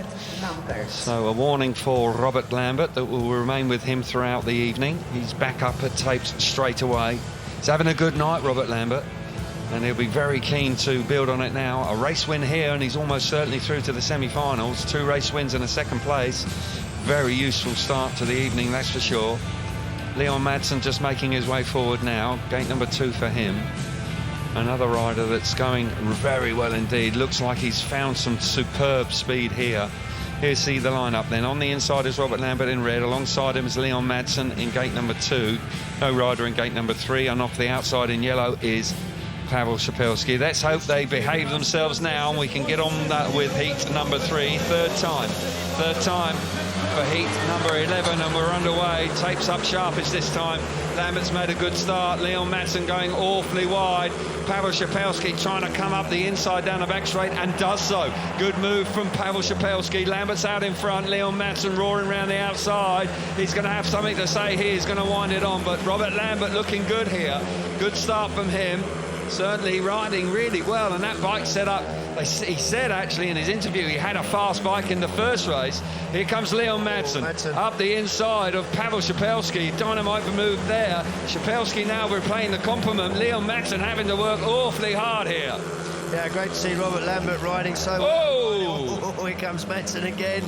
So a warning for Robert Lambert that will remain with him throughout the evening. He's back up at tapes straight away. He's having a good night, Robert Lambert, and he'll be very keen to build on it now. A race win here, and he's almost certainly through to the semi-finals. 2 race wins and a 2nd place. Very useful start to the evening, that's for sure. Leon Madsen just making his way forward now. Gate number 2 for him. Another rider that's going very well indeed. Looks like he's found some superb speed here. Here's the lineup then. On the inside is Robert Lambert in red. Alongside him is Leon Madsen in gate number 2. No rider in gate number 3. And off the outside in yellow is Pavel Szapelski. Let's hope they behave themselves now and we can get on with heat number 3. Third time for heat number 11, and we're underway. Tapes up sharpish this time. Lambert's made a good start. Leon Madsen going awfully wide. Pavel Szapelski trying to come up the inside down the back straight, and does so. Good move from Pavel Szapelski. Lambert's out in front. Leon Madsen roaring around the outside. He's going to have something to say here. He's going to wind it on, but Robert Lambert looking good here. Good start from him. certainly riding really well, and that bike set up, he said actually in his interview he had a fast bike in the first race. Here comes Leon Madsen up the inside of Pavel Shapelski. Dynamite move there. Shapelski now replaying the compliment. Leon Madsen having to work awfully hard here. Yeah, great to see Robert Lambert riding so well. Oh, here comes Madsen again.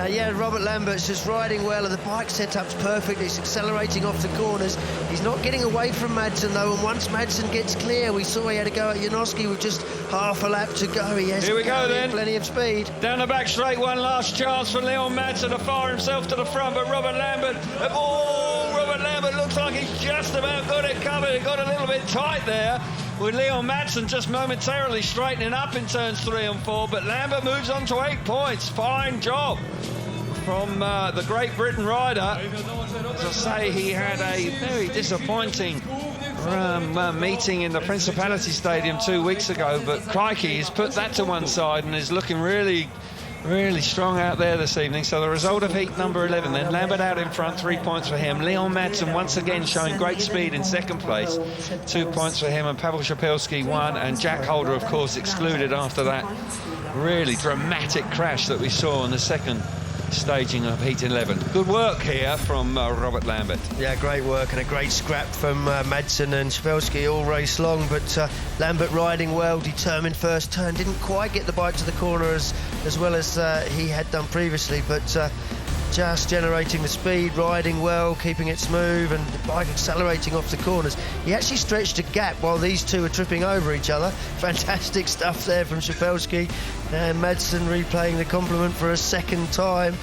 Yeah, Robert Lambert's just riding well, and the bike setup's perfect. It's accelerating off the corners. He's not getting away from Madsen, though, and once Madsen gets clear, we saw he had to go at Janowski with just half a lap to go. He has Here we go, then. Plenty of speed. Down the back straight, one last chance for Leon Madsen to fire himself to the front, but Robert Lambert, Robert Lambert looks like he's just about got it covered. It got a little bit tight there, with Leon Madsen just momentarily straightening up in turns 3 and 4, but Lambert moves on to 8 points. Fine job from the Great Britain rider. As I say, he had a very disappointing meeting in the Principality Stadium 2 weeks ago, but crikey, he's put that to one side and is looking really strong out there this evening. So the result of heat number 11 then, Lambert out in front, 3 points for him. Leon Madsen once again showing great speed in second place, 2 points for him, and Pavel Shapelski 1, and Jack Holder of course excluded after that really dramatic crash that we saw in the second staging of heat 11. Good work here from Robert Lambert. Yeah, great work, and a great scrap from Madsen and Shapelski all race long, but Lambert riding well, determined first turn, didn't quite get the bike to the corner as well as he had done previously, but just generating the speed, riding well, keeping it smooth, and the bike accelerating off the corners. He actually stretched a gap while these two were tripping over each other. Fantastic stuff there from Shapelski, and Madsen replaying the compliment for a second time.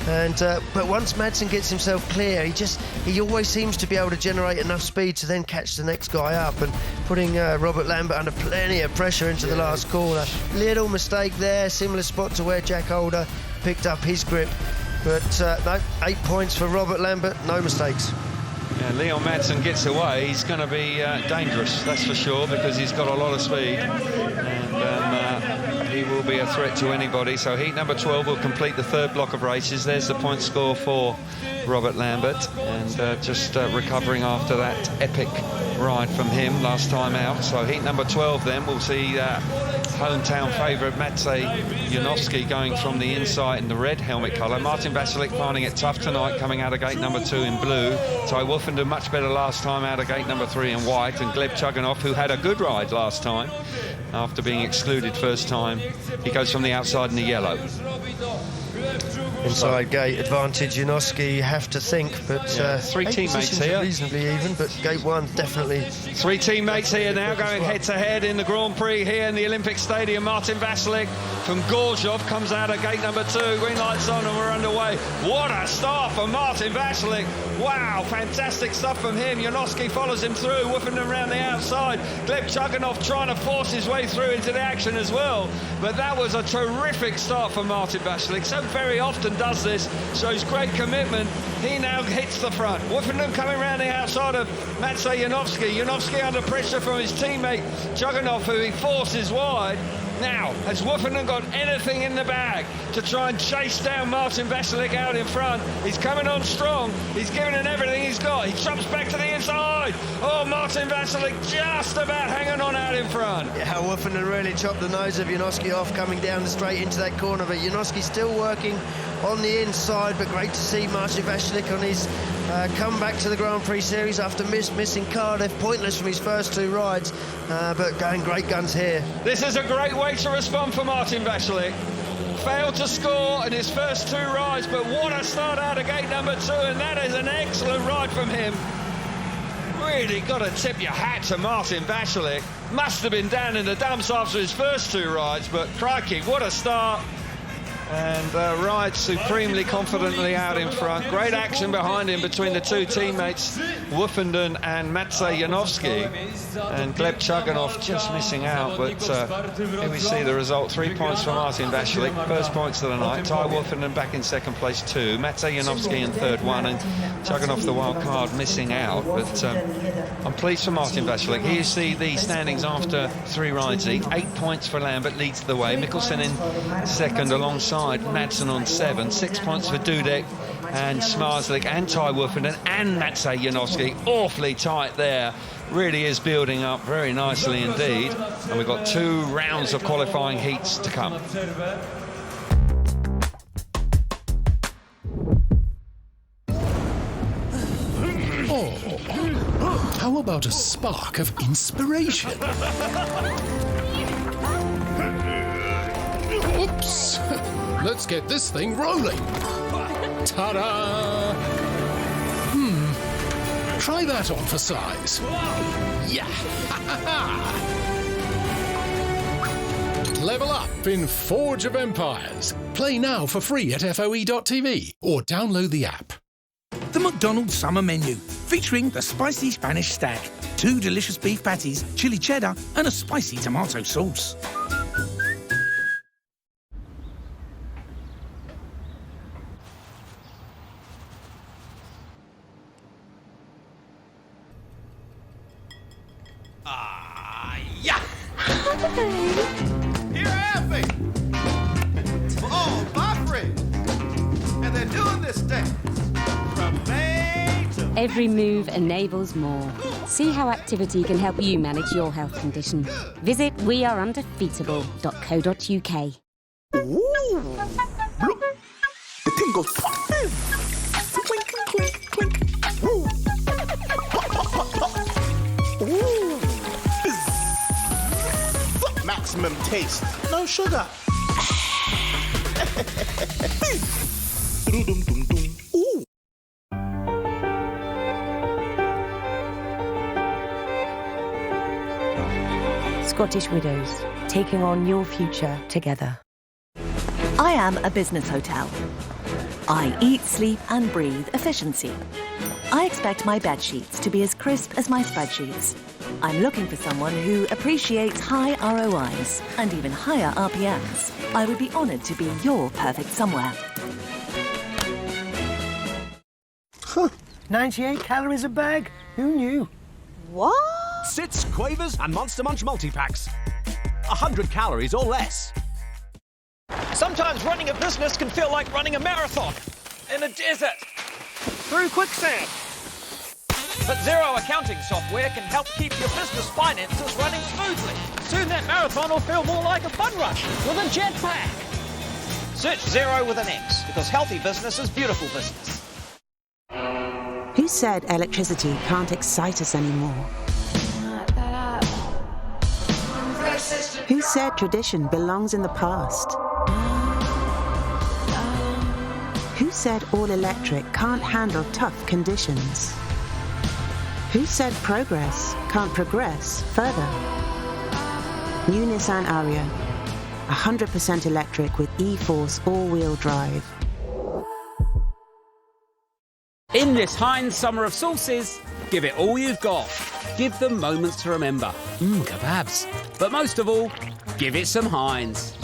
And but once Madsen gets himself clear, he always seems to be able to generate enough speed to then catch the next guy up, and putting Robert Lambert under plenty of pressure into the last corner. Little mistake there, similar spot to where Jack Holder picked up his grip. But no, 8 points for Robert Lambert, no mistakes. Yeah, Leon Madsen gets away, he's going to be dangerous, that's for sure, because he's got a lot of speed, and he will be a threat to anybody. So heat number 12 will complete the third block of races. There's the point score for Robert Lambert, and just recovering after that epic ride from him last time out. So heat number 12 then, we'll see hometown favourite Matvej Janowski going from the inside in the red helmet colour. Martin Vasilik finding it tough tonight, coming out of gate number 2 in blue. Ty Wolfenden much better last time out of gate number 3 in white, and Gleb Chuganov, who had a good ride last time after being excluded first time, he goes from the outside in the yellow. Inside gate advantage, Janowski, you have to think, but three teammates here, reasonably even, but gate 1 definitely. 3 teammates here now going head-to-head in the Grand-Prix here in the Olympic Stadium. Martin Vasilik from Gorzhov comes out of gate number 2. Green lights on and we're underway. What a start from Martin Vasilik. Wow, fantastic stuff from him. Janowski follows him through, whooping him around the outside. Gleb Chuganov trying to force his way through into the action as well. But that was a terrific start for Martin Vasilik. So very often does this, shows great commitment. He now hits the front. Wolfenden coming around the outside of Matvej Janowski. Janowski under pressure from his teammate Chuganov, who he forces wide. Now, has Wolfenden got anything in the bag to try and chase down Martin Vasilik out in front? He's coming on strong. He's giving it everything he's got. He jumps back to the inside. Oh, Martin Vasilik just about hanging on out in front. Yeah, Wolfenden really chopped the nose of Janowski off coming down straight into that corner, but Janowski still working on the inside, but great to see Martin Vasilik on his comeback to the Grand Prix series after missing Cardiff, pointless from his first 2 rides, but going great guns here. This is a great way to respond for Martin Vasilik. Failed to score in his first 2 rides, but what a start out of gate number 2, and that is an excellent ride from him. Really got to tip your hat to Martin Vasilik. Must have been down in the dumps after his first 2 rides, but crikey, what a start. And rides supremely confidently out in front. Great action behind him between the 2 teammates, Wolfenden and Matvej Janowski. And Gleb Chuganov just missing out, but here we see the result. 3 points for Martin Vasilik, first points of the night. Ty Wolfenden back in second place 2. Matvej Janowski in third 1, and Chuganov, the wild card, missing out. But I'm pleased for Martin Vasilik. Here you see the standings after 3 rides each. 8 points for Lambert, leads the way. Mikkelsen in second alongside Madsen on 7. 6 points for Dudek. and Smarslik and Ty Wolfenden and Matsej Janowski. Awfully tight there. Really is building up very nicely indeed. And we've got 2 rounds of qualifying heats to come. Oh, how about a spark of inspiration? Oops! Let's get this thing rolling. Ta-da! Try that on for size. Yeah! Level up in Forge of Empires. Play now for free at FOE.tv or download the app. The McDonald's Summer Menu, featuring the spicy Spanish stack, 2 delicious beef patties, chili cheddar, and a spicy tomato sauce. Yeah! Here I am, baby. For all my friends. And they're doing this thing from May to... Every move enables more. See how activity can help you manage your health condition. Visit weareundefeatable.co.uk. Ooh! Look, the thing goes... Clink, clink, clink. Ooh. Ooh. Maximum taste, no sugar. Ooh. Scottish Widows, taking on your future together. I am a business hotel. I eat, sleep and breathe efficiency. I expect my bed sheets to be as crisp as my spreadsheets. I'm looking for someone who appreciates high ROIs and even higher RPMs. I would be honoured to be your perfect somewhere. Huh, 98 calories a bag? Who knew? What? Sits, Quavers and Monster Munch multi-packs. 100 calories or less. Sometimes running a business can feel like running a marathon in a desert through quicksand. But Xero accounting software can help keep your business finances running smoothly. Soon that marathon will feel more like a fun rush with a jetpack. Search Xero with an X, because healthy business is beautiful business. Who said electricity can't excite us anymore? Who said tradition belongs in the past? Who said all electric can't handle tough conditions? Who said progress can't progress further? New Nissan Ariya, 100% electric with E-Force all-wheel drive. In this Heinz Summer of Sauces, give it all you've got. Give them moments to remember. Kebabs. But most of all, give it some Heinz.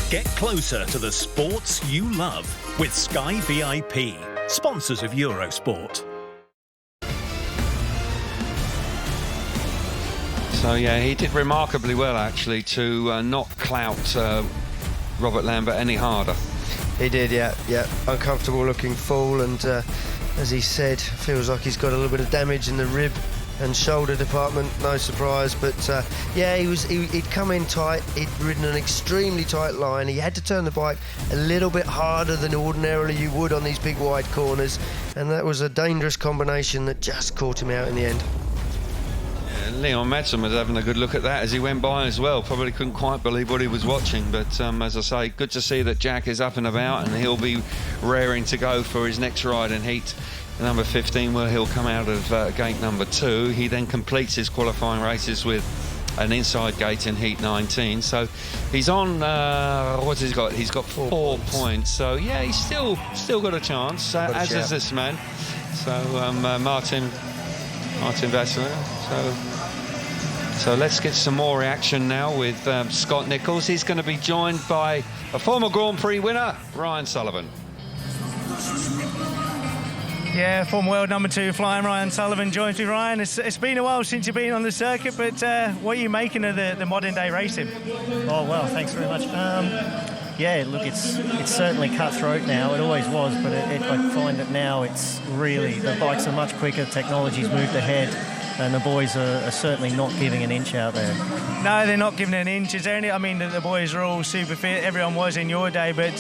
Get closer to the sports you love with Sky VIP, sponsors of Eurosport. So yeah, he did remarkably well actually to not clout Robert Lambert any harder. He did, yeah. Uncomfortable looking fall, and as he said, feels like he's got a little bit of damage in the rib and shoulder department. No surprise, but yeah, he'd come in tight. He'd ridden an extremely tight line. He had to turn the bike a little bit harder than ordinarily you would on these big wide corners, and that was a dangerous combination that just caught him out in the end. Leon Madsen was having a good look at that as he went by as well. Probably couldn't quite believe what he was watching, but as I say, good to see that Jack is up and about, and he'll be raring to go for his next ride in heat number 15, where he'll come out of gate number 2. He then completes his qualifying races with an inside gate in heat 19. So he's on, what's he got? He's got 4 points. So yeah, he's still got a chance, as is this man. So Martin Vassler. So let's get some more reaction now with Scott Nicholls. He's going to be joined by a former Grand Prix winner, Ryan Sullivan. Yeah, former world number 2 flying Ryan Sullivan joins me. Ryan, it's been a while since you've been on the circuit, but what are you making of the modern day racing? Oh, well, thanks very much. Yeah, look, it's certainly cutthroat now. It always was, but I find that now it's really, the bikes are much quicker, technology's moved ahead, and the boys are certainly not giving an inch out there. No, they're not giving an inch. Is there any, I mean, the boys are all super fit, everyone was in your day, but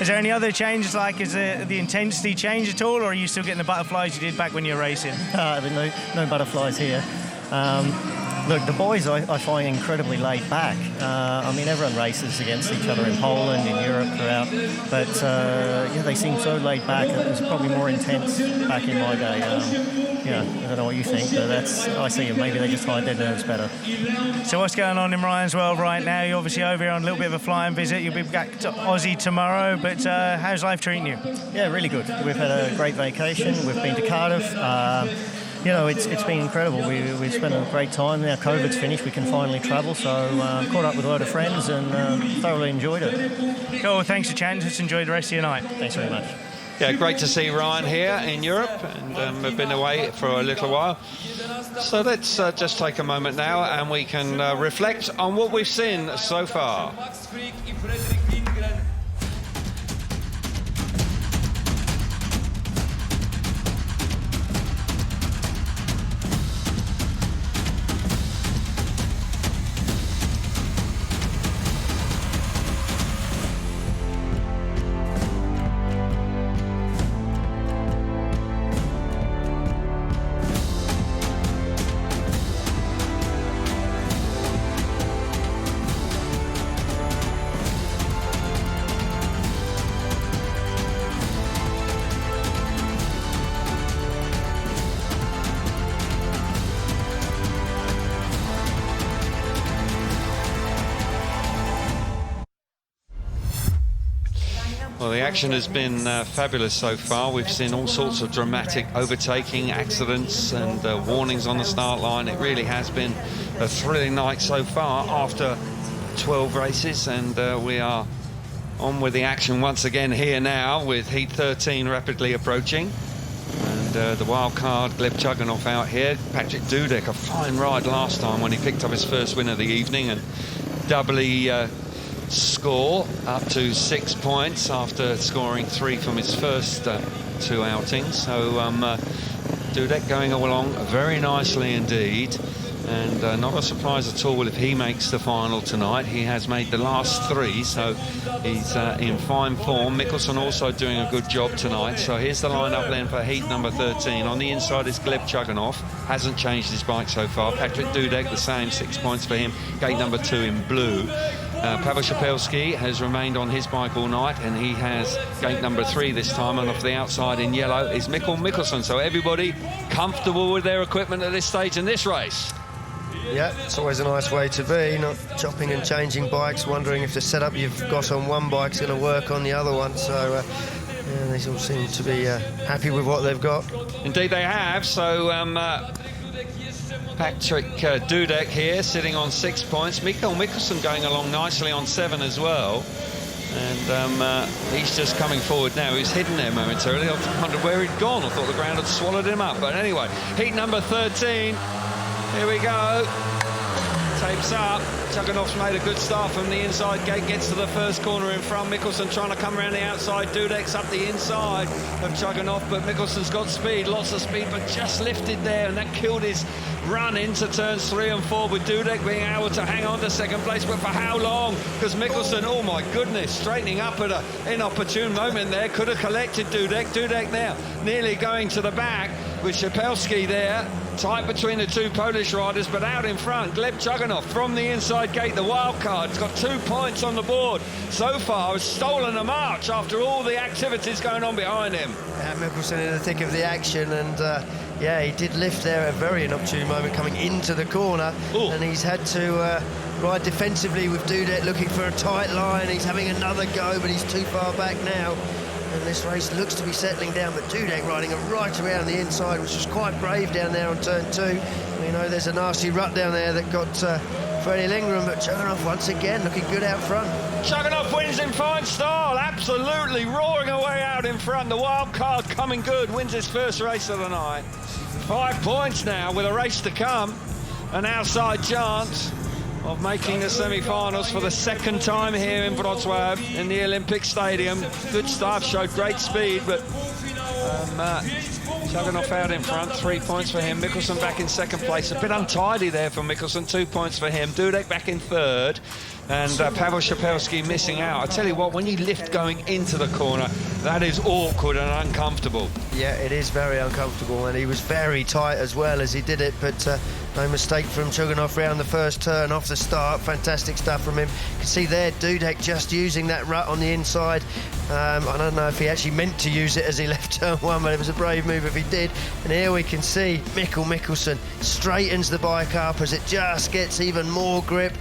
is there any other changes, like is the intensity change at all, or are you still getting the butterflies you did back when you were racing? No butterflies here. Look, the boys I find incredibly laid back. I mean, everyone races against each other in Poland, in Europe, throughout, but yeah, they seem so laid back. It was probably more intense back in my day. Yeah, I don't know what you think, but I see them. Maybe they just hide their nerves better. So what's going on in Ryan's world right now? You're obviously over here on a little bit of a flying visit. You'll be back to Aussie tomorrow, but how's life treating you? Yeah, really good. We've had a great vacation. We've been to Cardiff. You know, it's been incredible. We've spent a great time. Now COVID's finished, we can finally travel. So caught up with a lot of friends and thoroughly enjoyed it. Cool, thanks for chatting. Just enjoy the rest of your night. Thanks very much. Yeah, great to see Ryan here in Europe, and we've been away for a little while. So let's just take a moment now and we can reflect on what we've seen so far. Well, the action has been fabulous so far. We've seen all sorts of dramatic overtaking, accidents and warnings on the start line. It really has been a thrilling night so far after 12 races, and we are on with the action once again here now with Heat 13 rapidly approaching. And the wild card, Gleb Chuganov out here. Patrick Dudek, a fine ride last time when he picked up his first win of the evening and doubly score up to 6 points after scoring 3 from his first 2 outings. So Dudek going along very nicely indeed, and not a surprise at all if he makes the final tonight. He has made the last 3, so he's in fine form. Mikkelsen also doing a good job tonight. So here's the lineup then for heat number 13. On the inside is Gleb Chuganov, hasn't changed his bike so far. Patrick Dudek the same, 6 points for him, gate number 2 in blue. Pavel Shapelski has remained on his bike all night, and he has gate number 3 this time, and off the outside in yellow is Mikkel Mikkelsen. So everybody comfortable with their equipment at this stage in this race. Yeah, it's always a nice way to be, not chopping and changing bikes, wondering if the setup you've got on one bike's going to work on the other one. So yeah, they all seem to be happy with what they've got. Indeed they have. So Patrick Dudek here sitting on 6 points. Mikkel Mikkelsen going along nicely on 7 as well. And he's just coming forward now. He's hidden there momentarily. I wondered where he'd gone. I thought the ground had swallowed him up. But anyway, heat number 13. Here we go. Tapes up. Chuganov's made a good start from the inside gate, gets to the first corner in front. Mikkelsen trying to come around the outside. Dudek's up the inside of Chuganov, but Mikkelsen's got speed, lots of speed, but just lifted there, and that killed his run into turns 3 and 4, with Dudek being able to hang on to second place. But for how long? Because Mikkelsen, oh my goodness, straightening up at an inopportune moment there, could have collected Dudek. Dudek now nearly going to the back, with Shapelski there, tight between the 2 Polish riders, but out in front, Gleb Chuganov from the inside gate, the wild card. He's got 2 points on the board so far, has stolen a march after all the activities going on behind him. Yeah, Mikkelsen in the thick of the action, and yeah, he did lift there at a very inopportune moment coming into the corner. Ooh. And he's had to ride defensively with Dudek looking for a tight line. He's having another go, but he's too far back now. And this race looks to be settling down, but Dudek riding right around the inside, which was quite brave down there on turn 2. We know there's a nasty rut down there that got Freddie Lindgren, but Chuganov once again looking good out front. Chuganov wins in fine style, absolutely roaring away out in in front. The wild card coming good, wins his first race of the night. 5 points now with a race to come. An outside chance of making the semi-finals for the second time here in Wrocław in the Olympic Stadium. Good start, showed great speed, but Chugunov out in front, 3 points for him. Mikkelsen back in second place. A bit untidy there for Mikkelsen, 2 points for him. Dudek back in third, and Pavel Szapelski missing out. I tell you what, when you lift going into the corner, that is awkward and uncomfortable. Yeah, it is very uncomfortable, and he was very tight as well as he did it, but no mistake from Chugunov round the first turn off the start. Fantastic stuff from him. You can see there Dudek just using that rut on the inside. I don't know if he actually meant to use it as he left turn one, but it was a brave move if he did. And here we can see Mikkelsen straightens the bike up as it just gets even more grip.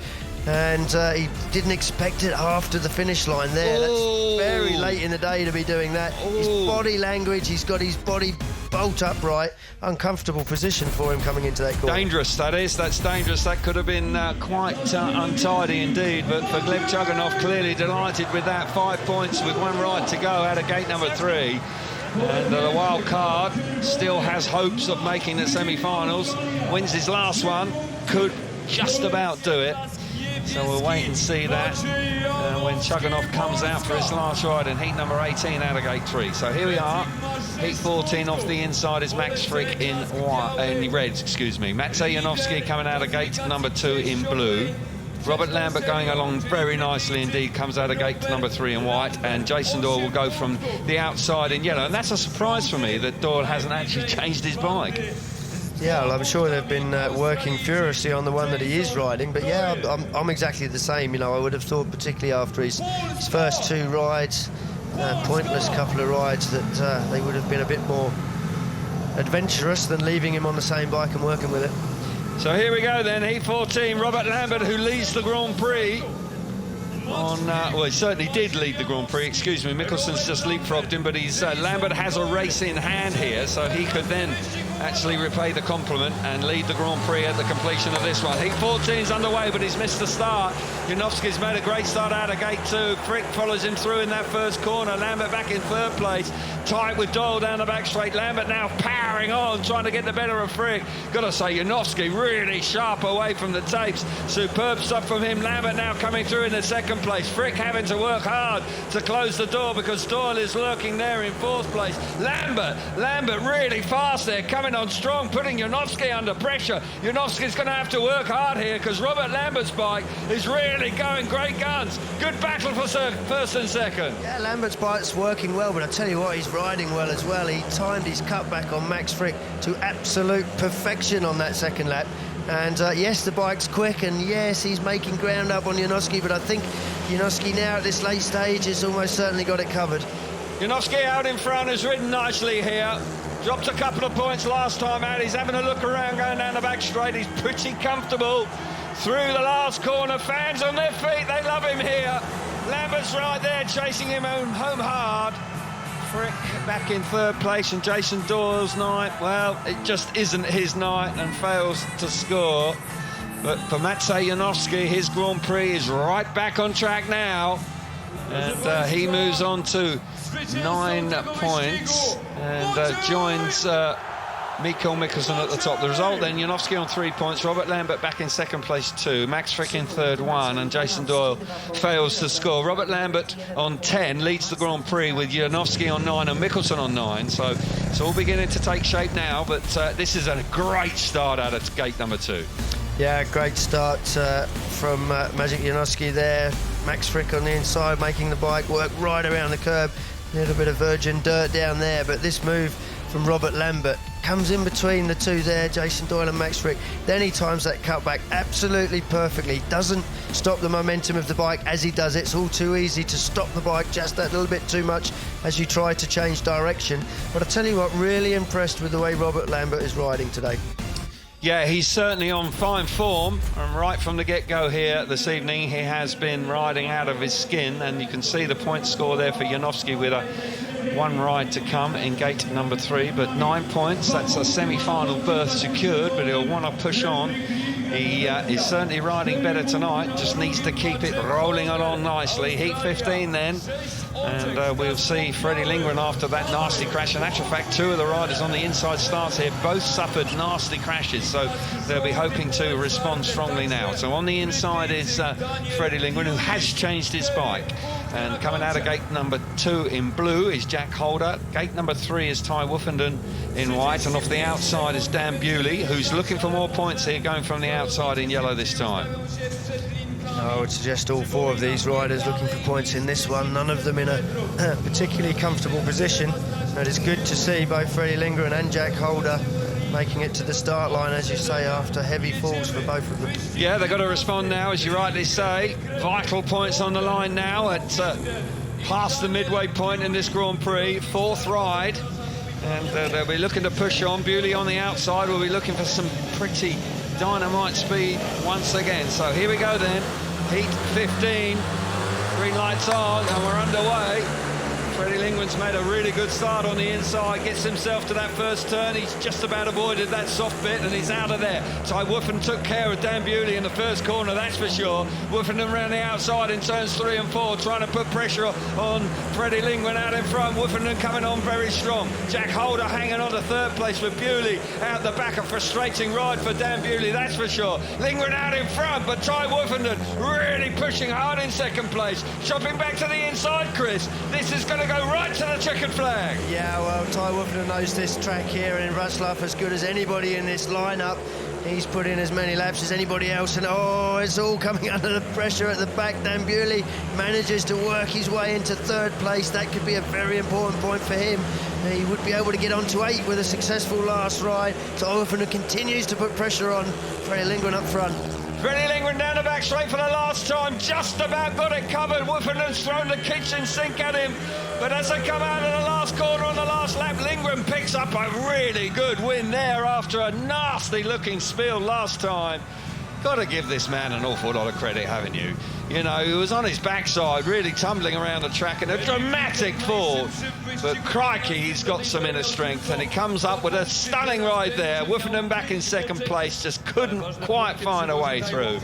And he didn't expect it after the finish line there. That's very late in the day to be doing that. His body language, he's got his body bolt upright. Uncomfortable position for him coming into that corner. Dangerous, that is. That's dangerous. That could have been quite untidy indeed. But for Gleb Chugunov, clearly delighted with that. 5 points with one ride to go out of gate number 3. And the wild card still has hopes of making the semi-finals. Wins his last one, could just about do it. So we'll wait and see that when Chugunov comes out for his last ride in heat number 18 out of gate 3. So here we are. Heat 14 off the inside is Max Frick in red, excuse me. Maciej Janowski coming out of gate number 2 in blue. Robert Lambert going along very nicely indeed, comes out of gate number 3 in white, and Jason Doyle will go from the outside in yellow. And that's a surprise for me that Doyle hasn't actually changed his bike. Yeah, well, I'm sure they've been working furiously on the one that he is riding, but yeah, I'm exactly the same. You know, I would have thought, particularly after his first 2 rides, pointless couple of rides, that they would have been a bit more adventurous than leaving him on the same bike and working with it. So here we go then, heat 14, Robert Lambert, who leads the Grand Prix. Well, he certainly did lead the Grand Prix, excuse me. Mikkelsen's just leapfrogged him, but Lambert has a race in hand here, so he could then actually repay the compliment and lead the Grand Prix at the completion of this one. Heat 14's underway, but he's missed the start. Janowski's made a great start out of gate 2. Frick follows him through in that first corner. Lambert back in third place, tight with Doyle down the back straight. Lambert now powering on, trying to get the better of Frick. Gotta say, Janowski really sharp away from the tapes. Superb stuff from him. Lambert now coming through in the second place. Frick having to work hard to close the door because Doyle is lurking there in fourth place. Lambert really fast there, coming on strong, putting Janowski under pressure. Janowski's going to have to work hard here because Robert Lambert's bike is really going great guns. Good battle for first and second. Yeah, Lambert's bike's working well, but I tell you what, he's riding well as well. He timed his cutback on Max Frick to absolute perfection on that second lap. And yes, the bike's quick, and yes, he's making ground up on Janowski, but I think Janowski now at this late stage has almost certainly got it covered. Janowski out in front has ridden nicely here. Dropped a couple of points last time out. He's having a look around going down the back straight. He's pretty comfortable through the last corner. Fans on their feet, they love him here. Lambert's right there chasing him home hard. Frick back in third place, and Jason Doyle's night, well, it just isn't his night and fails to score. But for Maciej Janowski, his Grand Prix is right back on track now. And he moves on to 9 points and joins Mikael Mikkelsen at the top. The result then, Janowski on 3 points, Robert Lambert back in second place 2, Max Frick in third 1, and Jason Doyle fails to score. Robert Lambert on 10 leads the Grand Prix with Janowski on 9 and Mikkelsen on 9, so it's all beginning to take shape now, but this is a great start out of gate number 2. Yeah, great start from Maciej Janowski there. Max Frick on the inside, making the bike work right around the curb. A little bit of virgin dirt down there, but this move from Robert Lambert comes in between the two there, Jason Doyle and Max Frick. Then he times that cutback absolutely perfectly. Doesn't stop the momentum of the bike as he does it. It's all too easy to stop the bike just that little bit too much as you try to change direction. But I tell you what, really impressed with the way Robert Lambert is riding today. Yeah, he's certainly on fine form, and right from the get-go here this evening, he has been riding out of his skin, and you can see the point score there for Janowski with a 1 ride to come in gate number 3, but 9 points, that's a semi-final berth secured, but he'll want to push on. He is certainly riding better tonight, just needs to keep it rolling along nicely. Heat 15 then, And we'll see Freddie Lindgren after that nasty crash. In actual fact, 2 of the riders on the inside starts here both suffered nasty crashes, so they'll be hoping to respond strongly now. So on the inside is Freddie Lindgren, who has changed his bike. And coming out of gate number 2 in blue is Jack Holder. Gate number 3 is Ty Woofenden in white. And off the outside is Dan Bewley, who's looking for more points here, going from the outside in yellow this time. I would suggest all 4 of these riders looking for points in this one, none of them in a particularly comfortable position. But it's good to see both Freddie Lindgren and Jack Holder making it to the start line, as you say, after heavy falls for both of them. Yeah, they've got to respond now, as you rightly say. Vital points on the line now at past the midway point in this Grand Prix, 4th ride. And they'll be looking to push on. Bewley on the outside will be looking for some pretty dynamite speed once again. So here we go then. Heat 15, green lights on, and we're underway. Freddie Lindgren's made a really good start on the inside, gets himself to that first turn. He's just about avoided that soft bit, and he's out of there. Ty Woofenden took care of Dan Bewley in the first corner, that's for sure. Woofenden around the outside in turns 3 and 4, trying to put pressure on Freddie Lindgren out in front. Woofenden coming on very strong. Jack Holder hanging on to 3rd place with Bewley out the back. A frustrating ride for Dan Bewley, that's for sure. Lindgren out in front, but Ty Woofenden really pushing hard in 2nd place. Chopping back to the inside, Chris. This is going to go right to the checkered flag. Yeah, well, Ty Woofenden knows this track here in Wrocław as good as anybody in this lineup. He's put in as many laps as anybody else, and oh, it's all coming under the pressure at the back. Dan Bewley manages to work his way into 3rd place. That could be a very important point for him. He would be able to get on to 8 with a successful last ride. So Woofenden continues to put pressure on Freddie Lindgren up front. Freddie Lindgren down the back straight for the last time, just about got it covered. Woofenden's thrown the kitchen sink at him, but as they come out of the last corner on the last lap, Lindgren picks up a really good win there after a nasty looking spill last time. Got to give this man an awful lot of credit, haven't you? You know, he was on his backside, really tumbling around the track in a dramatic fall. But crikey, he's got some inner strength, and he comes up with a stunning ride there. Woofenden back in 2nd place, just couldn't quite find a way through.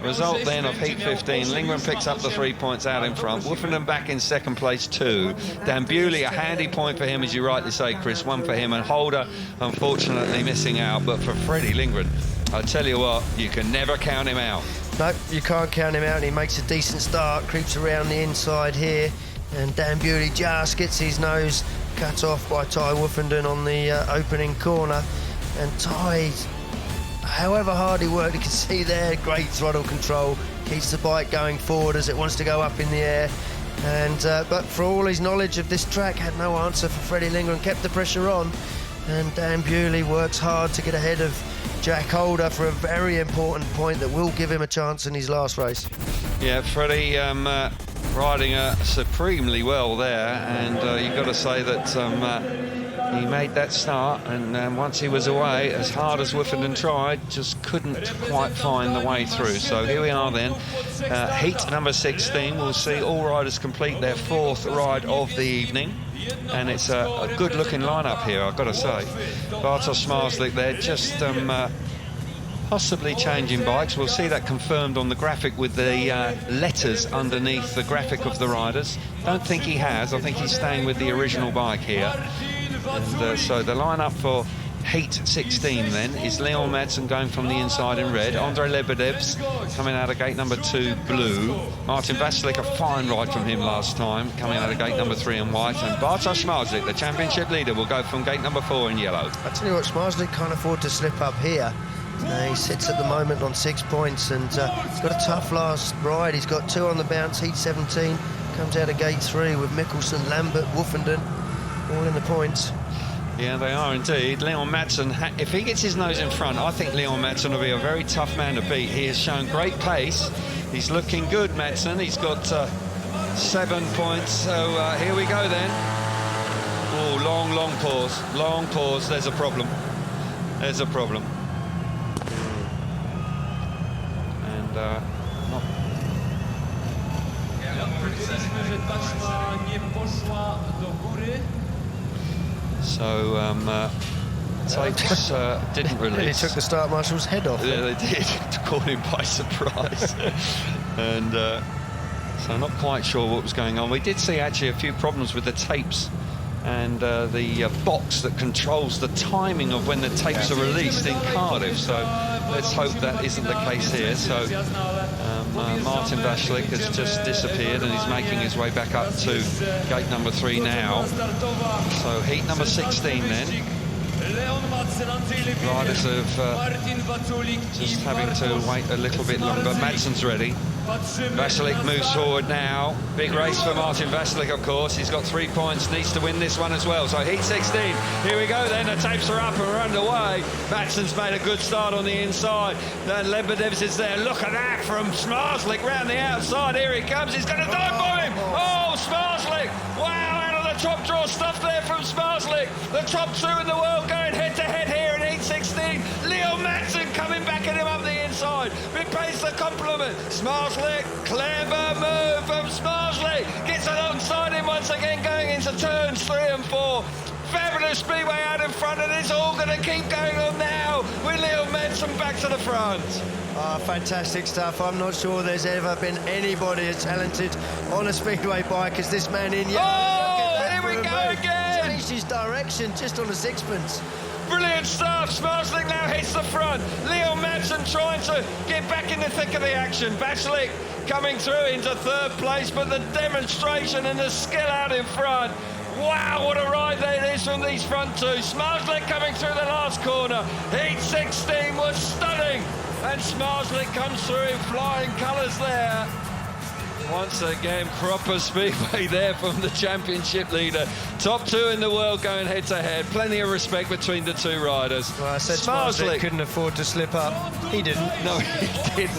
Result then of heat 15, Lindgren picks up the 3 points out in front. Woofenden back in 2nd place too. Dan Bewley, a handy point for him, as you rightly say, Chris, 1 for him. And Holder, unfortunately, missing out. But for Freddie Lindgren, I tell you what, you can never count him out. No, you can't count him out, and he makes a decent start, creeps around the inside here, and Dan Bewley just gets his nose cut off by Ty Woofenden on the opening corner. And Ty, however hard he worked, you can see there, great throttle control, keeps the bike going forward as it wants to go up in the air. And but for all his knowledge of this track, had no answer for Freddie Lindgren, kept the pressure on. And Dan Bewley works hard to get ahead of Jack Holder for a very important point that will give him a chance in his last race. Yeah, Freddie riding supremely well there, and you've got to say that he made that start, and once he was away, as hard as Woofenden tried, just couldn't quite find the way through. So here we are then, heat number 16. We'll see all riders complete their 4th ride of the evening. And it's a good-looking lineup here, I've got to say. Bartosz Zmarzlik there, just possibly changing bikes. We'll see that confirmed on the graphic with the letters underneath the graphic of the riders. Don't think he has. I think he's staying with the original bike here. And so the lineup for heat 16 then is Leon Madsen going from the inside in red, Andrei Lebedev's coming out of gate number 2 blue, Martin Vasilik, a fine ride from him last time, coming out of gate number 3 in white, and Bartosz Zmarzlik, the championship leader, will go from gate number 4 in yellow. I tell you what, Zmarzlik can't afford to slip up here. He sits at the moment on 6 points, and he's got a tough last ride. He's got 2 on the bounce, heat 17, comes out of gate 3 with Mikkelsen, Lambert, Woofenden, all in the points. Yeah, they are indeed. Leon Madsen, if he gets his nose in front, I think Leon Madsen will be a very tough man to beat. He has shown great pace. He's looking good, Madsen. He's got 7 points. So here we go then. Oh, long pause. Long pause. There's a problem. There's a problem. And not... So tapes didn't release. He took the start marshal's head off. Yeah, they did, to call him by surprise. And so So I'm not quite sure what was going on. We did see actually a few problems with the tapes and the box that controls the timing of when the tapes are released in Cardiff. So let's hope that isn't the case here. So Martin Vashlik has just disappeared and he's making his way back up to gate number 3 now. So heat number 16 then. Riders have just having to wait a little bit longer. Madsen's ready. Vashlik moves forward now. Big race for Martin Vashlik, of course. He's got 3 points, needs to win this one as well. So heat 16, here we go then. The tapes are up and we're underway. Madsen's made a good start on the inside. Then Lebedevs is there. Look at that from Smarslik round the outside. Here he comes. He's going to dive for him. Oh, Smarslik. Wow, out of the top draw stuff there from Smarslik. The top 2 in the world going head-to-head here in heat 16. Leo Madsen coming back at him up the inside. Big pays the compliment. Smarslik, clever move from Smarslik. Gets alongside him once again going into turns 3 and 4. Fabulous Speedway out in front, and it's all going to keep going on now with Leo Madsen back to the front. Fantastic stuff. I'm not sure there's ever been anybody as talented on a Speedway bike as this man in yellow. Oh, here we go again. Changed his direction just on a sixpence. Brilliant stuff. Smarslik now hits the front. Leo Madsen trying to get back in the thick of the action. Vashlik coming through into 3rd place, but the demonstration and the skill out in front. Wow, what a ride that is from these front 2. Smarslik coming through the last corner. Heat 16 was stunning. And Smarslik comes through in flying colours there. Once again, proper Speedway there from the championship leader. Top 2 in the world going head-to-head. Plenty of respect between the 2 riders. Well, I said Smarslik couldn't afford to slip up. He didn't. No, he didn't.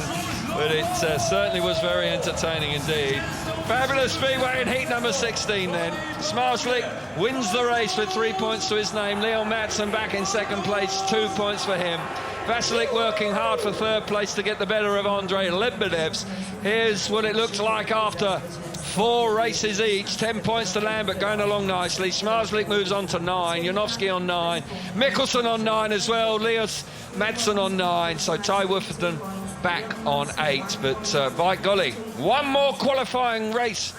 But it certainly was very entertaining indeed. Fabulous Speedway in heat number 16 then. Smarslik wins the race with 3 points to his name. Leo Madsen back in 2nd place, 2 points for him. Vashlik working hard for 3rd place to get the better of Andrei Lebedevs. Here's what it looks like after 4 races each. 10 points to Lambert, going along nicely. Smarslik moves on to 9. Janowski on 9. Mikkelsen on 9 as well. Leos Madsen on 9. So Ty Wofferton back on 8. But by golly, one more qualifying race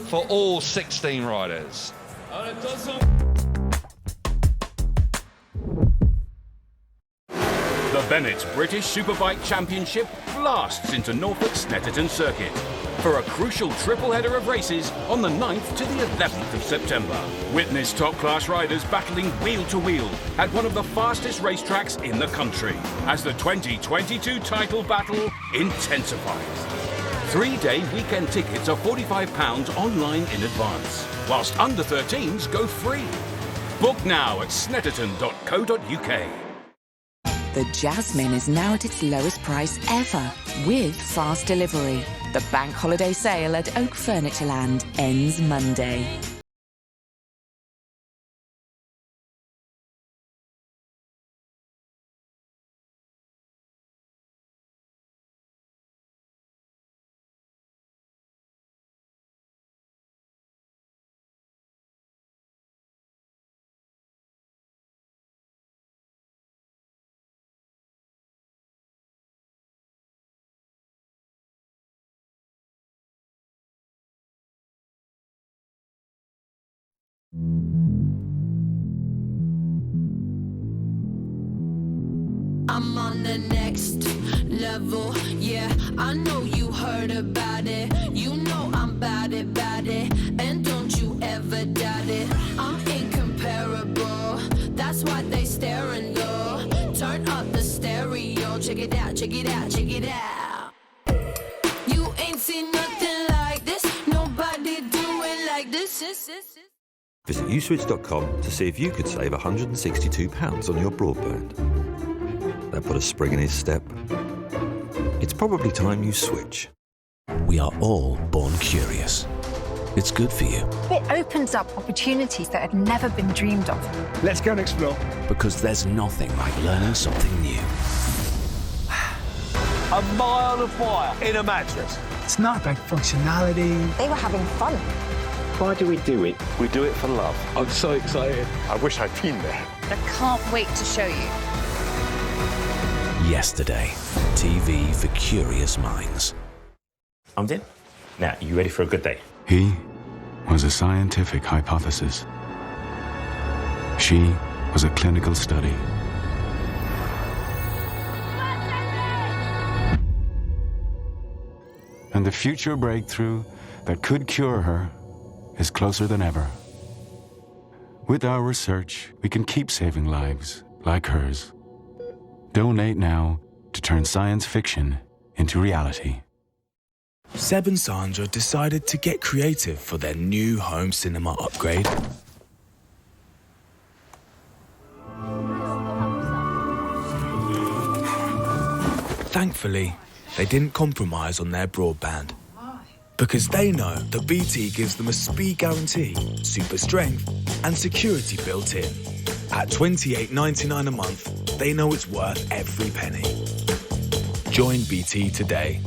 for all 16 riders. The Bennett British Superbike Championship blasts into Norfolk's Snetterton Circuit for a crucial triple header of races on the 9th to the 11th of September. Witness top-class riders battling wheel-to-wheel at one of the fastest racetracks in the country as the 2022 title battle intensifies. 3-day weekend tickets are £45 online in advance, whilst under 13s go free. Book now at snetterton.co.uk. The Jasmine is now at its lowest price ever with fast delivery. The bank holiday sale at Oak Furnitureland ends Monday. I'm on the next level, yeah, I know you heard about it. You know I'm bout it, and don't you ever doubt it. I'm incomparable, that's why they staring, yo. Turn up the stereo, check it out, check it out, check it out. You ain't seen nothing like this, nobody do it like this. Visit uswitch.com to see if you could save £162 on your broadband. That put a spring in his step. It's probably time you switch. We are all born curious. It's good for you. It opens up opportunities that had never been dreamed of. Let's go and explore. Because there's nothing like learning something new. A mile of wire in a mattress. It's not about functionality. They were having fun. Why do we do it? We do it for love. I'm so excited. I wish I'd been there. I can't wait to show you. Yesterday. TV for curious minds. I'm Din. Now, you ready for a good day? He was a scientific hypothesis. She was a clinical study. And the future breakthrough that could cure her is closer than ever. With our research, we can keep saving lives like hers. Donate now to turn science fiction into reality. Seb and Sandra decided to get creative for their new home cinema upgrade. Thankfully, they didn't compromise on their broadband, because they know that BT gives them a speed guarantee, super strength and security built in. At $28.99 a month, they know it's worth every penny. Join BT today.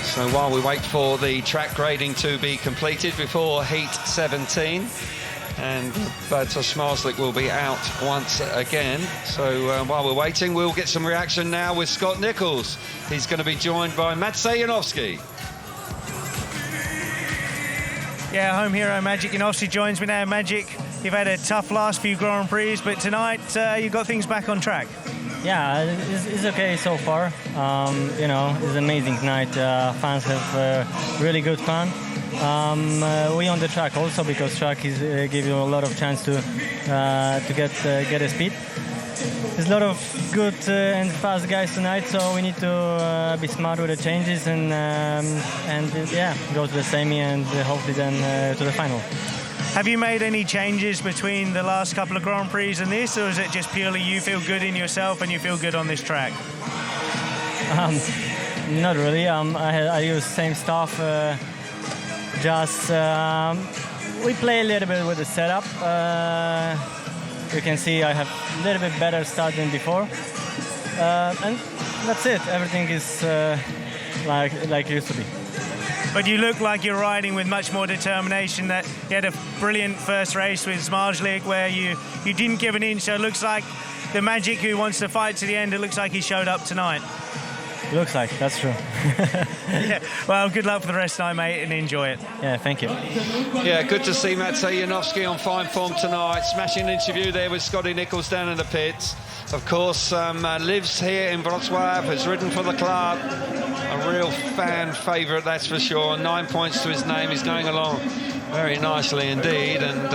So while we wait for the track grading to be completed before Heat 17, and Bartosz Marslik will be out once again. So while we're waiting, we'll get some reaction now with Scott Nicholls. He's going to be joined by Maciej Janowski. Yeah, home hero Maciej Janowski joins me now. Maciej, you've had a tough last few Grand Prix, but tonight you've got things back on track. Yeah, it's okay so far. You know, it's an amazing night. Fans have really good fun. We on the track also, because track is give you a lot of chance to get a speed. There's a lot of good and fast guys tonight, so we need to be smart with the changes and yeah, go to the semi and hopefully then to the final. Have you made any changes between the last couple of Grand Prix and this, or is it just purely you feel good in yourself and you feel good on this track? Not really. I use same stuff. Just we play a little bit with the setup. You can see I have a little bit better start than before, and that's it. Everything is like it used to be. But you look like you're riding with much more determination. That you had a brilliant first race with Zmarzlik where you didn't give an inch. So it looks like the Maciej who wants to fight to the end, it looks like he showed up tonight. Looks like, that's true. Yeah. Well, good luck for the rest of the night, mate, and enjoy it. Yeah, thank you. Yeah, good to see Maciej Janowski on fine form tonight. Smashing interview there with Scotty Nicholls down in the pits. Of course, lives here in Wrocław, has ridden for the club. A real fan favourite, that's for sure. 9 points to his name. He's going along very nicely indeed. And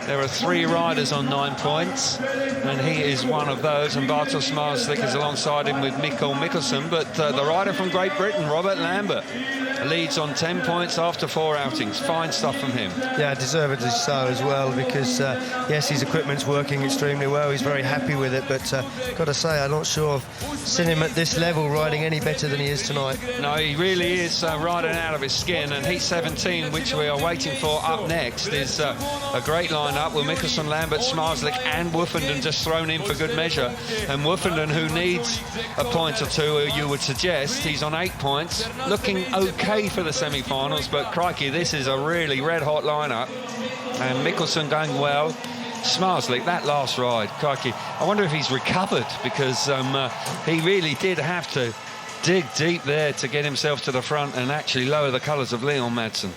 there are 3 riders on 9 points, and he is one of those. And Bartosz Marslik is alongside him with Mikkel Mikkelsen. But the rider from Great Britain, Robert Lambert, leads on 10 points after 4 outings. Fine stuff from him. Yeah, deservedly so as well, because yes, his equipment's working extremely well. He's very happy with it, but got to say, I'm not sure I've seen him at this level riding any better than he is tonight. No, he really is riding out of his skin. And Heat 17, which we are waiting for up next, is a great lineup with Mikkelsen, Lambert, Zmarzlik and Woofenden just thrown in for good measure. And Woofenden, who needs a point or two, you would suggest, he's on 8 points, looking okay for the semi-finals, but crikey, this is a really red-hot lineup. And Mikkelsen going well. Zmarzlik, that last ride, crikey. I wonder if he's recovered, because he really did have to dig deep there to get himself to the front and actually lower the colours of Leon Madsen.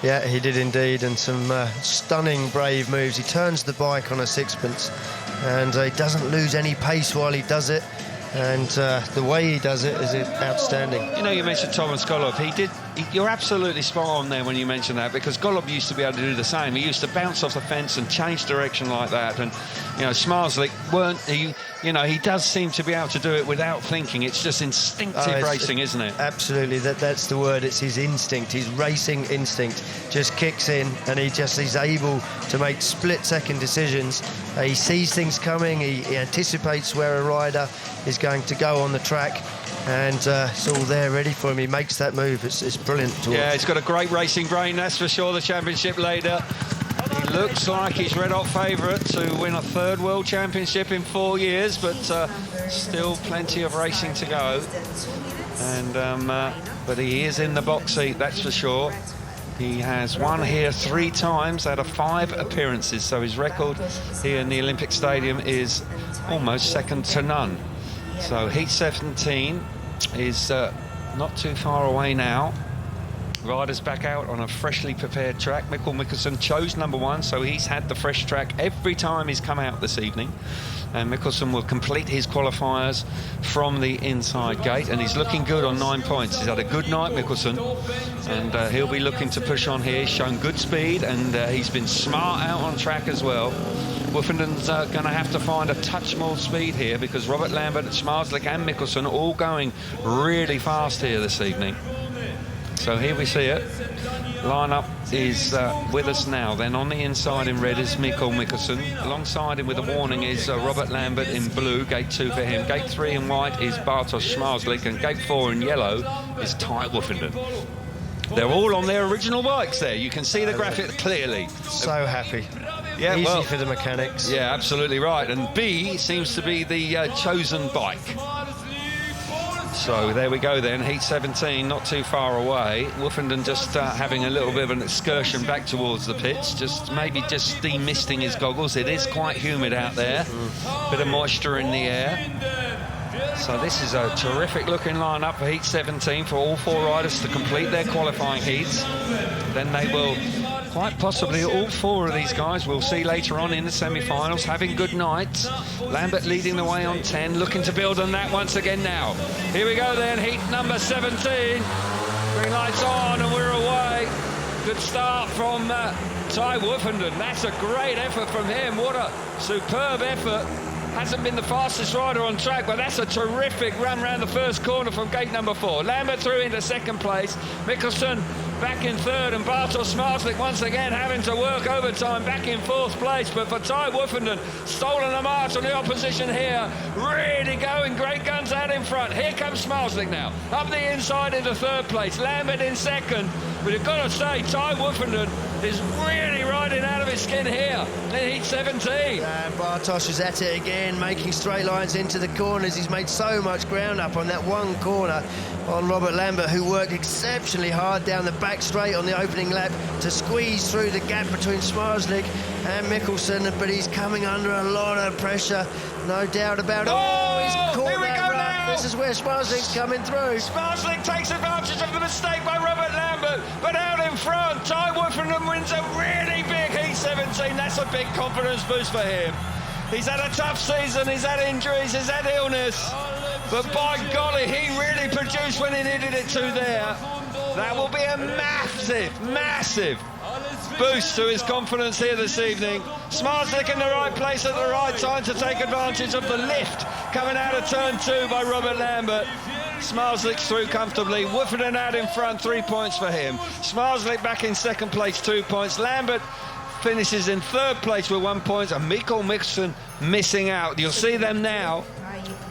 Yeah, he did indeed, and some stunning brave moves. He turns the bike on a sixpence, and he doesn't lose any pace while he does it. And the way he does it is outstanding. You know, you mentioned Thomas Golob. You're absolutely spot on there when you mention that, because Golob used to be able to do the same. He used to bounce off the fence and change direction like that. And, you know, Zmarzlik he does seem to be able to do it without thinking. It's just instinctive racing, isn't it? Absolutely, that's the word. It's his instinct. His racing instinct just kicks in, and he's able to make split-second decisions. He sees things coming. He anticipates where a rider is going to go on the track, and it's all there ready for him. He makes that move. It's brilliant to watch. Yeah, he's got a great racing brain, that's for sure. The championship leader. He looks like he's red-hot favourite to win a 3rd World Championship in 4 years, but still plenty of racing to go. And but he is in the box seat, that's for sure. He has won here 3 times out of 5 appearances, so his record here in the Olympic Stadium is almost second to none. So heat 17 is not too far away now. Riders back out on a freshly prepared track. Mikkel Mikkelsen chose number 1, so he's had the fresh track every time he's come out this evening. And Mikkelsen will complete his qualifiers from the inside gate, and he's looking good on 9 points. He's had a good night, Mikkelsen, and he'll be looking to push on here. He's shown good speed, and he's been smart out on track as well. Woofenden's going to have to find a touch more speed here, because Robert Lambert, Smarslik and Mikkelsen all going really fast here this evening. So here we see it. Lineup is with us now. Then on the inside in red is Mikkel Mikkelsen. Alongside him with a warning is Robert Lambert in blue, gate 2 for him. Gate 3 in white is Bartosz Smarslik, and gate 4 in yellow is Ty Woofenden. They're all on their original bikes there. You can see the graphic clearly. So happy. Yeah, easy for the mechanics. Yeah, absolutely right. And B seems to be the chosen bike. So there we go then, heat 17, not too far away. Woofenden just having a little bit of an excursion back towards the pits, maybe just demisting his goggles. It is quite humid out there, bit of moisture in the air. So this is a terrific looking lineup for heat 17 for all 4 riders to complete their qualifying heats. Then they will, quite possibly all 4 of these guys we'll see later on in the semi-finals, having good nights. Lambert leading the way on 10, looking to build on that once again now. Here we go then, heat number 17. Green lights on and we're away. Good start from Ty Woofenden. That's a great effort from him. What a superb effort. Hasn't been the fastest rider on track, but that's a terrific run round the first corner from gate number 4. Lambert through into second place. Mikkelsen back in third, and Bartosz Smarslik once again having to work overtime back in 4th place. But for Ty Woofenden, stolen the march on the opposition here. Really going great guns out in front. Here comes Smarslik now. Up the inside into 3rd place. Lambert in 2nd. But you've got to say, Ty Woofenden is really riding out of his skin here in heat 17. And Bartosz is at it again, making straight lines into the corners. He's made so much ground up on that one corner on Robert Lambert, who worked exceptionally hard down the back straight on the opening lap to squeeze through the gap between Smarslik and Mikkelsen, but he's coming under a lot of pressure, no doubt about it. Oh, he's caught that rut. This is where Smarslik's coming through. Smarslik takes advantage of the mistake by Robert Lambert, but out in front, Ty Woofenden wins a really big heat 17. That's a big confidence boost for him. He's had a tough season, he's had injuries, he's had illness, but by golly, he really produced when he needed it to there. That will be a massive boost to his confidence here this evening. Smarslik in the right place at the right time to take advantage of the lift coming out of turn 2 by Robert Lambert. Smarslik's through comfortably. Woofenden out in front, 3 points for him. Smarslik back in 2nd place, 2 points. Lambert finishes in 3rd place with 1 point, and Mikkel Mikkelsen missing out. You'll see them now.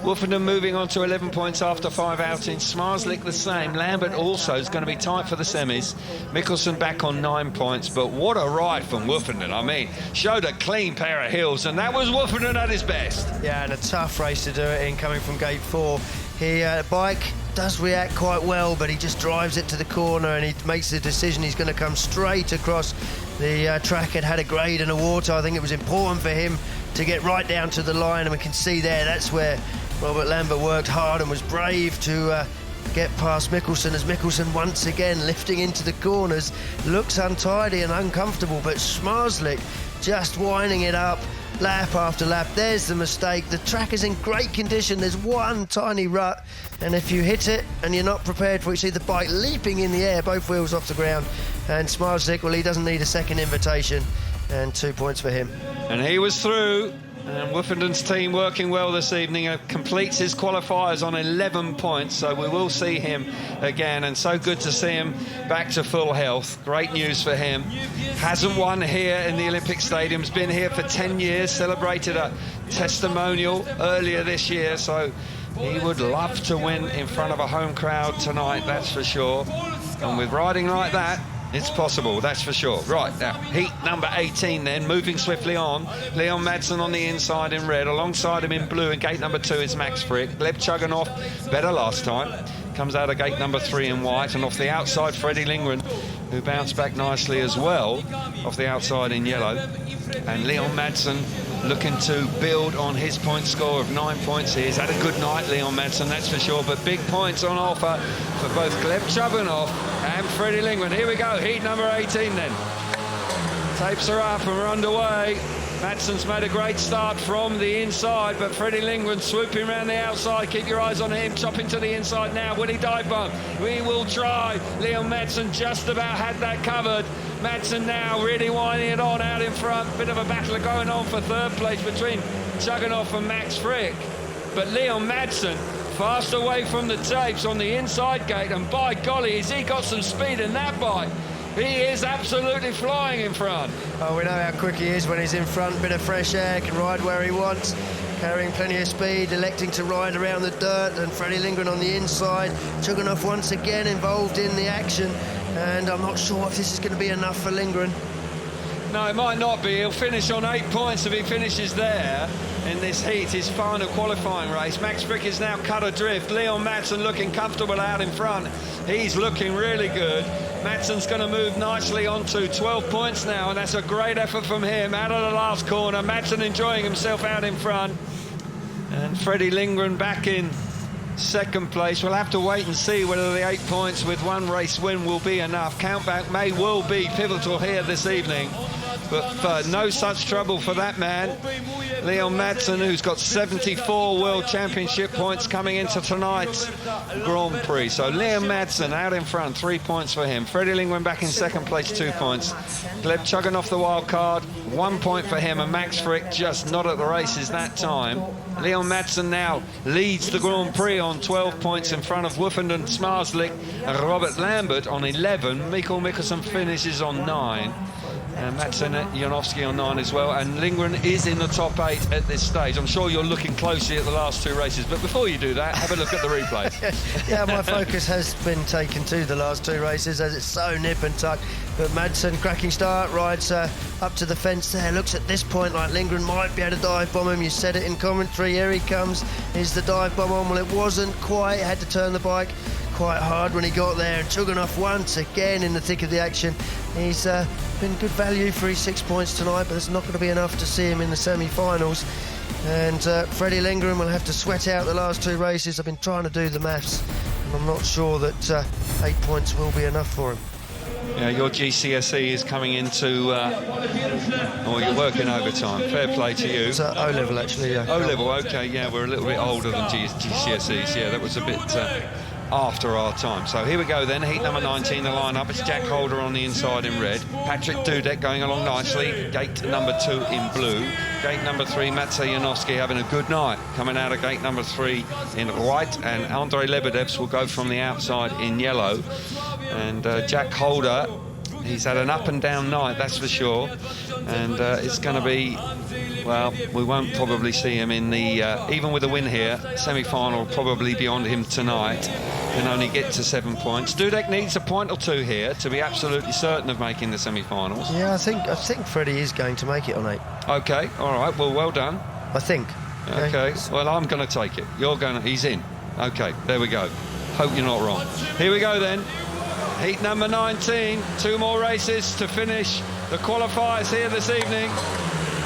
Woofenden moving on to 11 points after 5 outings. Smarslik the same. Lambert also is going to be tight for the semis. Mikkelsen back on 9 points, but what a ride from Woofenden. I mean, showed a clean pair of heels, and that was Woofenden at his best. Yeah, and a tough race to do it in, coming from gate 4. The bike does react quite well, but he just drives it to the corner and he makes the decision he's going to come straight across the track. It had a grade and a water. I think it was important for him to get right down to the line, and we can see there that's where Robert Lambert worked hard and was brave to get past Mikkelsen, as Mikkelsen once again lifting into the corners. Looks untidy and uncomfortable, but Smarslik just winding it up lap after lap. There's the mistake. The track is in great condition. There's one tiny rut, and if you hit it and you're not prepared for it, you see the bike leaping in the air, both wheels off the ground. And Smarslik, well, he doesn't need a second invitation, and 2 points for him. And he was through. And Woofenden's team working well this evening, completes his qualifiers on 11 points, so we will see him again, and so good to see him back to full health. Great news for him. Hasn't won here in the Olympic Stadium, has been here for 10 years, celebrated a testimonial earlier this year, so he would love to win in front of a home crowd tonight, that's for sure. And with riding like that, it's possible, that's for sure. Right, now, heat number 18 then, moving swiftly on. Leon Madsen on the inside in red. Alongside him in blue in gate number 2 is Max Frick. Gleb Chuganov, better last time. Comes out of gate number 3 in white. And off the outside, Freddie Lindgren who bounced back nicely as well off the outside in yellow. And Leon Madsen looking to build on his point score of 9 points. He's had a good night, Leon Madsen, that's for sure, but big points on offer for both Gleb Chuganov and Freddie Lindgren. Here we go, heat number 18 then. Tapes are up and we're underway. Madsen's made a great start from the inside, but Freddie Lindgren swooping around the outside. Keep your eyes on him, chopping to the inside now. Will he dive bomb? We will try. Leon Madsen just about had that covered. Madsen now really winding it on out in front. Bit of a battle going on for third place between Chuganov and Max Frick. But Leon Madsen fast away from the tapes on the inside gate, and by golly, has he got some speed in that bike. He is absolutely flying in front. Oh, we know how quick he is when he's in front. Bit of fresh air, can ride where he wants. Carrying plenty of speed, electing to ride around the dirt, and Freddie Lindgren on the inside. Chuganov once again involved in the action, and I'm not sure if this is going to be enough for Lindgren. No, it might not be. He'll finish on 8 points if he finishes there in this heat, his final qualifying race. Max Frick is now cut adrift. Leon Madsen looking comfortable out in front. He's looking really good. Madsen's going to move nicely on to 12 points now, and that's a great effort from him out of the last corner. Madsen enjoying himself out in front. And Freddie Lindgren back in second place. We'll have to wait and see whether the 8 points with one race win will be enough. Countback may well be pivotal here this evening, but no such trouble for that man. Leon Madsen, who's got 74 World Championship points coming into tonight's Grand Prix. So Leon Madsen out in front, 3 points for him. Freddie Lindgren back in second place, 2 points. Gleb Chuganov the wild card, 1 point for him, and Max Frick just not at the races that time. Leon Madsen now leads the Grand Prix on 12 points in front of Woofenden Smarslik and Robert Lambert on 11. Mikkel Mikkelsen finishes on 9. And Madsen Janowski on 9 as well, and Lindgren is in the top 8 at this stage. I'm sure you're looking closely at the last 2 races, but before you do that, have a look at the replays. Yeah, my focus has been taken to the last 2 races as it's so nip and tuck. But Madsen, cracking start, rides up to the fence there. Looks at this point like Lindgren might be able to dive bomb him. You said it in commentary. Here he comes. Is the dive bomb on? Well, it wasn't quite. Had to turn the bike quite hard when he got there. And Chuganov once again in the thick of the action. He's been good value for his 6 points tonight, but it's not going to be enough to see him in the semi-finals. And Freddie Lindgren will have to sweat out the last 2 races. I've been trying to do the maths, and I'm not sure that 8 points will be enough for him. Yeah, your GCSE is coming into, you're working overtime. Fair play to you. It's O-level, actually, yeah. O-level, OK, yeah, we're a little bit older than GCSEs. Yeah, that was a bit after our time. So here we go then, heat number 19, the line-up. It's Jack Holder on the inside in red. Patrick Dudek going along nicely. Gate number 2 in blue. Gate number 3, Matvey Janowski having a good night. Coming out of gate number 3 in white. And Andrei Lebedevs will go from the outside in yellow. And Jack Holder, he's had an up and down night, that's for sure. And it's going to be, well, we won't probably see him in the, even with a win here, semi-final probably beyond him tonight. Can only get to 7 points. Dudek needs a point or 2 here to be absolutely certain of making the semi-finals. Yeah, I think Freddie is going to make it on 8. OK, all right, well done. I think. OK, well, I'm going to take it. He's in. OK, there we go. Hope you're not wrong. Here we go then. Heat number 19, 2 more races to finish the qualifiers here this evening.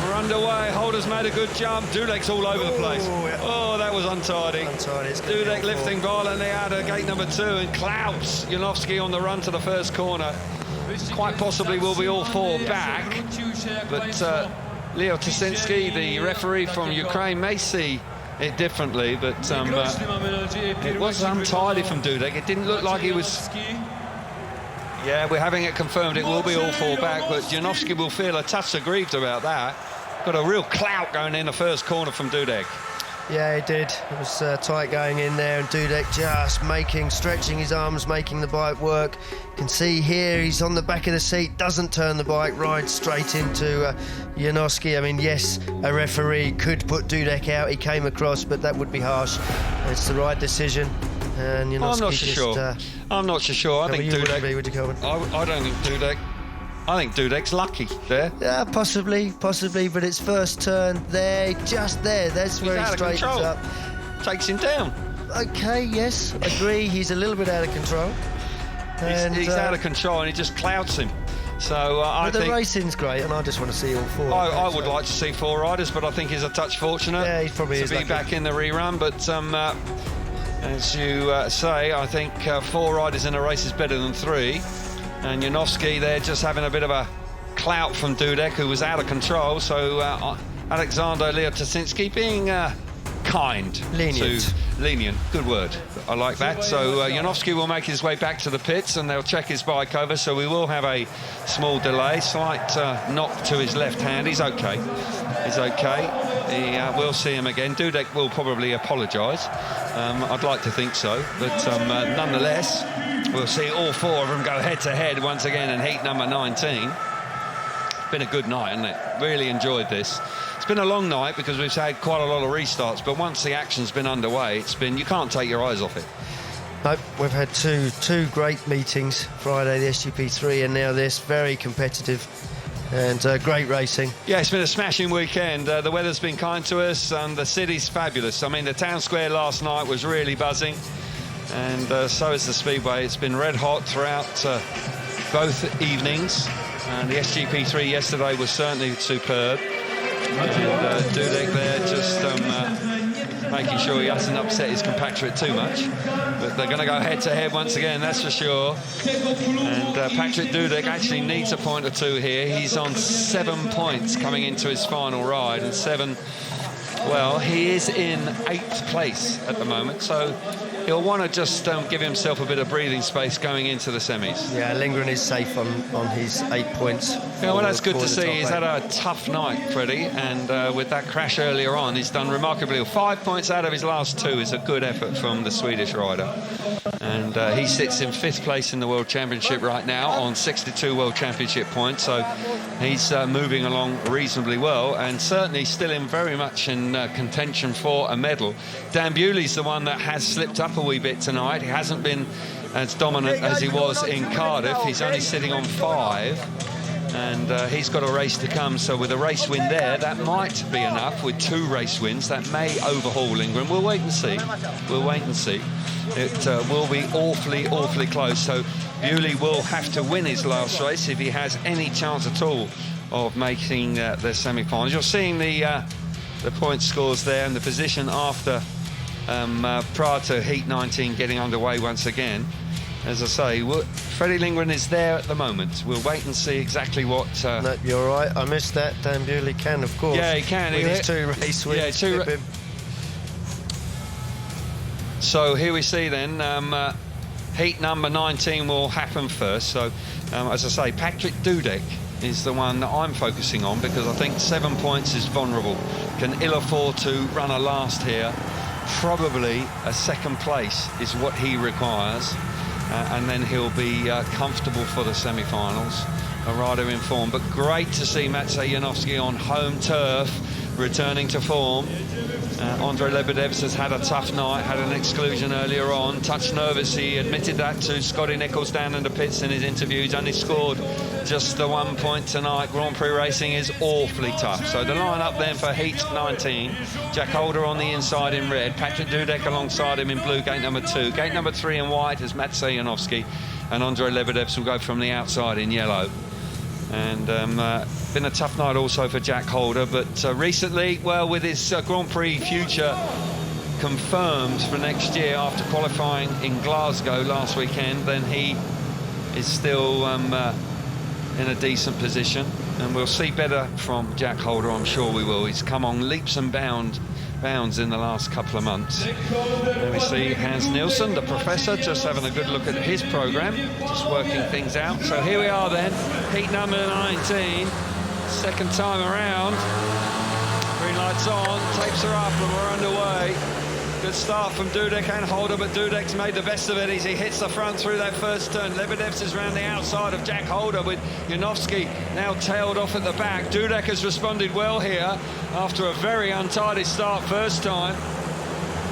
We're underway. Holder's made a good jump. Dudek's all over the place. Oh, that was untidy. Dudek lifting violently out of gate number 2, and Klaus Janowski on the run to the first corner. Quite possibly will be all 4 back. But Leo Tysinski, the referee from Ukraine, may see it differently, but it was untidy from Dudek. It didn't look like he was... Yeah, we're having it confirmed. It will be all 4 back, but Janowski will feel a touch aggrieved about that. Got a real clout going in the first corner from Dudek. Yeah, he did. It was tight going in there, and Dudek just stretching his arms, making the bike work. You can see here he's on the back of the seat, doesn't turn the bike, rides straight into Janowski. I mean, yes, a referee could put Dudek out. He came across, but that would be harsh. It's the right decision. And I'm not so sure. I'm not so sure. I think Dudek... Would you, Colin? I don't think Dudek... I think Dudek's lucky there. Yeah, possibly, but it's first turn there, just there. That's where he straightens up. Takes him down. OK, yes, agree. He's a little bit out of control. He's out of control and he just clouts him. So I think the racing's great, and I just want to see all four. I would like to see 4 riders, but I think he's a touch fortunate. Yeah, he probably is to be back in the rerun. But as you say, I think 4 riders in a race is better than 3. And Janowski, they're just having a bit of a clout from Dudek, who was out of control. So Alexander Leotasinski being kind. Lenient, good word. I like that. So Janowski will make his way back to the pits and they'll check his bike over. So we will have a small delay, slight knock to his left hand. He's okay. He's okay. We'll see him again. Dudek will probably apologise. I'd like to think so. But nonetheless, we'll see all 4 of them go head-to-head once again in heat number 19. Been a good night, hasn't it? Really enjoyed this. It's been a long night because we've had quite a lot of restarts, but once the action's been underway, you can't take your eyes off it. Nope, we've had two great meetings, Friday the SGP3 and now this, very competitive and great racing. Yeah, it's been a smashing weekend. The weather's been kind to us and the city's fabulous. I mean, the town square last night was really buzzing and so is the Speedway. It's been red hot throughout both evenings. And the SGP3 yesterday was certainly superb. And Dudek there just making sure he hasn't upset his compatriot too much. But they're going to go head-to-head once again, that's for sure. And Patrick Dudek actually needs a point or 2 here. He's on 7 points coming into his final ride. And 7, well, he is in 8th place at the moment. So he'll want to just give himself a bit of breathing space going into the semis. Yeah, Lindgren is safe on his 8 points. Yeah, well, that's good to see. He's had a tough night, Freddie, and with that crash earlier on, he's done remarkably well. 5 points out of his last 2 is a good effort from the Swedish rider. And he sits in 5th place in the World Championship right now on 62 World Championship points, so he's moving along reasonably well and certainly still in very much in contention for a medal. Dan Bewley's the one that has slipped up a wee bit tonight. He hasn't been as dominant as he was in Cardiff. He's only sitting on 5 and he's got a race to come, so with a race win there that might be enough. With 2 race wins that may overhaul Lindgren. We'll wait and see. It will be awfully close, so Bewley will have to win his last race if he has any chance at all of making the semi-finals. You're seeing the point scores there and the position after prior to heat 19 getting underway once again. As I say, Freddie Lindgren is there at the moment. We'll wait and see exactly what... No, you're right, I missed that. Dan Bewley can, of course. Yeah, he can. With his 2 race wins. Yeah, so here we see then, heat number 19 will happen first. So, as I say, Patrick Dudek is the one that I'm focusing on because I think 7 points is vulnerable. Can ill afford to run a last here. Probably a 2nd place is what he requires. And then he'll be comfortable for the semi-finals. A rider in form, but great to see Matvey Janowski on home turf, returning to form. Andrei Lebedevs has had a tough night, had an exclusion earlier on, touched nervous. He admitted that to Scotty Nichols down in the pits in his interview. He's only scored just the 1 point tonight. Grand-Prix racing is awfully tough. So the line-up then for heat 19, Jack Holder on the inside in red, Patrick Dudek alongside him in blue, gate number 2. Gate number 3 in white is Matvey Janowski, and Andrei Lebedevs will go from the outside in yellow. And been a tough night also for Jack Holder, but recently, well, with his Grand Prix future confirmed for next year after qualifying in Glasgow last weekend, then he is still in a decent position, and we'll see better from Jack Holder, I'm sure we will. He's come on leaps and bounds in the last couple of months. And we see Hans Nielsen, the professor, just having a good look at his programme, just working things out. So here we are then, heat number 19, 2nd time around. Green lights on, tapes are up and we're underway. Good start from Dudek and Holder, but Dudek's made the best of it as he hits the front through that first turn. Lebedevs is round the outside of Jack Holder with Janowski now tailed off at the back. Dudek has responded well here after a very untidy start first time.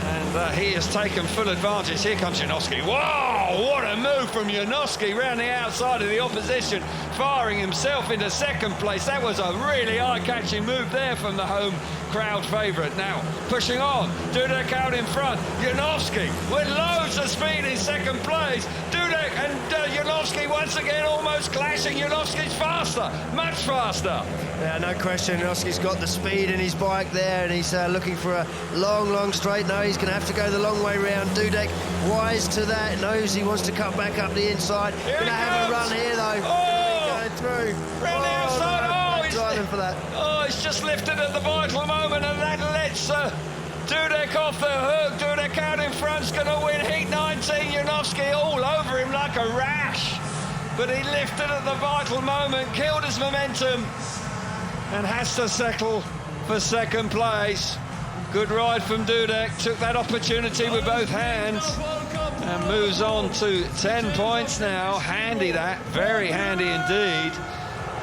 And he has taken full advantage. Here comes Janowski. Whoa! Oh, what a move from Janowski round the outside of the opposition, firing himself into second place. That was a really eye-catching move there from the home crowd favourite. Now, pushing on, Dudek out in front. Janowski with loads of speed in second place. Dudek and Janowski once again almost clashing. Janowski's faster, much faster. Yeah, no question. Janowski's got the speed in his bike there, and he's looking for a long straight. No, he's going to have to go the long way round. Dudek, wise to that, knows he wants to cut back up the inside. Going to have a run here, though. Oh! Going through. Round the outside. No, Oh, he's driving for that. Oh, he's just lifted at the vital moment, and that lets Dudek off the hook. Dudek out in front's going to win Heat 19. Janowski all over him like a rash. But he lifted at the vital moment, killed his momentum, and has to settle for second place. Good ride from Dudek, took that opportunity with both hands and moves on to 10 points now. Handy that, very handy indeed.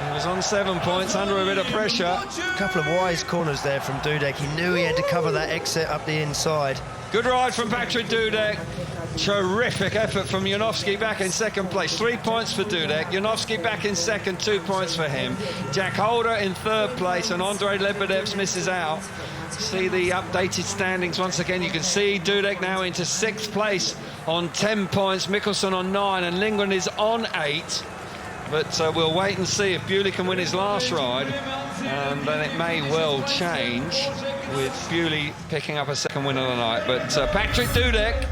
He was on 7 points, under a bit of pressure. A couple of wise corners there from Dudek. He knew he had to cover that exit up the inside. Good ride from Patrick Dudek. Terrific effort from Janowski back in second place. 3 points for Dudek. Janowski back in second, 2 points for him. Jack Holder in third place, and Andrei Lebedevs misses out. See the updated standings once again. You can see Dudek now into sixth place on 10 points. Mikkelsen on 9, and Lindgren is on 8. But we'll wait and see if Bewley can win his last ride, and then it may well change with Bewley picking up a second win of the night. But Patrick Dudek,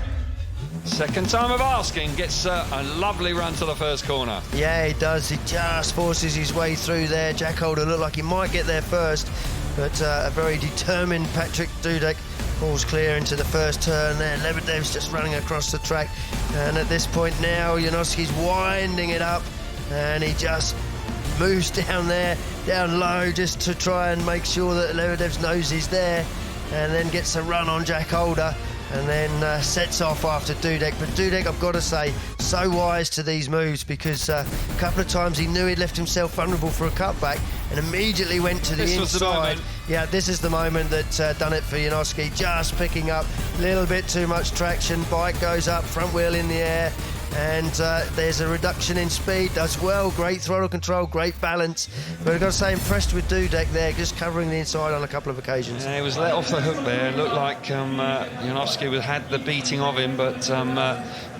second time of asking, gets a lovely run to the first corner. Yeah, he does. He just forces his way through there. Jack Holder looked like he might get there first, but a very determined Patrick Dudek falls clear into the first turn there. Lebedev's just running across the track, and at this point now, Janowski's winding it up, and he just moves down there, down low, just to try and make sure that Lebedev's knows he's there, and then gets a run on Jack Holder, and then sets off after Dudek. But Dudek, I've got to say, so wise to these moves, because a couple of times he knew he'd left himself vulnerable for a cutback and immediately went to the inside. Was the moment. Yeah, this is the moment that done it for Janowski, just picking up a little bit too much traction. Bike goes up, front wheel in the air, and there's a reduction in speed. Does well, great throttle control, great balance. But I've got to say, impressed with Dudek there, just covering the inside on a couple of occasions. Yeah, he was let off the hook there. It looked like Janowski had the beating of him, but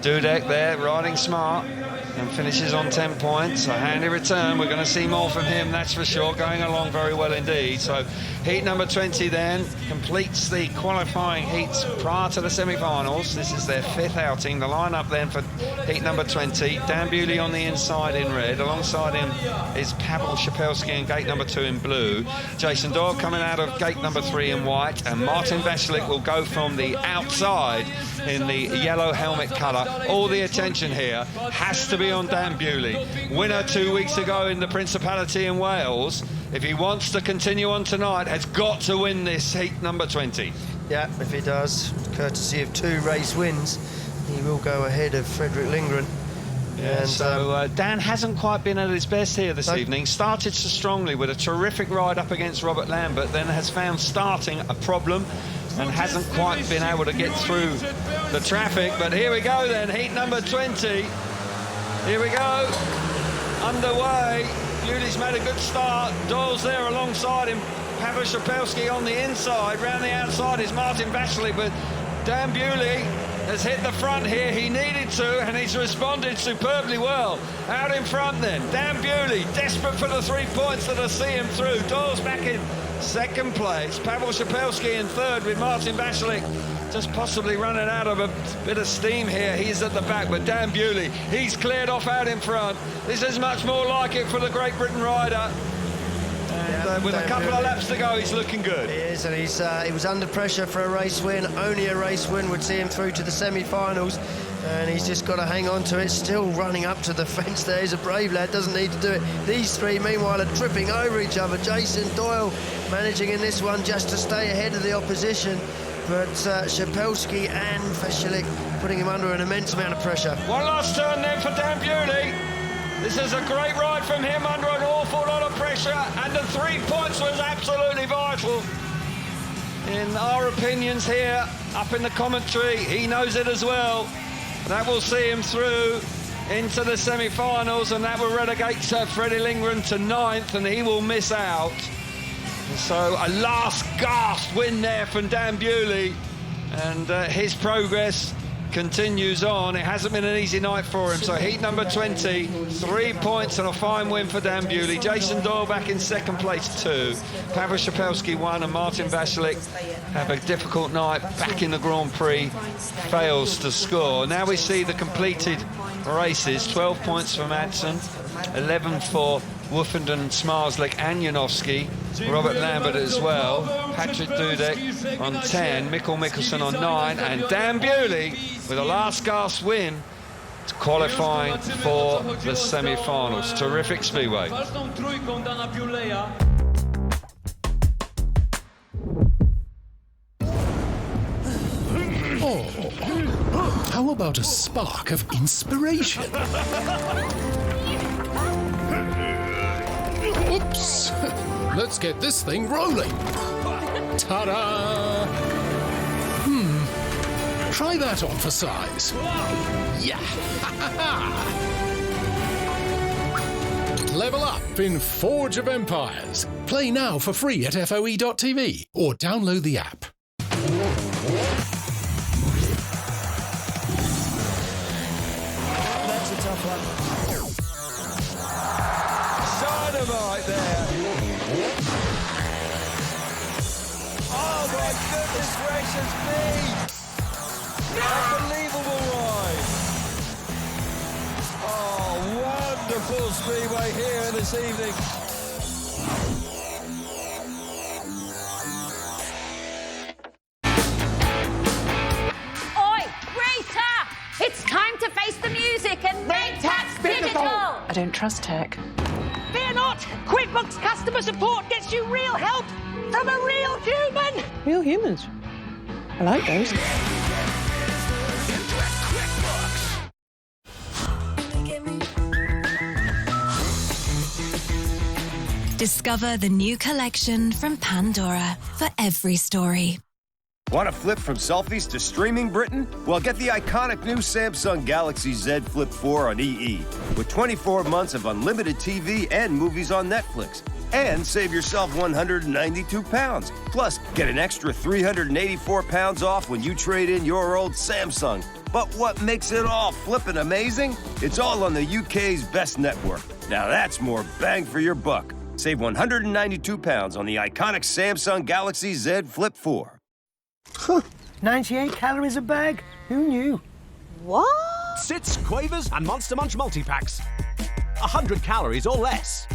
Dudek there, riding smart, and finishes on 10 points. A handy return. We're going to see more from him, that's for sure. Going along very well indeed. So heat number 20 then completes the qualifying heats prior to the semi-finals. This is their fifth outing. The lineup then for heat number 20. Dan Bewley on the inside in red. Alongside him is Pavel Shapelski in gate number 2 in blue. Jason Doyle coming out of gate number 3 in white. And Martin Veselik will go from the outside in the yellow helmet colour. All the attention here has to be on Dan Bewley. Winner 2 weeks ago in the Principality in Wales. If he wants to continue on tonight, has got to win this heat number 20. Yeah, if he does, courtesy of 2 race wins, he will go ahead of Frederick Lindgren. Yeah, and so Dan hasn't quite been at his best here this evening. Started so strongly with a terrific ride up against Robert Lambert, then has found starting a problem and hasn't quite been able to get through the traffic. But here we go then, heat number 20. Here we go, underway. Bewley's made a good start. Doyle's there alongside him. Pavel Shapelski on the inside. Round the outside is Martin Veselik, but Dan Bewley has hit the front here. He needed to, and he's responded superbly well. Out in front then, Dan Bewley, desperate for the 3 points that'll see him through. Doyle's back in second place. Pavel Shapelski in third with Martin Veselik just possibly running out of a bit of steam here. He's at the back, but Dan Bewley, he's cleared off out in front. This is much more like it for the Great Britain rider. And with a couple of laps to go, he's looking good. He is, and he was under pressure for a race win. Only a race win would see him through to the semi-finals, and he's just got to hang on to it. Still running up to the fence there. He's a brave lad, doesn't need to do it. These three, meanwhile, are tripping over each other. Jason Doyle managing in this one just to stay ahead of the opposition, but Shapelski and Veselik putting him under an immense amount of pressure. One last turn then for Dan Bewley. This is a great ride from him under an awful lot of pressure, and the 3 points was absolutely vital. In our opinions here, up in the commentary, he knows it as well. That will see him through into the semi-finals, and that will relegate Freddie Lindgren to 9th, and he will miss out. So a last gasp win there from Dan Bewley, and his progress continues on. It hasn't been an easy night for him. So heat number 20, 3 points and a fine win for Dan Bewley. Jason Doyle back in second place, 2. Pavel Shapelski 1, and Martin Vasilik have a difficult night back in the Grand Prix, fails to score. Now we see the completed races. 12 points for Madsen, 11 for Woofenden, Smarslik and Janowski. Robert Lambert as well. Patrick Dudek on 10, Mikkel Mikkelsen on 9, and Dan Bewley with a last gasp win to qualifying for the semi-finals. Terrific Speedway. Oh, how about a spark of inspiration? Oops! Let's get this thing rolling. Ta-da! Try that on for size. Yeah! Level up in Forge of Empires. Play now for free at FOE.tv or download the app. That's a tough one. Dynamite there. Oh my goodness gracious me! Unbelievable ride. Oh, wonderful Speedway here this evening. Oi, Rita! It's time to face the music and make tax digital! I don't trust tech. Fear not! QuickBooks customer support gets you real help from a real human! Real humans. I like those. Discover the new collection from Pandora for every story. Want to flip from selfies to streaming, Britain? Well, get the iconic new Samsung Galaxy Z Flip 4 on EE with 24 months of unlimited TV and movies on Netflix. And save yourself 192 pounds. Plus, get an extra 384 pounds off when you trade in your old Samsung. But what makes it all flippin' amazing? It's all on the UK's best network. Now that's more bang for your buck. Save 192 pounds on the iconic Samsung Galaxy Z Flip 4. 98 calories a bag? Who knew? What? Sits, Quavers and Monster Munch multi-packs. 100 calories or less.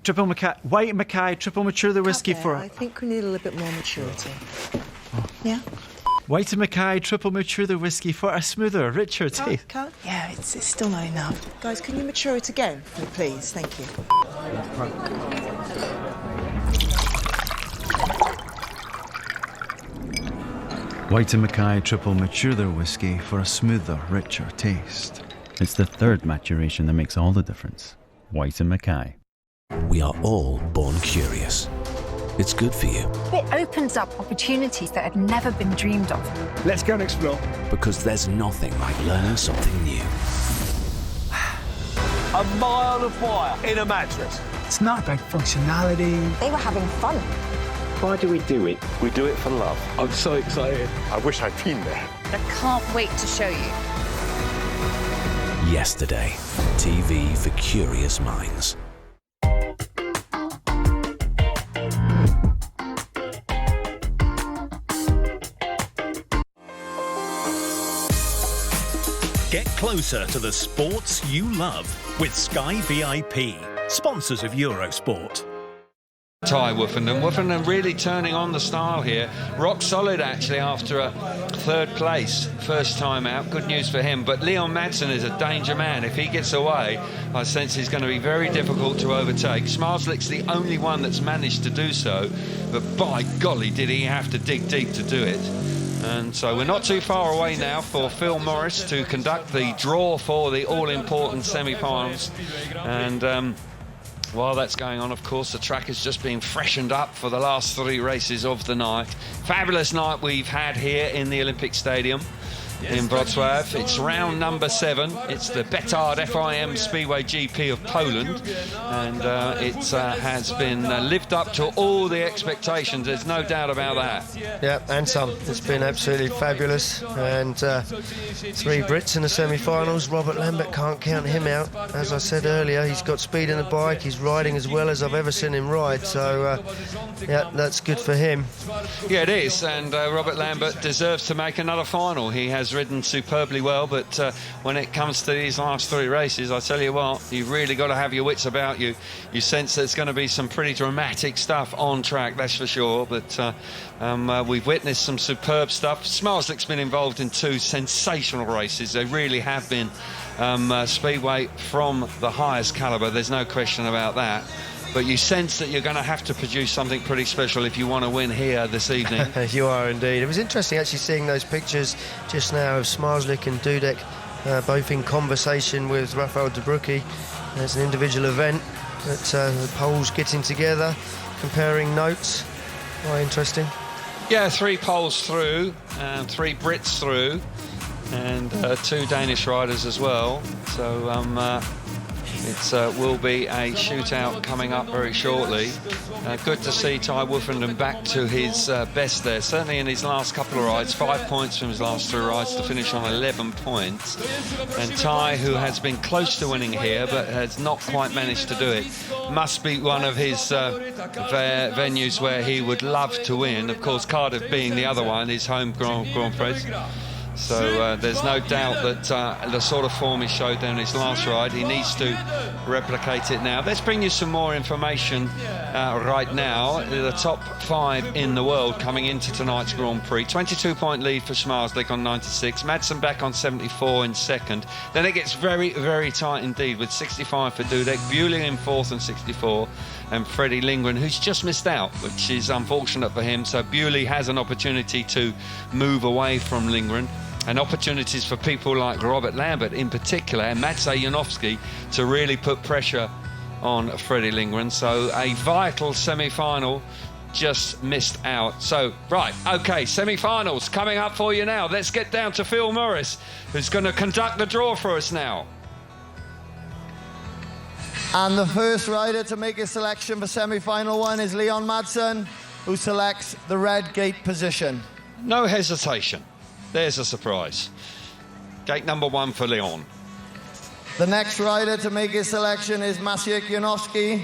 Triple Mackay, White Mackay, triple mature the whiskey for... I think we need a little bit more maturity. Yeah? White and Mackay, triple mature the whiskey for a smoother, richer taste. Yeah, it's still not enough. Guys, can you mature it again for me, please? Thank you. White and Mackay triple mature their whiskey for a smoother, richer taste. It's the third maturation that makes all the difference. White and Mackay. We are all born curious. It's good for you. It opens up opportunities that had never been dreamed of. Let's go and explore. Because there's nothing like learning something new. A mile of wire in a mattress. It's not about functionality. They were having fun. Why do we do it? We do it for love. I'm so excited. I wish I'd been there. I can't wait to show you. Yesterday. TV for curious minds. Get closer to the sports you love with Sky VIP, sponsors of Eurosport. Ty Woofenden really turning on the style here. Rock solid, actually, after a third place, first time out. Good news for him. But Leon Madsen is a danger man. If he gets away, I sense he's going to be very difficult to overtake. Smarslik's the only one that's managed to do so. But by golly, did he have to dig deep to do it. And so we're not too far away now for Phil Morris to conduct the draw for the all-important semi-finals. And while that's going on, of course, the track has just been freshened up for the last 3 races of the night. Fabulous night we've had here in the Olympic Stadium. in Wrocław. It's round number 7. It's the Betard FIM Speedway GP of Poland, and it has been lived up to all the expectations. There's no doubt about that. Yeah, and some. It's been absolutely fabulous, and 3 Brits in the semi-finals. Robert Lambert, can't count him out. As I said earlier, he's got speed in the bike. He's riding as well as I've ever seen him ride, so yeah, that's good for him. Yeah, it is, and Robert Lambert deserves to make another final. He has ridden superbly well, but when it comes to these last 3 races, I tell you what, you've really got to have your wits about you. You sense there's going to be some pretty dramatic stuff on track, that's for sure, but we've witnessed some superb stuff. Smarslick's been involved in 2 sensational races. They really have been Speedway from the highest calibre, there's no question about that. But you sense that you're going to have to produce something pretty special if you want to win here this evening. You are indeed. It was interesting actually seeing those pictures just now of Smarslick and Dudek both in conversation with Rafael de Brucki. It's an individual event, but the Poles getting together, comparing notes. Quite interesting. Yeah, 3 Poles through, 3 Brits through, and 2 Danish riders as well. So it will be a shootout coming up very shortly. Good to see Ty Wolfenden back to his best there, certainly in his last couple of rides. 5 points from his last 3 rides to finish on 11 points. And Ty, who has been close to winning here but has not quite managed to do it, must be one of his venues where he would love to win. Of course, Cardiff being the other one, his home Grand Prix. So there's no doubt that the sort of form he showed there in his last ride, he needs to replicate it now. Let's bring you some more information right now. The top 5 in the world coming into tonight's Grand Prix. 22-point lead for Smarslick on 96. Madsen back on 74 in second. Then it gets very, very tight indeed with 65 for Dudek. Bewley in 4th and 64. And Freddie Lindgren, who's just missed out, which is unfortunate for him. So Bewley has an opportunity to move away from Lindgren. And opportunities for people like Robert Lambert in particular and Maciej Janowski to really put pressure on Freddie Lindgren. So a vital semi-final just missed out. So, right, OK, semi-finals coming up for you now. Let's get down to Phil Morris, who's going to conduct the draw for us now. And the first rider to make his selection for semi-final 1 is Leon Madsen, who selects the red gate position. No hesitation. There's a surprise. Gate number 1 for Leon. The next rider to make his selection is Maciej Janowski,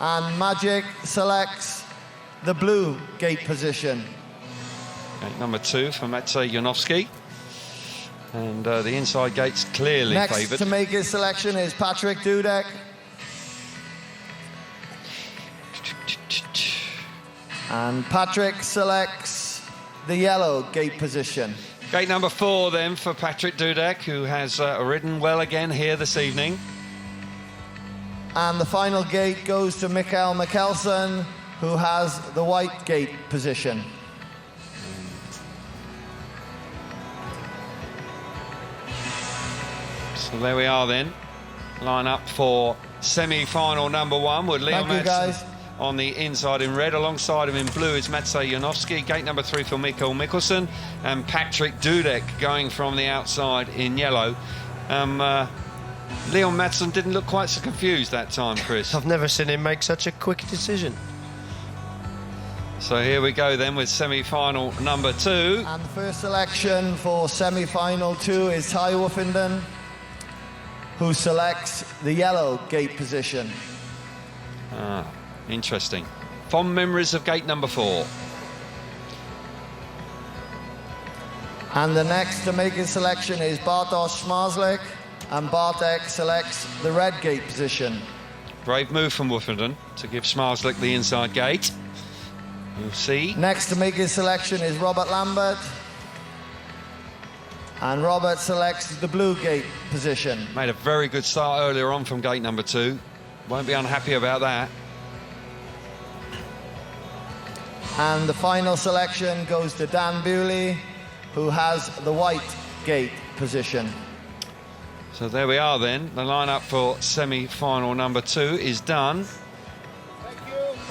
and Maciej selects the blue gate position. Gate number 2 for Maciej Janowski. And the inside gate's clearly favoured. Next to make his selection is Patrick Dudek. And Patrick selects the yellow gate position. Gate number 4 then for Patrick Dudek, who has ridden well again here this evening. And the final gate goes to Mikael Mikkelsen, who has the white gate position. So there we are then. Line up for semi-final number 1 with Leon Madsen on the inside in red. Alongside him in blue is Maciej Janowski. Gate number 3 for Mikael Mikkelsen. And Patrick Dudek going from the outside in yellow. Leon Madsen didn't look quite so confused that time, Chris. I've never seen him make such a quick decision. So here we go then with semi-final number 2. And the first selection for semi-final 2 is Ty Wolfenden, who selects the yellow gate position. Interesting. Fond memories of gate number 4. And the next to make his selection is Bartosz Smarslick, and Bartek selects the red gate position. Brave move from Wolfenden to give Smarslick the inside gate. We'll see. Next to make his selection is Robert Lambert, and Robert selects the blue gate position. Made a very good start earlier on from gate number 2. Won't be unhappy about that. And the final selection goes to Dan Bewley, who has the white gate position. So there we are then. The lineup for semi-final number 2 is done.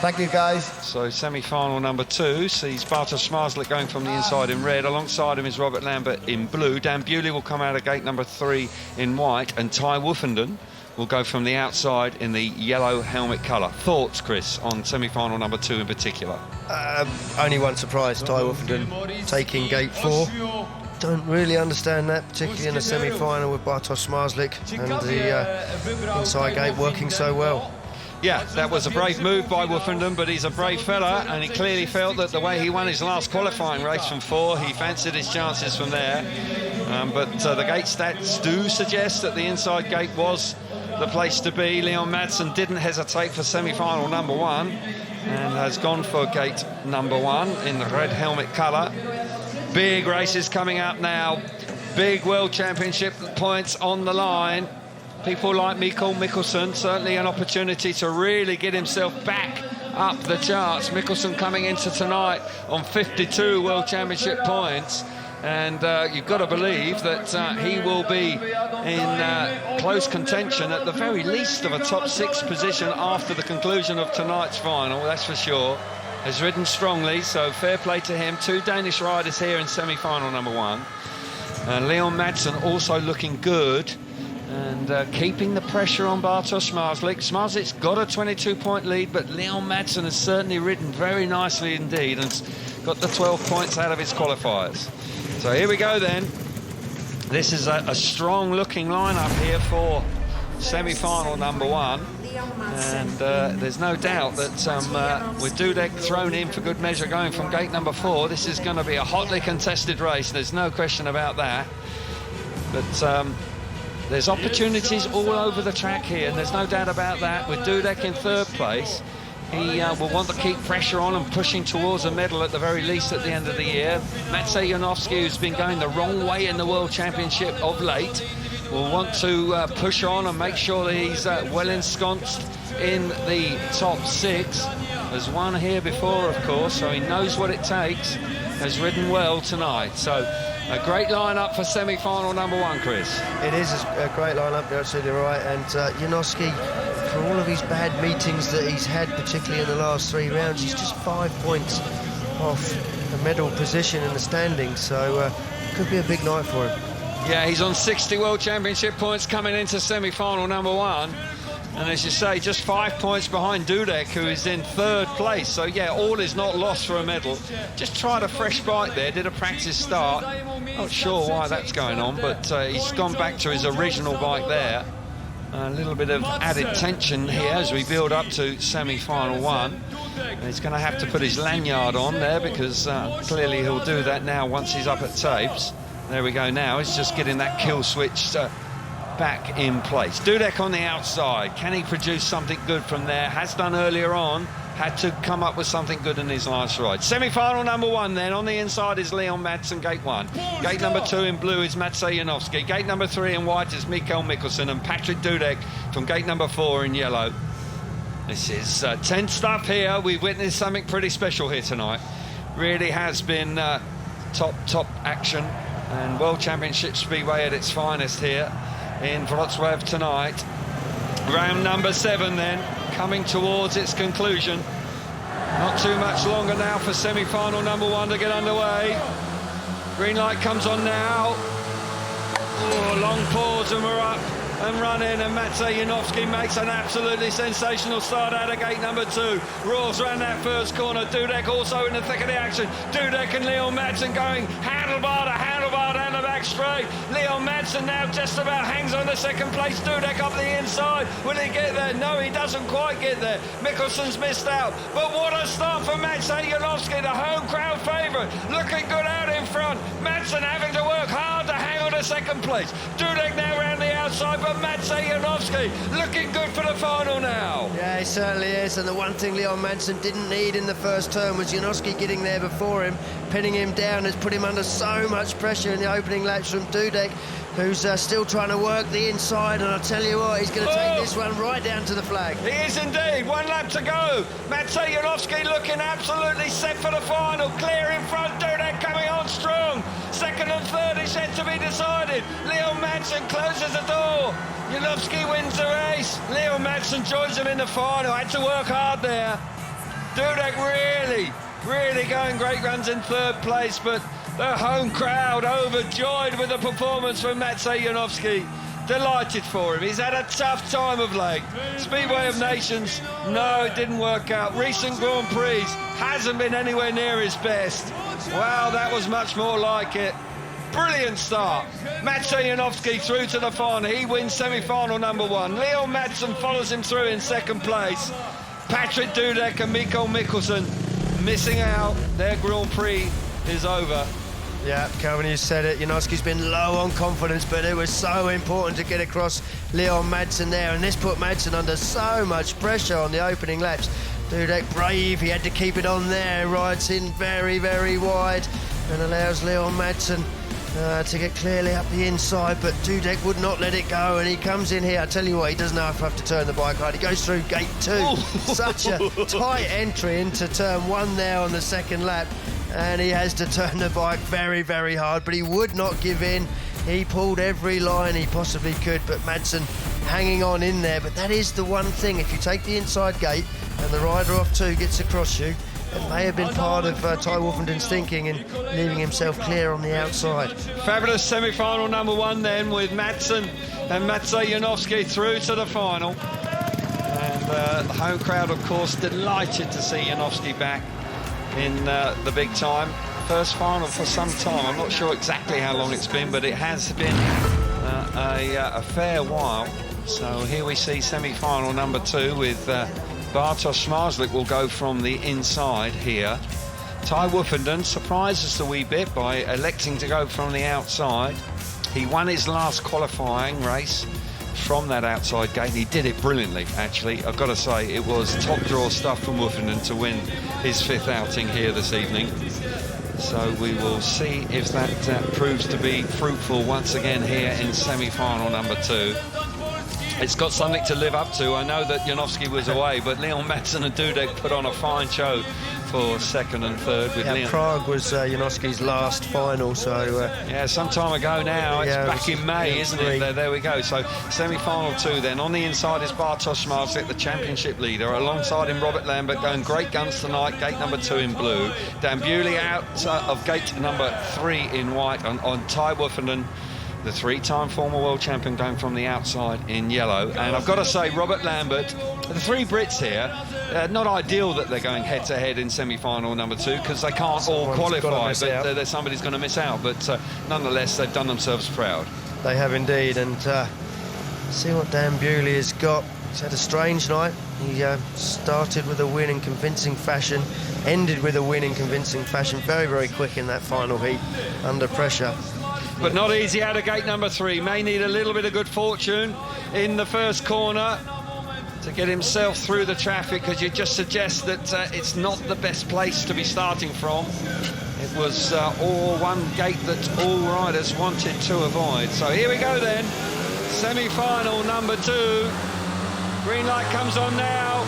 Thank you, guys. So semi-final number 2 sees Bartosz Zmarzlik going from the inside in red. Alongside him is Robert Lambert in blue. Dan Bewley will come out of gate number 3 in white, and Ty Woofenden will go from the outside in the yellow helmet colour. Thoughts, Chris, on semi-final number 2 in particular? Only one surprise, Ty Woofenden taking gate 4. Don't really understand that, particularly in the semi-final with Bartosz Zmarzlik and the inside gate working so well. Yeah, that was a brave move by Woofenden, but he's a brave fella, and he clearly felt that the way he won his last qualifying race from 4, he fancied his chances from there. But the gate stats do suggest that the inside gate was the place to be. Leon Madsen didn't hesitate for semi-final number 1 and has gone for gate number 1 in the red helmet colour. Big races coming up now. Big World Championship points on the line. People like Mikael Mikkelsen, certainly an opportunity to really get himself back up the charts. Mikkelsen coming into tonight on 52 World Championship points. And you've got to believe that he will be in close contention, at the very least, of a top 6 position after the conclusion of tonight's final, that's for sure. Has ridden strongly, so fair play to him. 2 Danish riders here in semi-final number 1. Leon Madsen also looking good and keeping the pressure on Bartosz Zmarzlik. Zmarzlik's got a 22-point lead, but Leon Madsen has certainly ridden very nicely indeed and got the 12 points out of his qualifiers. So here we go then. This is a strong-looking lineup here for semi-final number 1. And there's no doubt that with Dudek thrown in for good measure going from gate number 4, this is going to be a hotly contested race. There's no question about that. But there's opportunities all over the track here, and there's no doubt about that. With Dudek in 3rd place, he will want to keep pressure on and pushing towards a medal at the very least at the end of the year. Maciej Janowski, who's been going the wrong way in the World Championship of late, will want to push on and make sure that he's well ensconced in the top 6. Has won here before, of course, so he knows what it takes. Has ridden well tonight. So a great lineup for semi-final number 1, Chris. It is a great lineup, you're absolutely right. And Janowski, for all of his bad meetings that he's had, particularly in the last 3 rounds, he's just 5 points off the medal position in the standings. So could be a big night for him. Yeah, he's on 60 World Championship points coming into semi-final number 1. And as you say, just 5 points behind Dudek, who is in 3rd place. So, yeah, all is not lost for a medal. Just tried a fresh bike there, did a practice start. Not sure why that's going on, but he's gone back to his original bike there. A little bit of added tension here as we build up to semi-final 1. And he's going to have to put his lanyard on there because clearly he'll do that now once he's up at tapes. There we go now. He's just getting that kill switch back in place. Dudek on the outside. Can he produce something good from there? Has done earlier on. Had to come up with something good in his last ride. Semi-final number 1 then. On the inside is Leon Madsen, gate 1. Gate number 2 in blue is Maciej Janowski. Gate number 3 in white is Mikael Mikkelsen, and Patrick Dudek from gate number 4 in yellow. This is tense stuff here. We've witnessed something pretty special here tonight. Really has been top action, and World Championship Speedway at its finest here in Wrocław tonight. Round number 7 then, coming towards its conclusion. Not too much longer now for semi-final number 1 to get underway. Green light comes on now. Oh, long pause and we're up and running, and Maciej Janowski makes an absolutely sensational start out of gate number 2. Roars around that first corner. Dudek also in the thick of the action. Dudek and Leon Madsen going handlebar to handlebar down the back straight. Leon Madsen now just about hangs on the 2nd place. Dudek up the inside. Will he get there? No, he doesn't quite get there. Mikkelsen's missed out. But what a start for Maciej Janowski, the home crowd favourite. Looking good out in front. Madsen having to work hard to hang on to 2nd place. Dudek now round the outside, but Maciej Janowski looking good for the final now. Yeah, he certainly is. And the one thing Leon Madsen didn't need in the first turn was Janowski getting there before him. Pinning him down has put him under so much pressure in the opening laps from Dudek, who's still trying to work the inside. And I'll tell you what, he's going to take this one right down to the flag. He is indeed. 1 lap to go. Maciej Janowski looking absolutely set for the final. Clear in front. Dudek coming on strong. 2nd and 3rd is yet to be decided. Leon Madsen closes the door. Janowski wins the race. Leon Madsen joins him in the final. Had to work hard there. Dudek really going great runs in third place, but the home crowd overjoyed with the performance from Maciej Janowski. Delighted for him. He's had a tough time of late. Speedway of Nations, no, it didn't work out. Recent Grand Prix hasn't been anywhere near his best. Wow, that was much more like it. Brilliant start. Maciej Janowski through to the final. He wins semi-final number 1. Leon Madsen follows him through in second place. Patrick Dudek and Mikko Mikkelsen missing out. Their Grand Prix is over. Yeah, Calvin, you said it. Janowski's been low on confidence, but it was so important to get across Leon Madsen there, and this put Madsen under so much pressure on the opening laps. Dudek brave, he had to keep it on there, rides in very, very wide and allows Leon Madsen to get clearly up the inside, but Dudek would not let it go, and he comes in here. I tell you what, he doesn't have to turn the bike right. He goes through gate 2. Such a tight entry into turn 1 there on the second lap, and he has to turn the bike very, very hard, but he would not give in. He pulled every line he possibly could, but Madsen hanging on in there. But that is the one thing, if you take the inside gate and the rider off 2 gets across you, it may have been part of Ty Wolfenden's thinking in leaving himself clear on the outside. Fabulous semi-final number 1 then, with Madsen and Maciej Janowski through to the final. And the home crowd, of course, delighted to see Janowski back in the big time. First final for some time. I'm not sure exactly how long it's been, but it has been a fair while. So here we see semi-final number 2 with Bartosz Zmarzlik will go from the inside here. Ty Wolfenden surprises a wee bit by electing to go from the outside. He won his last qualifying race from that outside gate. He did it brilliantly, actually. I've got to say, it was top draw stuff from Wolfenden to win his 5th outing here this evening. So we will see if that proves to be fruitful once again here in semi-final number 2. It's got something to live up to. I know that Janowski was away, but Leon Madsen and Dudek put on a fine show for 2nd and 3rd. With Leon. Prague was Janowski's last final, so... yeah, some time ago now. It's back in May, isn't it? There we go. So semi-final 2 then. On the inside is Bartosz Zmarzlik, the championship leader. Alongside him, Robert Lambert going great guns tonight. Gate number 2 in blue. Dan Bewley out of gate number 3 in white on Ty Wolfenden, the 3-time former world champion, going from the outside in yellow. And I've got to say, Robert Lambert, the 3 Brits here, not ideal that they're going head-to-head in semi-final number 2, because they can't all qualify, but somebody's going to miss out. But nonetheless, they've done themselves proud. They have indeed, and see what Dan Bewley has got. He's had a strange night. He started with a win in convincing fashion, ended with a win in convincing fashion, very, very quick in that final heat, under pressure. But not easy out of gate number 3. May need a little bit of good fortune in the first corner to get himself through the traffic, because you just suggest that it's not the best place to be starting from. It was all one gate that all riders wanted to avoid. So here we go then. Semi-final number 2. Green light comes on now.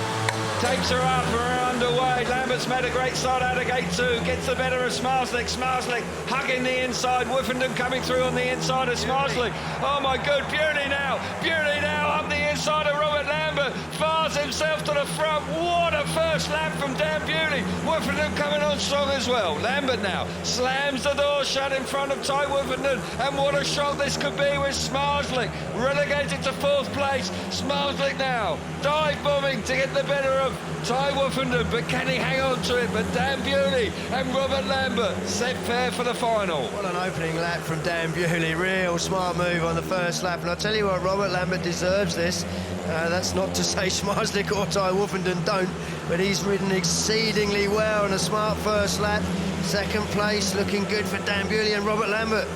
Takes her up, we're underway. Lambert's made a great start out of gate 2. Gets the better of Zmarzlik. Zmarzlik hugging the inside. Wolfenden coming through on the inside of Zmarzlik. Oh my good, Bewley now. Bewley now up the inside of Robert Lambert. Fires himself to the front. What a first lap from Dan Bewley. Wolfenden coming on strong as well. Lambert now slams the door shut in front of Ty Wolfenden. And what a shot this could be with Zmarzlik. Relegated to 4th place. Zmarzlik now dive bombing to get the better of Ty Wolfenden, but can he hang on to it? But Dan Bewley and Robert Lambert set fair for the final. What an opening lap from Dan Bewley. Real smart move on the first lap. And I'll tell you what, Robert Lambert deserves this. That's not to say Zmarzlik or Ty Wolfenden don't, but he's ridden exceedingly well on a smart first lap. 2nd place, looking good for Dan Bewley and Robert Lambert.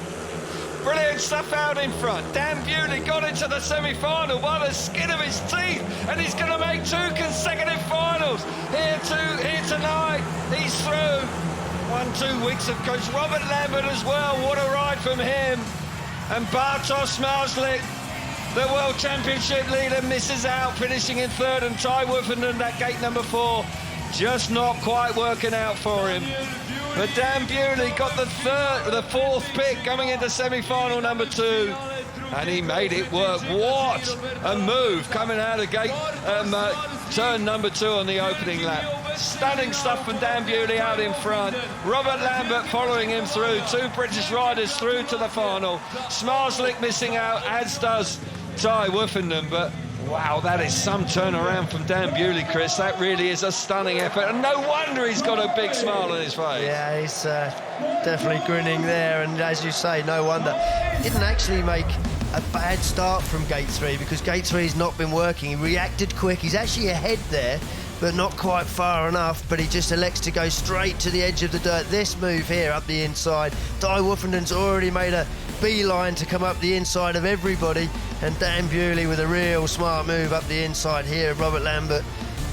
Brilliant stuff out in front. Dan Bewley got into the semi-final by the skin of his teeth, and he's going to make 2 consecutive finals. Here tonight, he's through. 1-2 weeks of coach. Robert Lambert as well. What a ride from him. And Bartosz Zmarzlik, the World Championship leader, misses out, finishing in 3rd, and Ty Wolfenden at gate number 4. Just not quite working out for him. But Dan Bewley got the 4th pick coming into semi-final number 2. And he made it work. What a move coming out of gate turn number 2 on the opening lap. Stunning stuff from Dan Bewley out in front. Robert Lambert following him through. 2 British riders through to the final. Smarslick missing out, as does Ty Woofenden, but wow, that is some turnaround from Dan Bewley, Chris. That really is a stunning effort, and no wonder he's got a big smile on his face. Yeah, he's definitely grinning there, and as you say, no wonder. Didn't actually make a bad start from Gate 3, because Gate 3 has not been working. He reacted quick. He's actually ahead there, but not quite far enough, but he just elects to go straight to the edge of the dirt. This move here up the inside, Ty Woofenden's already made a beeline to come up the inside of everybody, and Dan Bewley with a real smart move up the inside here of Robert Lambert.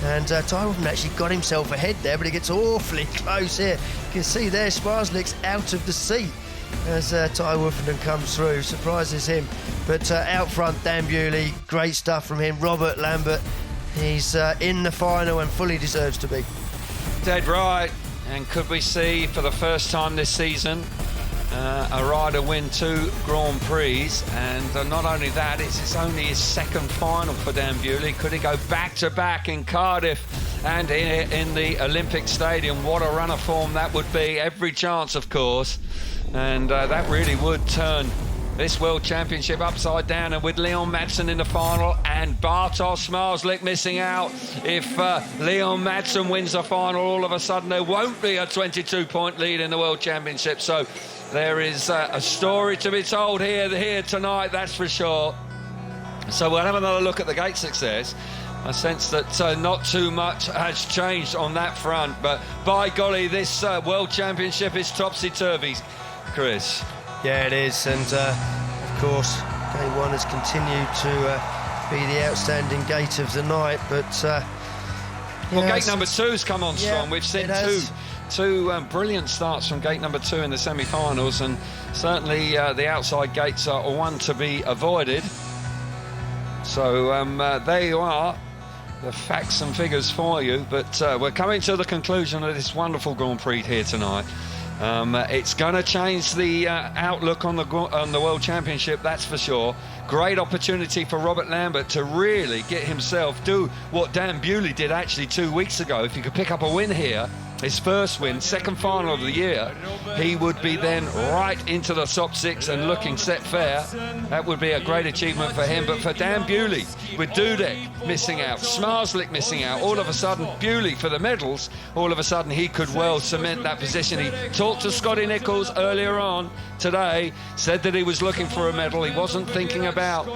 And Ty Woofenden actually got himself ahead there, but he gets awfully close here. You can see there Smarslick's out of the seat as Ty Woofenden comes through, surprises him. But out front, Dan Bewley, great stuff from him. Robert Lambert, he's in the final and fully deserves to be. Dead right. And could we see for the first time this season a rider win 2 Grand Prix? And not only that, it's only his second final for Dan Bewley. Could he go back-to-back in Cardiff and in the Olympic Stadium? What a run of form that would be. Every chance, of course. And that really would turn this World Championship upside down. And with Leon Madsen in the final and Bartosz Smarslick missing out, if Leon Madsen wins the final, all of a sudden there won't be a 22-point lead in the World Championship. So there is a story to be told here tonight, that's for sure. So we'll have another look at the gate success. I sense that not too much has changed on that front, but by golly, this World Championship is topsy-turvy, Chris. Yeah, it is, and of course, Gate 1 has continued to be the outstanding gate of the night, but... well, Gate number 2's come on strong. Yeah, we've seen two brilliant starts from Gate number 2 in the semi-finals, and certainly the outside gates are one to be avoided. So there you are, the facts and figures for you, but we're coming to the conclusion of this wonderful Grand Prix here tonight. It's going to change the outlook on the World Championship, that's for sure. Great opportunity for Robert Lambert to really get himself, do what Dan Bewley did actually 2 weeks ago. If he could pick up a win here, his first win, second final of the year, he would be then right into the top 6 and looking set fair. That would be a great achievement for him. But for Dan Bewley, with Dudek missing out, Smarslick missing out, all of a sudden Bewley for the medals, all of a sudden he could well cement that position. He talked to Scotty Nichols earlier on today, said that he was looking for a medal. He wasn't thinking about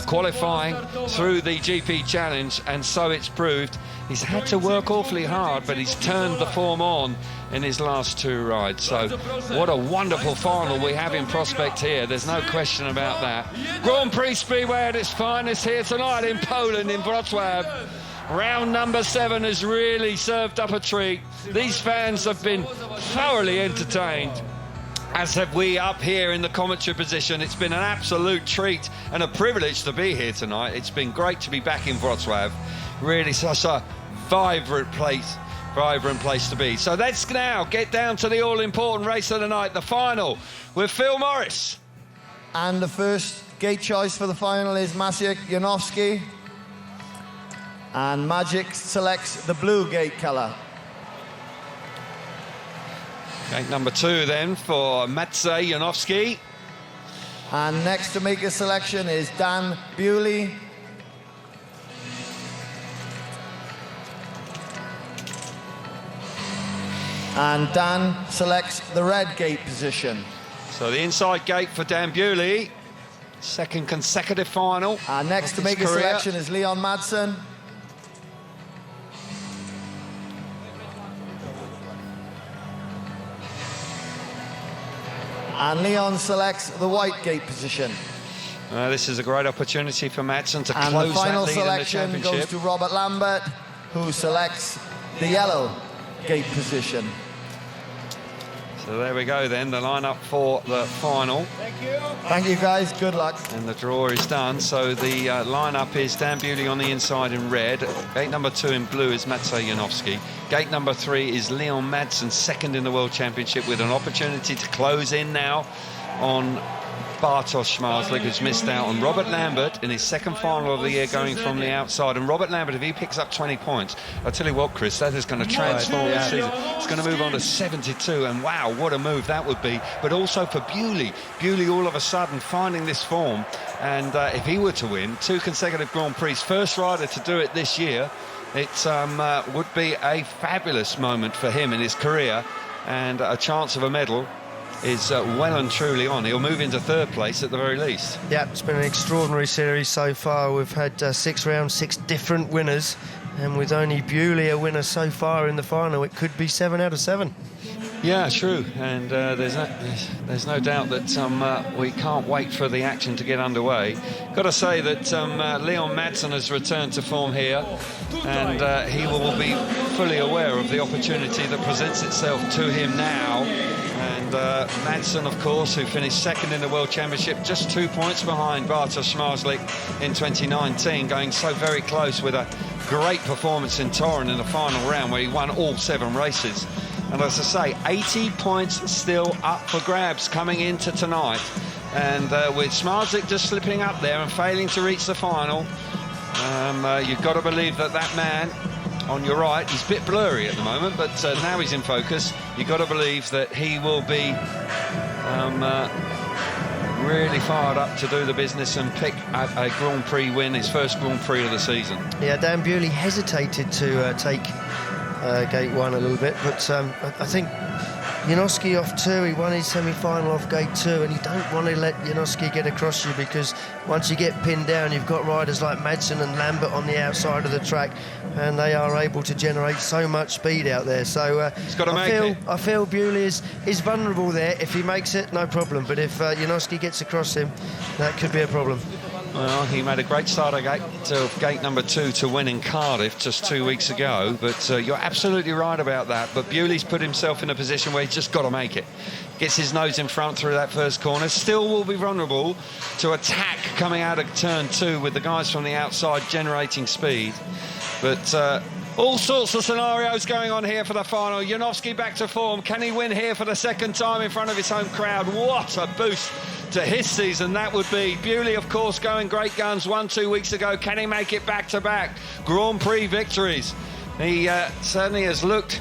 qualifying through the GP Challenge, and so it's proved. He's had to work awfully hard, but he's turned the form on in his last 2 rides. So what a wonderful final we have in prospect here. There's no question about that. Grand Prix Speedway at its finest here tonight in Poland, in Wrocław. Round number 7 has really served up a treat. These fans have been thoroughly entertained, as have we up here in the commentary position. It's been an absolute treat and a privilege to be here tonight. It's been great to be back in Wrocław. Really such a vibrant place to be. So let's now get down to the all-important race of the night, the final, with Phil Morris. And the first gate choice for the final is Maciej Janowski. And Magic selects the blue gate colour. Gate number 2 then for Maciej Janowski. And next to make a selection is Dan Bewley. And Dan selects the red gate position. So the inside gate for Dan Bewley, second consecutive final. And next to make a selection is Leon Madsen. And Leon selects the white gate position. This is a great opportunity for Madsen to close that lead in the championship. And the final selection goes to Robert Lambert, who selects the yellow gate position. So there we go then, the lineup for the final. Thank you. Thank you guys, good luck. And the draw is done. So the lineup is Dan Bewley on the inside in red. Gate number 2 in blue is Maciej Janowski. Gate number 3 is Leon Madsen, second in the World Championship, with an opportunity to close in now on Bartosz Szmarslik, who's missed out on Robert Lambert in his second final of the year going from the outside. And Robert Lambert, if he picks up 20 points, I'll tell you what, Chris, that is going to transform his season. It's going to move on to 72, and wow, what a move that would be. But also for Bewley. Bewley all of a sudden finding this form, and if he were to win 2 consecutive Grand Prix, first rider to do it this year, it would be a fabulous moment for him in his career, and a chance of a medal is well and truly on. He'll move into 3rd place at the very least. Yeah, it's been an extraordinary series so far. We've had 6 rounds, 6 different winners, and with only Bewley a winner so far in the final, it could be 7 out of 7. Yeah, true, and there's no doubt that we can't wait for the action to get underway. Got to say that Leon Madsen has returned to form here, and he will be fully aware of the opportunity that presents itself to him now. And Madsen, of course, who finished 2nd in the World Championship, just 2 points behind Bartosz Szmarslik in 2019, going so very close with a great performance in Torun in the final round where he won all 7 races. And as I say, 80 points still up for grabs coming into tonight. And with Szmarslik just slipping up there and failing to reach the final, you've got to believe that that man on your right, he's a bit blurry at the moment, but now he's in focus. You've got to believe that he will be really fired up to do the business and pick a Grand Prix win, his first Grand Prix of the season. Yeah, Dan Bewley hesitated to take gate 1 a little bit, but I think Janowski off 2, he won his semi-final off gate 2, and you don't want to let Janowski get across you, because once you get pinned down, you've got riders like Madsen and Lambert on the outside of the track, and they are able to generate so much speed out there. So he's got to I feel Bewley is vulnerable there. If he makes it, no problem, but if Janowski gets across him, that could be a problem. Well, he made a great start of gate number 2 to win in Cardiff just 2 weeks ago, but you're absolutely right about that. But Bewley's put himself in a position where he's just got to make it. Gets his nose in front through that first corner, still will be vulnerable to attack coming out of turn 2 with the guys from the outside generating speed. But all sorts of scenarios going on here for the final. Janowski back to form. Can he win here for the 2nd time in front of his home crowd? What a boost to his season that would be. Bewley, of course, going great guns 1-2 weeks ago. Can he make it back-to-back Grand Prix victories? He certainly has looked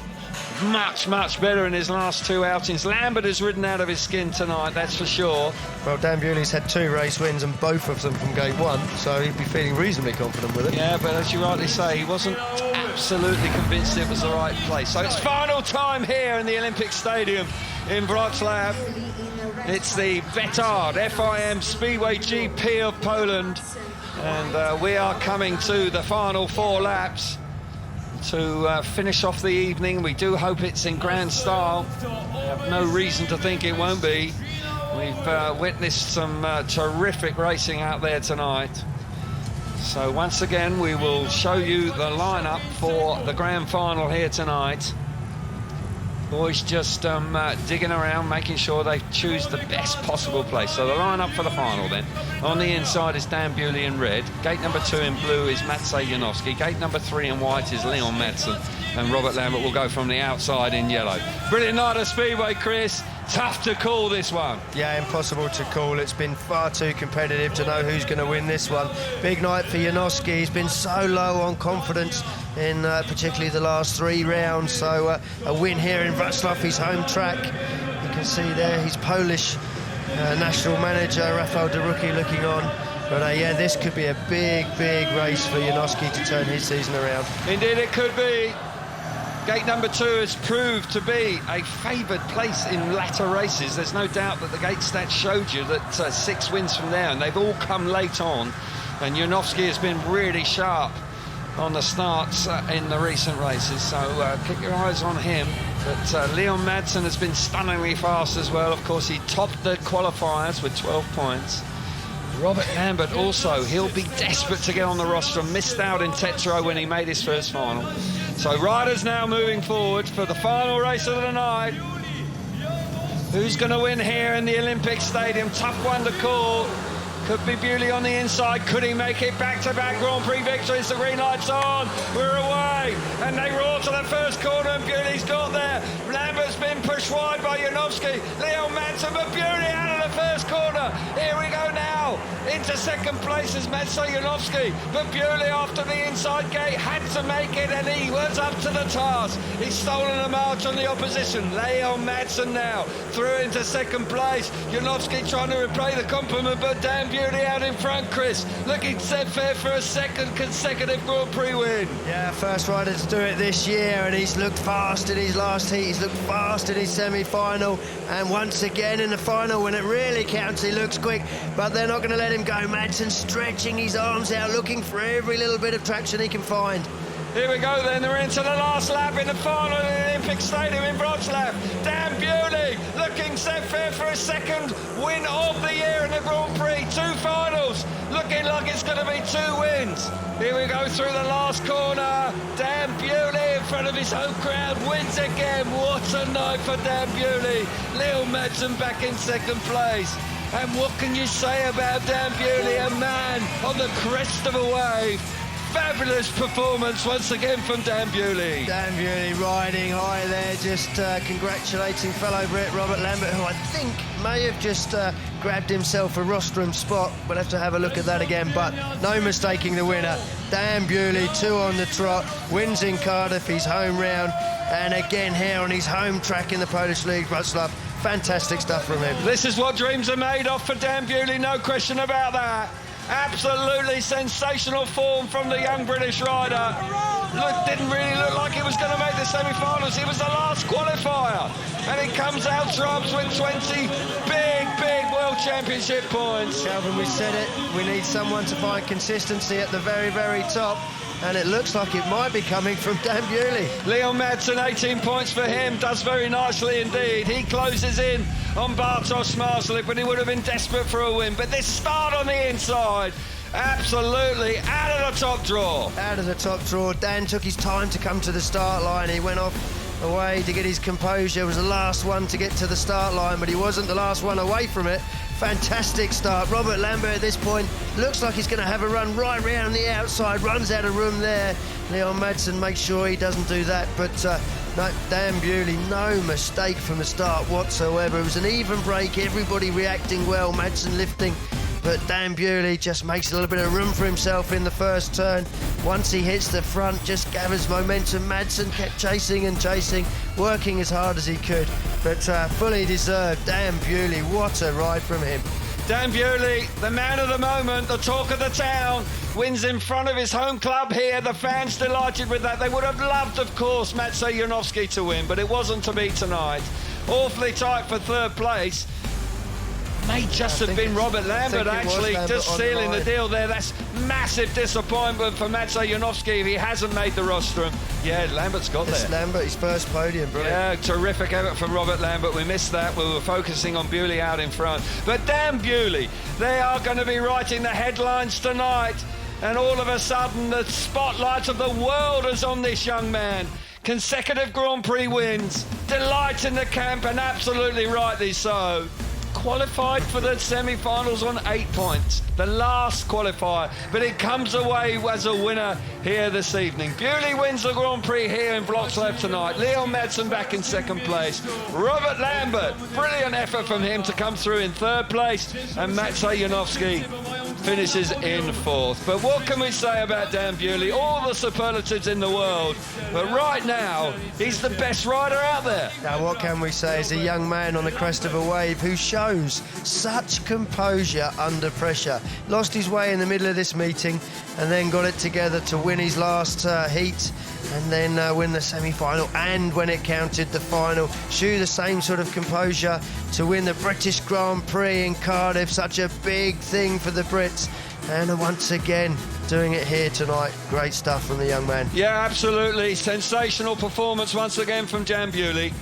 much better in his last 2 outings. Lambert has ridden out of his skin tonight, that's for sure. Well, Dan Bewley's had 2 race wins, and both of them from gate 1, so he'd be feeling reasonably confident with it. Yeah, but as you rightly say, he wasn't absolutely convinced it was the right place. So it's final time here in the Olympic Stadium in Wrocław. It's the Betard FIM Speedway GP of Poland, and we are coming to the final 4 laps to finish off the evening. We do hope it's in grand style. I have no reason to think it won't be. We've witnessed some terrific racing out there tonight. So once again, we will show you the lineup for the grand final here tonight. Boys just digging around, making sure they choose the best possible place. So the lineup for the final then. On the inside is Dan Bewley in red. Gate number 2 in blue is Maciej Janowski. Gate number 3 in white is Leon Madsen. And Robert Lambert will go from the outside in yellow. Brilliant night of Speedway, Chris. Tough to call this one. Yeah, impossible to call. It's been far too competitive to know who's going to win this one. Big night for Janowski. He's been so low on confidence in particularly the last 3 rounds. So a win here in Wrocław, his home track. You can see there his Polish national manager, Rafał Daruki, looking on. But yeah, this could be a big race for Janowski to turn his season around. Indeed it could be. Gate number 2 has proved to be a favoured place in latter races. There's no doubt that the gate stats showed you that 6 wins from there, and they've all come late on. And Janowski has been really sharp on the starts in the recent races, so keep your eyes on him. But Leon Madsen has been stunningly fast as well. Of course, he topped the qualifiers with 12 points. Robert Lambert also, he'll be desperate to get on the rostrum. Missed out in Tetro when he made his first final. So riders now moving forward for the final race of the night. Who's going to win here in the Olympic Stadium? Tough one to call. Could be Bewley on the inside. Could he make it back-to-back Grand Prix victories? The green light's on. We're away. And they roar to the first corner, and Bewley's got there. Lambert's been pushed wide by Janowski. Leon Madsen, but Bewley out of the first corner. Here Into second place is Matej Janowski, but Bewley after the inside gate had to make it, and he was up to the task. He's stolen a march on the opposition. Leon Madsen now through into second place. Janowski trying to repay the compliment, but Dan Bewley out in front, Chris. Looking set fair for a second consecutive Grand Prix win. Yeah, first rider to do it this year, and he's looked fast in his last heat. He's looked fast in his semi-final, and once again in the final, when it really counts, he looks quick, but they're not going to let him go. Madsen stretching his arms out, looking for every little bit of traction he can find. Here we go then, they're into the last lap in the final at the Olympic Stadium in Wroclaw. Dan Bewley looking set fair for a second win of the year in the Grand Prix. 2 finals, looking like it's going to be 2 wins. Here we go through the last corner. Dan Bewley in front of his home crowd wins again. What a night for Dan Bewley. Leo Madsen back in second place. And what can you say about Dan Bewley, a man on the crest of a wave? Fabulous performance once again from Dan Bewley. Dan Bewley riding high there, just congratulating fellow Brit Robert Lambert, who I think may have just grabbed himself a rostrum spot. We'll have to have a look at that again, but no mistaking the winner. Dan Bewley, 2 on the trot, wins in Cardiff, his home round, and again here on his home track in the Polish League, Wroclaw. Fantastic stuff from him. This is what dreams are made of for Dan Bewley, no question about that. Absolutely sensational form from the young British rider. Didn't really look like he was going to make the semi-finals. He was the last qualifier. And he comes out trumps with 20 big World Championship points. Calvin, we said it. We need someone to find consistency at the very, very top. And it looks like it might be coming from Dan Bewley. Leon Madsen, 18 points for him, does very nicely indeed. He closes in on Bartosz Marslik when he would have been desperate for a win. But this start on the inside, absolutely out of the top draw. Out of the top draw. Dan took his time to come to the start line. He went off away to get his composure. Was the last one to get to the start line, but he wasn't the last one away from it. Fantastic start. Robert Lambert at this point looks like he's going to have a run right round the outside, runs out of room there. Leon Madsen makes sure he doesn't do that, but no, Dan Bewley, no mistake from the start whatsoever. It was an even break, everybody reacting well, Madsen lifting, but Dan Bewley just makes a little bit of room for himself in the first turn. Once he hits the front, just gathers momentum. Madsen kept chasing and chasing, working as hard as he could, but fully deserved. Dan Bewley, what a ride from him. Dan Bewley, the man of the moment, the talk of the town, wins in front of his home club here. The fans delighted with that. They would have loved, of course, Matej Janowski to win, but it wasn't to be tonight. Awfully tight for third place. May just have been Robert Lambert actually just sealing the deal there. That's massive disappointment for Matej Janowski if he hasn't made the rostrum. Yeah, Lambert's got there. Lambert, his first podium, brilliant. Yeah, terrific effort from Robert Lambert. We missed that. We were focusing on Bewley out in front. But Dan Bewley, they are going to be writing the headlines tonight. And all of a sudden, the spotlight of the world is on this young man. Consecutive Grand Prix wins, delight in the camp, and absolutely rightly so. Qualified for the semi-finals on 8 points, the last qualifier, but it comes away as a winner here this evening. Bewley wins the Grand Prix here in Wroclaw tonight. Leon Madsen back in second place. Robert Lambert, brilliant effort from him to come through in third place, and Matej Janowski finishes in fourth. But what can we say about Dan Bewley? All the superlatives in the world, but right now he's the best rider out there. Now what can we say? He's a young man on the crest of a wave who shows such composure under pressure. Lost his way in the middle of this meeting and then got it together to win his last heat and then win the semi-final, and when it counted, the final. Show the same sort of composure to win the British Grand Prix in Cardiff, such a big thing for the Brits, and once again doing it here tonight. Great stuff from the young man. Yeah, absolutely. Sensational performance once again from Dan Bewley.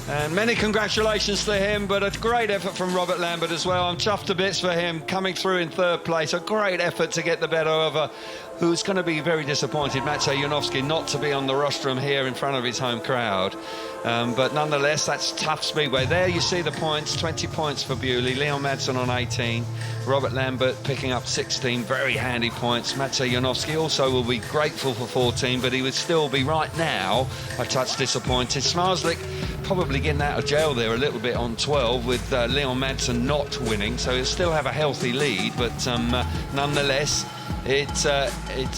And many congratulations to him, but a great effort from Robert Lambert as well. I'm chuffed to bits for him coming through in third place. A great effort to get the better of who's going to be very disappointed, Matej Janowski, not to be on the rostrum here in front of his home crowd. But nonetheless, that's tough Speedway. There you see the points, 20 points for Bewley, Leon Madsen on 18, Robert Lambert picking up 16, very handy points. Matej Janowski also will be grateful for 14, but he would still be right now a touch disappointed. Smarslik probably getting out of jail there a little bit on 12 with Leon Madsen not winning, so he'll still have a healthy lead, but nonetheless, it's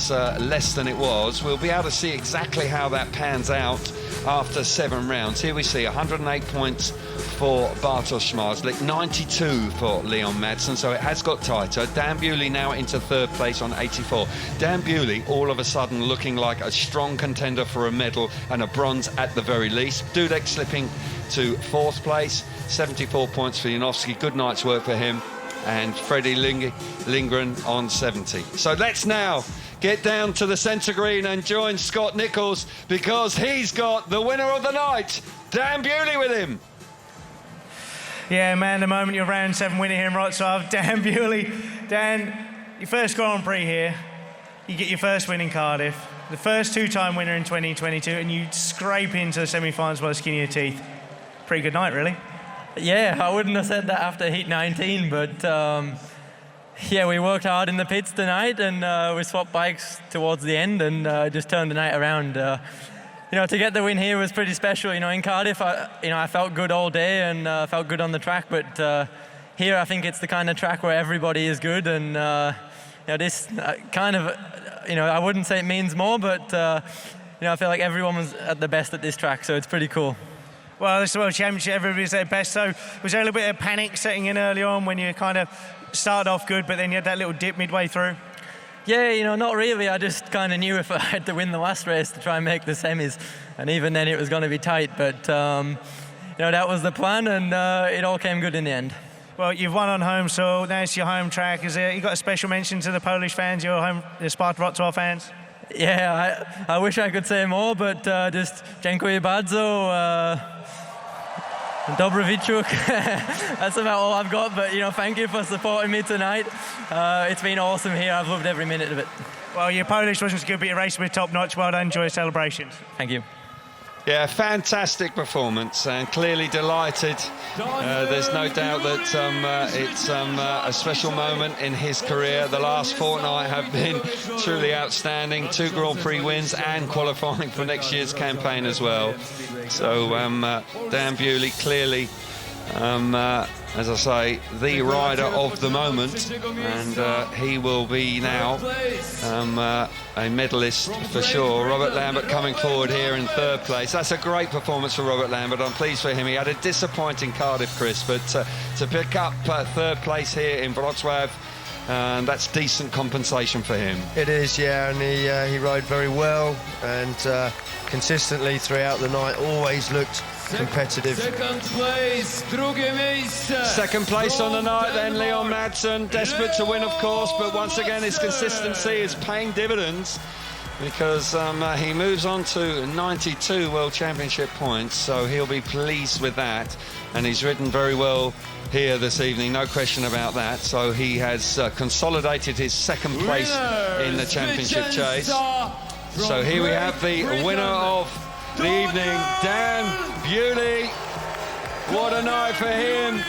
less than it was. We'll be able to see exactly how that pans out after 7 rounds. Here we see 108 points for Bartosz Marslik, 92 for Leon Madsen, so it has got tighter. Dan Bewley now into 3rd place on 84. Dan Bewley all of a sudden looking like a strong contender for a medal and a bronze at the very least. Dudek slipping to 4th place, 74 points for Janowski. Good night's work for him. And Freddie Lindgren on 70. So let's now get down to the centre green and join Scott Nichols, because he's got the winner of the night, Dan Bewley, with him. Yeah, man, the moment you're round 7 winner here in Wrocław, Dan Bewley. Dan, your first Grand Prix here, you get your first win in Cardiff, the first 2-time winner in 2022, and you scrape into the semi-finals by the skin of your teeth. Pretty good night, really. Yeah, I wouldn't have said that after heat 19, but yeah, we worked hard in the pits tonight, and we swapped bikes towards the end, and just turned the night around. You know, to get the win here was pretty special. You know, in Cardiff, I felt good all day and felt good on the track, but here I think it's the kind of track where everybody is good, and you know, this kind of, you know, I wouldn't say it means more, but you know, I feel like everyone was at the best at this track, so it's pretty cool. Well, this is the World Championship, everybody's at their best, so was there a little bit of panic setting in early on when you kind of started off good, but then you had that little dip midway through? Yeah, you know, not really. I just kind of knew if I had to win the last race to try and make the semis, and even then it was going to be tight, but you know, that was the plan, and it all came good in the end. Well, you've won on home soil, now it's your home track. You got a special mention to the Polish fans, the Sparta Wrocław fans? Yeah, I wish I could say more, but just dziękuję bardzo. Dobrowitchuk. That's about all I've got, but you know, thank you for supporting me tonight. It's been awesome here. I've loved every minute of it. Well, your Polish wasn't good, but your race was top notch. Well done. Enjoy your celebrations. Thank you. Yeah, fantastic performance, and clearly delighted. There's no doubt that it's a special moment in his career. The last fortnight have been truly outstanding. 2 Grand Prix wins and qualifying for next year's campaign as well. So Dan Bewley clearly, as I say, the rider of the moment, and he will be now a medalist for sure. Robert Lambert coming forward here in 3rd place. That's a great performance for Robert Lambert. I'm pleased for him. He had a disappointing Cardiff, Chris, but to pick up 3rd place here in Wrocław, that's decent compensation for him. It is, yeah, and he rode very well, and consistently throughout the night always looked competitive. Second place on the night then, Leon Madsen, desperate to win of course, but once again his consistency is paying dividends, because he moves on to 92 World Championship points, so he'll be pleased with that, and he's ridden very well here this evening, no question about that. So he has consolidated his 2nd place in the championship chase. So here we have the winner of the evening, Dan Bewley. What a night for him.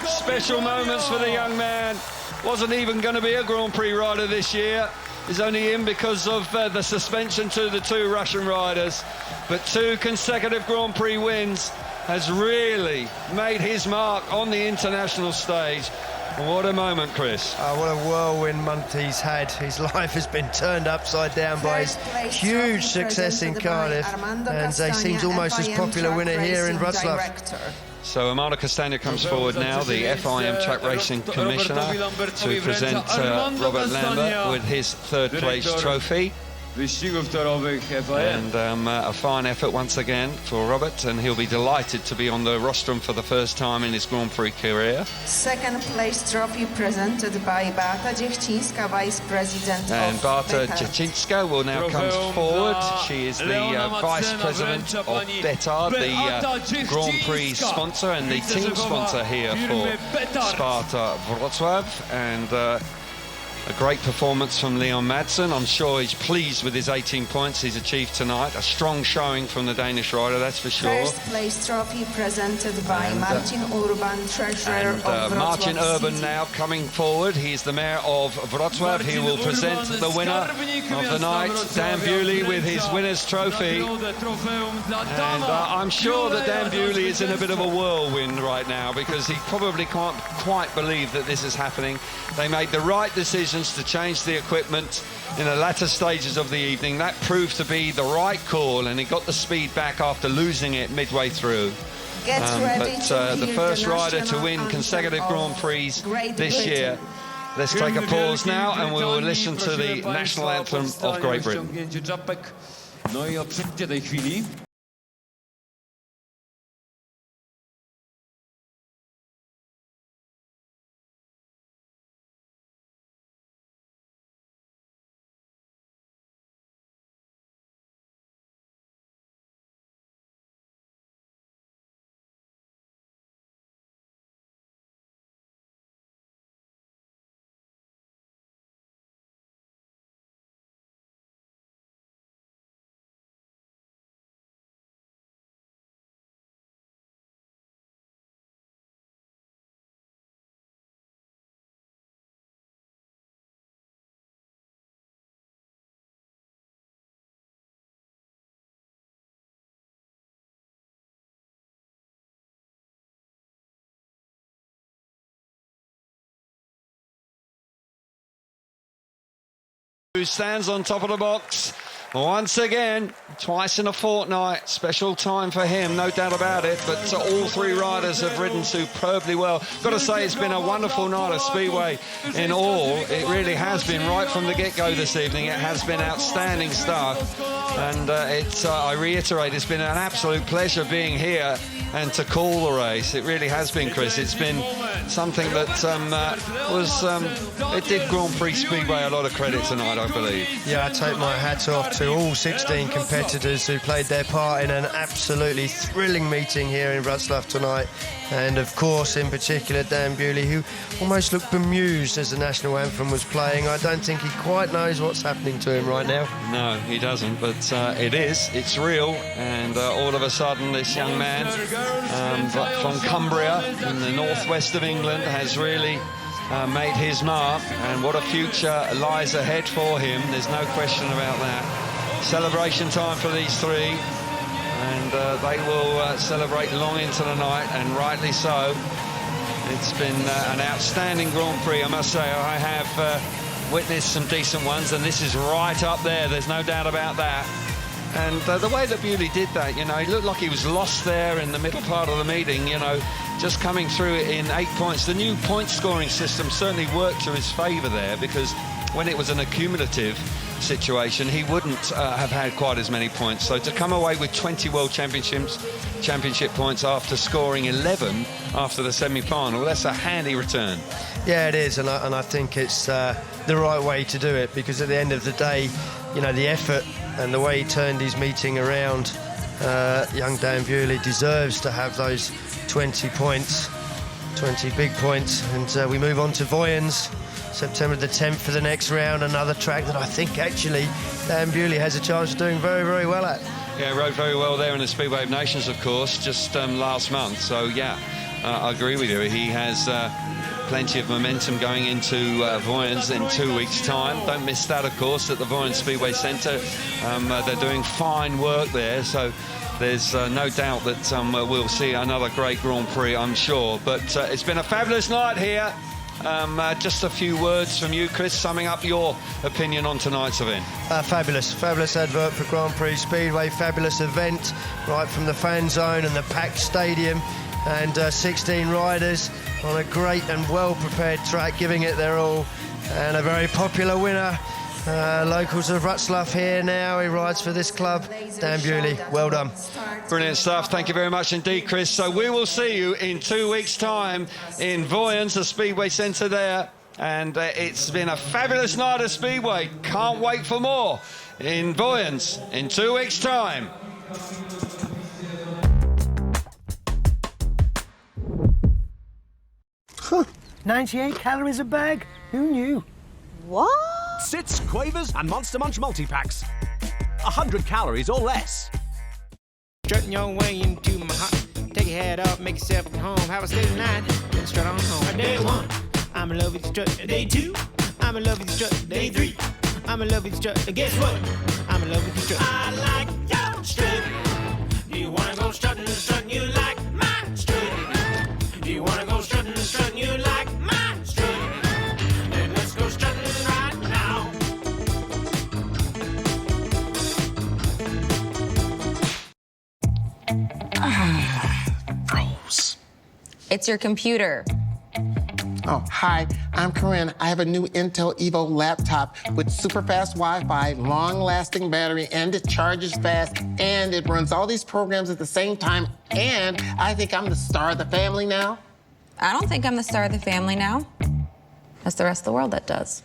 Special moments for the young man. Wasn't even going to be a Grand Prix rider this year. He's only in because of the suspension to the 2 Russian riders. But 2 consecutive Grand Prix wins has really made his mark on the international stage. What a moment, Chris. What a whirlwind month he's had. His life has been turned upside down by his huge success in Cardiff, and he seems almost as popular winner here in Wrocław. So Armando Castagna comes forward now, the FIM Track Racing Commissioner, to present Robert Lambert with his 3rd place trophy. And a fine effort once again for Robert, and he'll be delighted to be on the rostrum for the first time in his Grand Prix career. 2nd place trophy presented by Beata Dziechcińska, Vice President and of Beata Betard. Dziechcińska will now come forward. She is the Vice President of Betard, the Grand Prix sponsor and the team sponsor here for Sparta Wrocław, and A great performance from Leon Madsen. I'm sure he's pleased with his 18 points he's achieved tonight. A strong showing from the Danish rider, that's for sure. First place trophy presented by Martin Urban, treasurer of Wrocław Martin Urban City. now coming forward. He's the mayor of Wrocław. He will present the winner of the night, Dan Bewley, with his winner's trophy. And I'm sure that Dan Bewley is in a bit of a whirlwind right now because he probably can't quite believe that this is happening. They made the right decisions to change the equipment in the latter stages of the evening. That proved to be the right call, and he got the speed back after losing it midway through. But the first rider to win consecutive Grand Prix this year. Let's take a pause now and we will listen to the national anthem of Great Britain. Who stands on top of the box once again, twice in a fortnight. Special time for him, no doubt about it, but all three riders have ridden superbly well. Got to say, it's been a wonderful night of Speedway in all. It really has been, right from the get-go this evening. It has been outstanding stuff, and I reiterate, it's been an absolute pleasure being here and to call the race. It really has been, Chris. It's been something that it did Grand Prix Speedway a lot of credit tonight, I believe. Yeah, I take my hat off to all 16 competitors who played their part in an absolutely thrilling meeting here in Wrocław tonight. And of course, in particular, Dan Bewley, who almost looked bemused as the national anthem was playing. I don't think he quite knows what's happening to him right now. No, he doesn't, but it's real. And all of a sudden, this young man from Cumbria in the northwest of England has really made his mark, and what a future lies ahead for him. There's no question about that. Celebration time for these three, and they will celebrate long into the night, and rightly so. It's been an outstanding Grand Prix, I must say. I have witnessed some decent ones, and this is right up there. There's no doubt about that. And the way that Bewley did that, you know, he looked like he was lost there in the middle part of the meeting, you know, just coming through it in 8 points. The new point scoring system certainly worked to his favour there, because when it was an accumulative situation, he wouldn't have had quite as many points. So to come away with 20 World Championship points after scoring 11 after the semi-final, that's a handy return. Yeah, it is, and I think it's the right way to do it, because at the end of the day, you know, the effort and the way he turned his meeting around, young Dan Bewley deserves to have those 20 points, 20 big points. And we move on to Voyens, September the 10th for the next round, another track that I think actually Dan Bewley has a chance of doing very, very well at. Yeah, rode very well there in the Speedway of Nations, of course, just last month. So, yeah, I agree with you. He has plenty of momentum going into Voyens in 2 weeks' time. Don't miss that, of course, at the Voyens Speedway Centre. They're doing fine work there, so there's no doubt that we'll see another great Grand Prix, I'm sure. But it's been a fabulous night here. Just a few words from you, Chris, summing up your opinion on tonight's event. Fabulous advert for Grand Prix Speedway, fabulous event, right from the fan zone and the packed stadium, and 16 riders on a great and well-prepared track, giving it their all, and a very popular winner. Locals of Wrocław here now. He rides for this club. Dan Bewley, well done. Brilliant stuff. Thank you very much indeed, Chris. So we will see you in 2 weeks' time in Voyens, the Speedway Centre there. And it's been a fabulous night of Speedway. Can't wait for more in Voyens in 2 weeks' time. 98 calories a bag? Who knew? What? Sits, quavers, and Monster Munch multi-packs. 100 calories or less. Strutting your way into my heart. Take your head off, make yourself at home. Have a steady night, and strut on home. Day 1, I'm in love with the strut. Day 2, I'm in love with the strut. Day 3, I'm in love with the strut. And guess what? I'm in love with the strut. I like your strut. Do you wanna go strutting and strutting? You like my strut. Do you wanna go strutting and strutting? You like my strut. Then let's go strutting right now. Froze. It's your computer. Oh, hi, I'm Corinne. I have a new Intel Evo laptop with super fast Wi-Fi, long-lasting battery, and it charges fast, and it runs all these programs at the same time, and I think I'm the star of the family now. I don't think I'm the star of the family now. That's the rest of the world that does.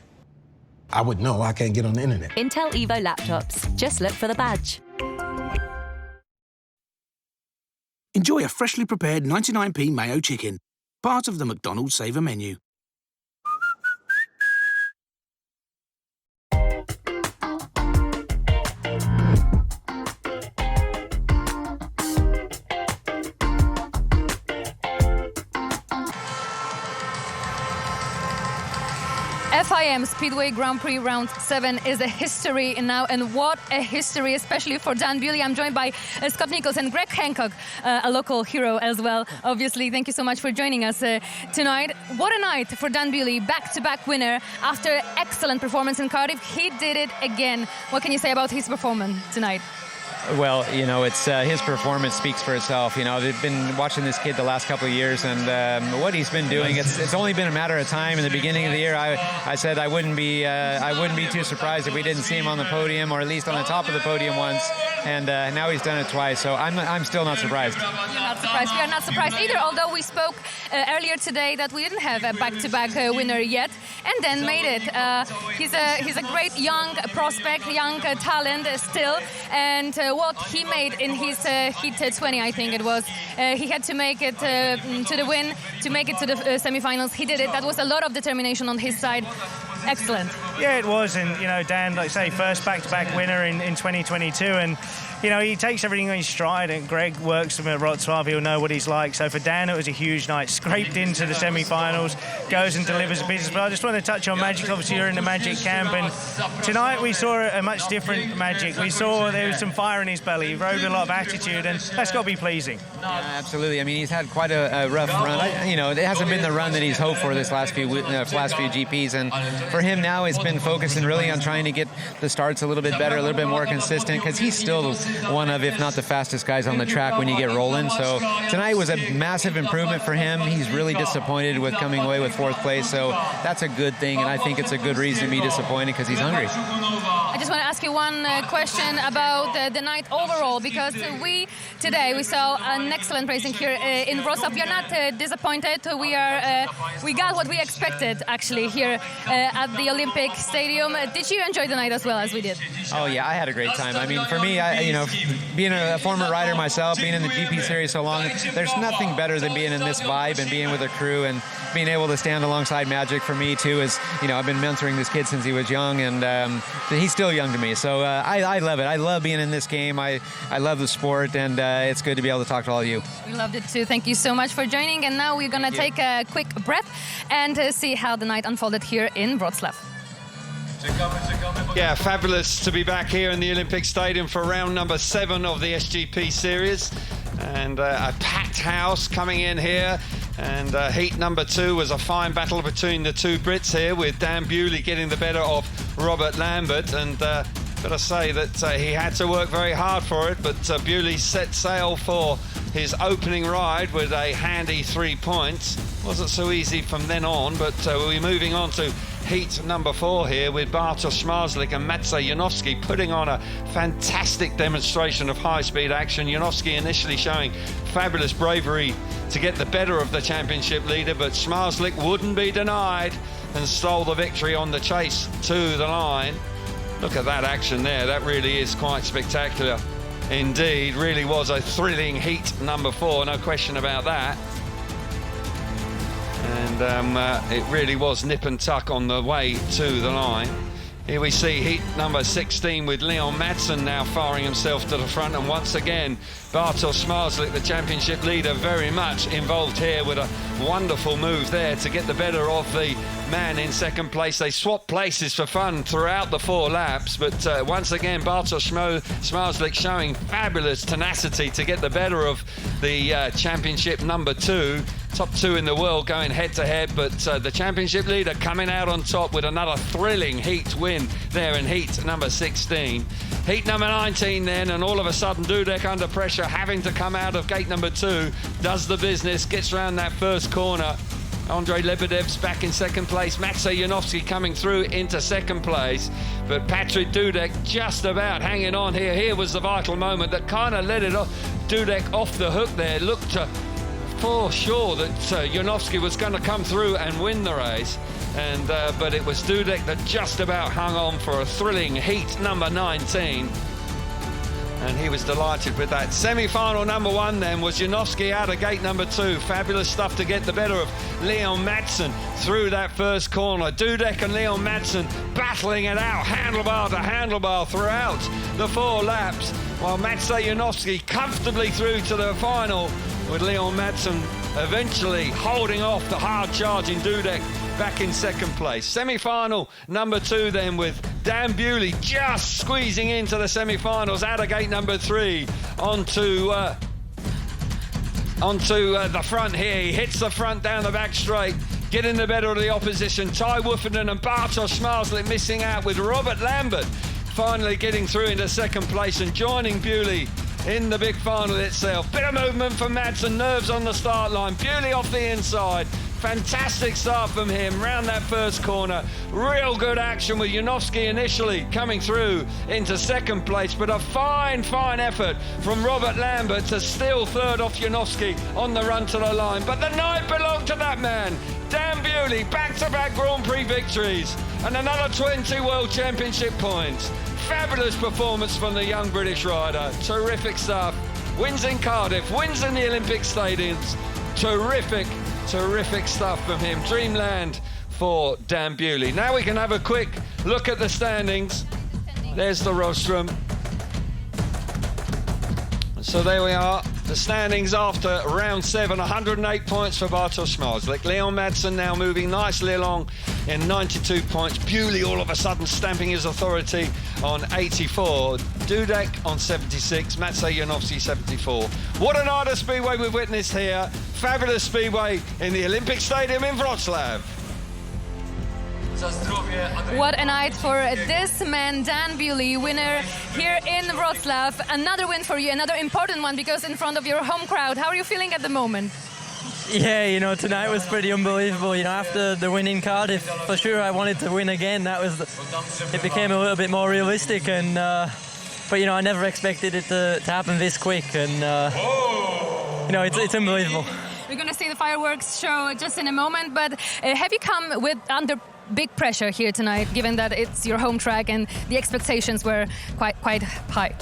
I would know. I can't get on the internet. Intel Evo laptops. Just look for the badge. Enjoy a freshly prepared 99p mayo chicken, part of the McDonald's Saver menu. FIM Speedway Grand-Prix Round 7 is a history now, and what a history, especially for Dan Bewley. I'm joined by Scott Nichols and Greg Hancock, a local hero as well. Obviously, thank you so much for joining us tonight. What a night for Dan Bewley, back-to-back winner. After excellent performance in Cardiff, he did it again. What can you say about his performance tonight? Well, you know, it's his performance speaks for itself. You know, they've been watching this kid the last couple of years, and what he's been doing. It's only been a matter of time. In the beginning of the year, I said I wouldn't be too surprised if we didn't see him on the podium, or at least on the top of the podium once. And now he's done it twice. So I'm still not surprised. You're not surprised. We are not surprised either. Although we spoke earlier today that we didn't have a back-to-back winner yet, and then made it. He's a great young prospect, young talent still, and what he made in his Heat 20, I think it was. He had to make it to the win, to make it to the semifinals. He did it. That was a lot of determination on his side. Excellent. Yeah, it was. And, you know, Dan, like I say, first back-to-back winner in 2022. And, you know, he takes everything on his stride. And Greg works with him at WROCLAW. He'll know what he's like. So for Dan, it was a huge night. Scraped into the semi-finals, goes and delivers a business. But I just want to touch on Magic. Obviously, you're in the Magic camp. And tonight we saw a much different Magic. We saw there was some fire in his belly. He rode a lot of attitude, and that's got to be pleasing. Yeah, absolutely. I mean, he's had quite a rough run. You know, it hasn't been the run that he's hoped for this last few GPs. And for him now, it's been focusing really on trying to get the starts a little bit better, a little bit more consistent, because he's still one of, if not the fastest guys on the track when you get rolling. So tonight was a massive improvement for him. He's really disappointed with coming away with 4th place. So that's a good thing, and I think it's a good reason to be disappointed because he's hungry. I just want to ask you one question about the night overall, because today we saw an excellent racing here in WROCLAW. We are not disappointed. We got what we expected actually here at the Olympic Stadium. Did you enjoy the night as well as we did? Oh yeah, I had a great time. I mean, for me, you know, being a former rider myself, being in the GP series so long, there's nothing better than being in this vibe and being with a crew and being able to stand alongside Magic. For me too, is, you know, I've been mentoring this kid since he was young, and he's still young to me. So I love it. I love being in this game. I love the sport, and it's good to be able to talk to all of you. We loved it too. Thank you so much for joining. And now we're going to take a quick breath and see how the night unfolded here in WROCLAW. Yeah, fabulous to be back here in the Olympic Stadium for round number 7 of the SGP series, and a packed house coming in here. And heat number 2 was a fine battle between the two Brits here, with Dan Bewley getting the better of Robert Lambert. And gotta say that he had to work very hard for it, but Bewley set sail for his opening ride with a handy 3 points. Wasn't so easy from then on, but we're moving on to heat number 4 here, with Bartosz Zmarzlik and Maciej Janowski putting on a fantastic demonstration of high-speed action. Janowski initially showing fabulous bravery to get the better of the championship leader, but Zmarzlik wouldn't be denied and stole the victory on the chase to the line. Look at that action there. That really is quite spectacular indeed. Really was a thrilling heat number 4, no question about that. And And it really was nip and tuck on the way to the line. Here we see heat number 16 with Leon Madsen now firing himself to the front, and once again Bartosz Zmarzlik, the championship leader, very much involved here with a wonderful move there to get the better of the man in second place. They swapped places for fun throughout the 4 laps, but once again Bartosz Zmarzlik showing fabulous tenacity to get the better of the championship number 2. Top 2 in the world going head-to-head, but the championship leader coming out on top with another thrilling heat win there in heat number 16. Heat number 19 then, and all of a sudden Dudek under pressure, having to come out of gate number 2, does the business, gets around that first corner. Andrei Lebedev's back in second place, Maciej Janowski coming through into second place, but Patrick Dudek just about hanging on here. Here was the vital moment that kind of let it off, Dudek off the hook there. Looked for sure that Janowski was going to come through and win the race, and but it was Dudek that just about hung on for a thrilling heat number 19, and he was delighted with that. Semi-final number 1 then was Janowski out of gate number 2. Fabulous stuff to get the better of Leon Madsen through that first corner. Dudek and Leon Madsen battling it out, handlebar to handlebar throughout the 4 laps, while Maciej Janowski comfortably through to the final, with Leon Madsen eventually holding off the hard-charging Dudek back in second place. Semi-final number 2 then, with Dan Bewley just squeezing into the semi-finals out of gate number 3 onto the front here. He hits the front down the back straight, getting the better of the opposition. Ty Woofenden and Bartosz Zmarzlik missing out, with Robert Lambert finally getting through into second place and joining Bewley in the big final itself. Bit of movement from Madsen, nerves on the start line. Bewley off the inside. Fantastic start from him round that first corner. Real good action with Janowski initially coming through into second place, but a fine effort from Robert Lambert to steal third off Janowski on the run to the line. But the night belonged to that man, Dan Bewley. Back-to-back Grand Prix victories and another 20 World Championship points. Fabulous performance from the young British rider. Terrific stuff. Wins in Cardiff, wins in the Olympic stadiums. Terrific stuff from him. Dreamland for Dan Bewley. Now we can have a quick look at the standings. There's the rostrum. So there we are, the standings after round 7. 108 points for Bartosz Zmarzlik. Leon Madsen now moving nicely along in 92 points. Bewley all of a sudden stamping his authority on 84. Dudek on 76. Maciej Janowski 74. What a night of Speedway we've witnessed here. Fabulous Speedway in the Olympic Stadium in Wroclaw. What a night for this man, Dan Bewley, winner here in Wroclaw. Another win for you, another important one, because in front of your home crowd. How are you feeling at the moment? Yeah, you know, tonight was pretty unbelievable. You know, after the win in Cardiff, for sure I wanted to win again. It became a little bit more realistic, and but you know, I never expected it to happen this quick, and you know, it's unbelievable. We're going to see the fireworks show just in a moment, but have you come under big pressure here tonight, given that it's your home track and the expectations were quite high?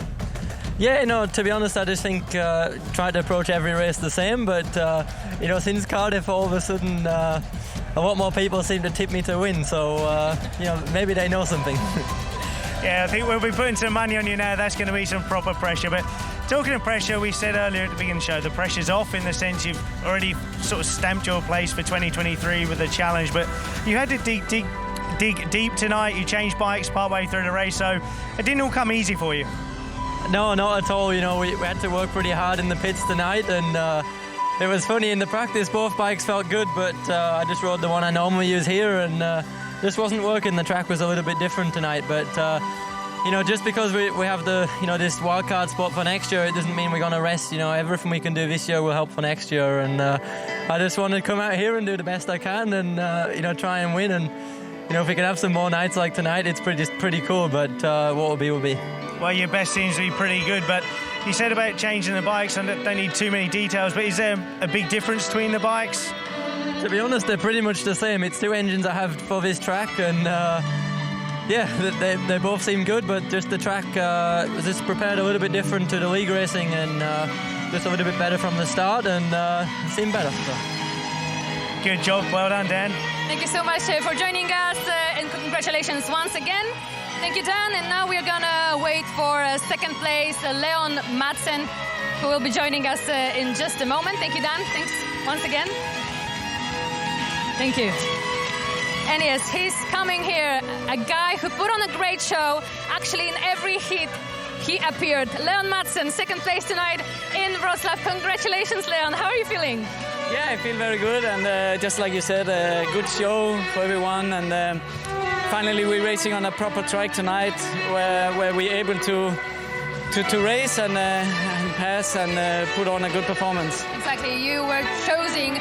Yeah, no, to be honest, I just think try to approach every race the same, but you know, since Cardiff, all of a sudden a lot more people seem to tip me to win, so you know, maybe they know something. Yeah, I think we'll be putting some money on you now. That's going to be some proper pressure. But talking of pressure, we said earlier at the beginning of the show, the pressure's off in the sense you've already sort of stamped your place for 2023 with a challenge. But you had to dig deep tonight. You changed bikes partway through the race, so it didn't all come easy for you. No, not at all. You know, we had to work pretty hard in the pits tonight, and it was funny in the practice. Both bikes felt good, but I just rode the one I normally use here, and just wasn't working. The track was a little bit different tonight, but you know, just because we have the, you know, this wildcard spot for next year, it doesn't mean we're going to rest. You know, everything we can do this year will help for next year, and I just want to come out here and do the best I can, and you know, try and win. And you know, if we can have some more nights like tonight, it's pretty cool. But what will be will be. Well, your best seems to be pretty good, but you said about changing the bikes, and don't need too many details, but is there a big difference between the bikes? To be honest, they're pretty much the same. It's 2 engines I have for this track, and yeah, they both seem good, but just the track was just prepared a little bit different to the league racing, and just a little bit better from the start, and it seemed better. So. Good job. Well done, Dan. Thank you so much for joining us, and congratulations once again. Thank you, Dan. And now we're gonna wait for second place, Leon Madsen, who will be joining us in just a moment. Thank you, Dan. Thanks once again. Thank you. And yes, he's coming here, a guy who put on a great show. Actually, in every heat, he appeared. Leon Madsen, second place tonight in Wroclaw. Congratulations, Leon. How are you feeling? Yeah, I feel very good, and just like you said, a good show for everyone. And finally, we're racing on a proper track tonight, where we're able to race and pass and put on a good performance. Exactly. You were choosing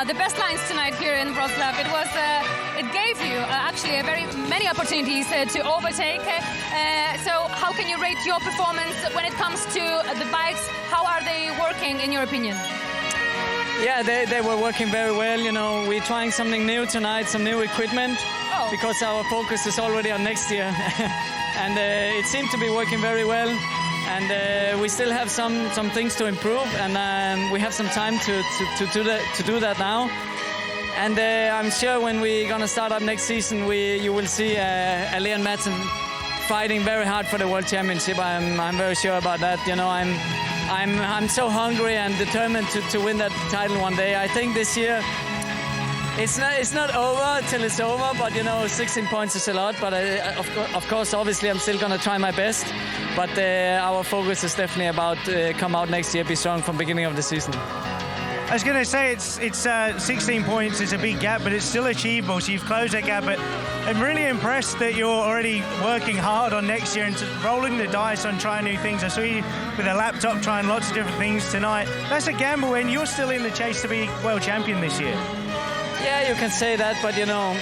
the best lines tonight here in Wroclaw. It gave you actually very many opportunities to overtake. So how can you rate your performance when it comes to the bikes? How are they working, in your opinion? Yeah, they were working very well. You know, we're trying something new tonight, some new equipment, because our focus is already on next year. And it seemed to be working very well. And we still have some things to improve, and we have some time to do that now. And I'm sure when we're gonna start up next season, you will see Leon Madsen fighting very hard for the World Championship. I'm very sure about that. You know, I'm so hungry and determined to win that title one day. I think this year it's not over till it's over, but you know, 16 points is a lot. But of course, obviously, I'm still gonna try my best. But our focus is definitely about come out next year, be strong from beginning of the season. I was going to say it's 16 points is a big gap, but it's still achievable. So you've closed that gap. But I'm really impressed that you're already working hard on next year and rolling the dice on trying new things. I saw you with a laptop trying lots of different things tonight. That's a gamble, and you're still in the chase to be world champion this year. Yeah, you can say that, but you know,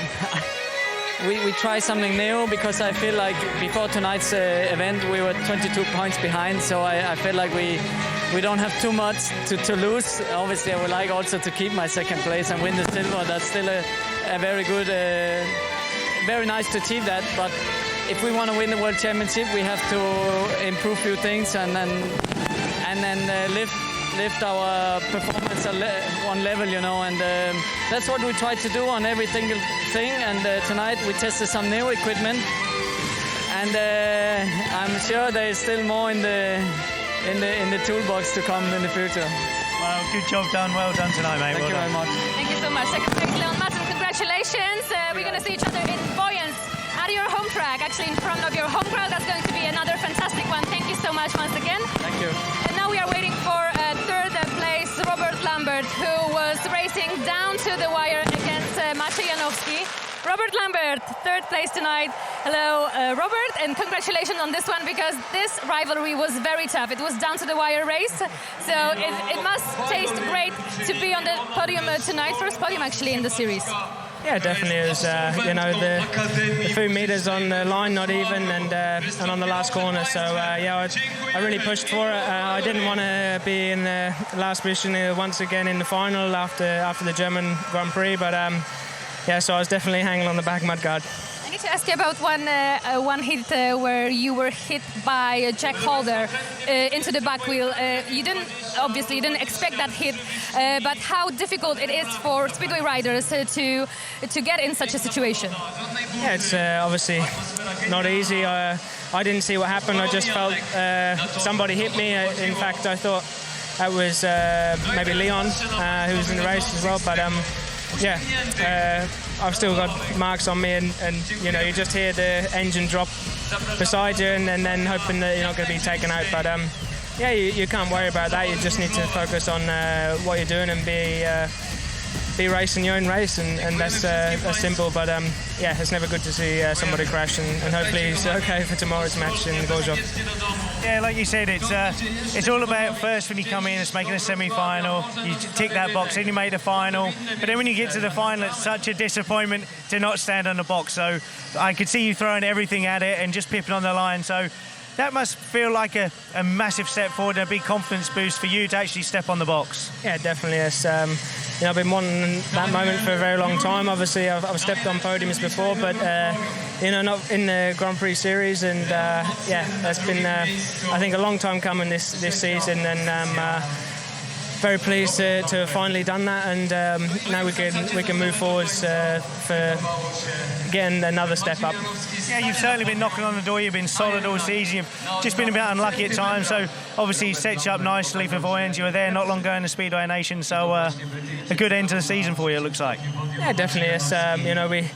we try something new, because I feel like before tonight's event we were 22 points behind, so I feel like we don't have too much to lose. Obviously, I would like also to keep my second place and win the silver. That's still a very good, very nice to achieve that. But if we want to win the World Championship, we have to improve a few things and then lift our performance one level, you know. And that's what we try to do on every single thing. And tonight we tested some new equipment, and I'm sure there is still more in the toolbox to come in the future. Well, good job done. Well done tonight, mate. Thank you very much. Thank you so much. Second place, Leon Madsen. Congratulations. We're going to see each other in Boyens at your home track, actually in front of your home crowd. That's going to be another fantastic one. Thank you so much once again. Thank you. And now we are waiting for third place, Robert Lambert, who was racing down to the wire against Maciej Janowski. Robert Lambert, third place tonight. Hello, Robert, and congratulations on this one, because this rivalry was very tough. It was down to the wire race, so it must taste great to be on the podium tonight. First podium, actually, in the series. Yeah, definitely. It was, you know, the few meters on the line, not even, and on the last corner. So, yeah, I really pushed for it. I didn't want to be in the last position once again in the final after the German Grand-Prix, but yeah, so I was definitely hanging on the back mudguard. I need to ask you about one hit where you were hit by Jack Holder into the back wheel. You didn't expect that hit, but how difficult it is for Speedway riders to get in such a situation? Yeah, it's obviously not easy. I didn't see what happened. I just felt somebody hit me. In fact, I thought that was maybe Leon, who was in the race as well, but yeah, I've still got marks on me, and you know, you just hear the engine drop beside you, and then hoping that you're not going to be taken out. But yeah, you can't worry about that. You just need to focus on what you're doing and be racing your own race, and that's simple. But yeah, it's never good to see somebody crash, and hopefully he's okay for tomorrow's match in Gorzów. Yeah, like you said, it's all about first when you come in, it's making a semi-final. You tick that box, then you make the final. But then when you get to the final, it's such a disappointment to not stand on the box. So I could see you throwing everything at it and just pipping on the line. So that must feel like a massive step forward and a big confidence boost for you to actually step on the box. Yeah, definitely. Yes. You know, I've been wanting that moment for a very long time. Obviously, I've stepped on podiums before, but you know, not in the Grand Prix series. And yeah, that's been I think a long time coming this season. And very pleased to have finally done that, and now we can move forwards for getting another step up. Yeah, you've certainly been knocking on the door. You've been solid all season. You've just been a bit unlucky at times, so obviously set you up nicely for Voyens. You were there not long ago in the Speedway Nation, so a good end to the season for you, it looks like. Yeah, definitely. Yes, you know, we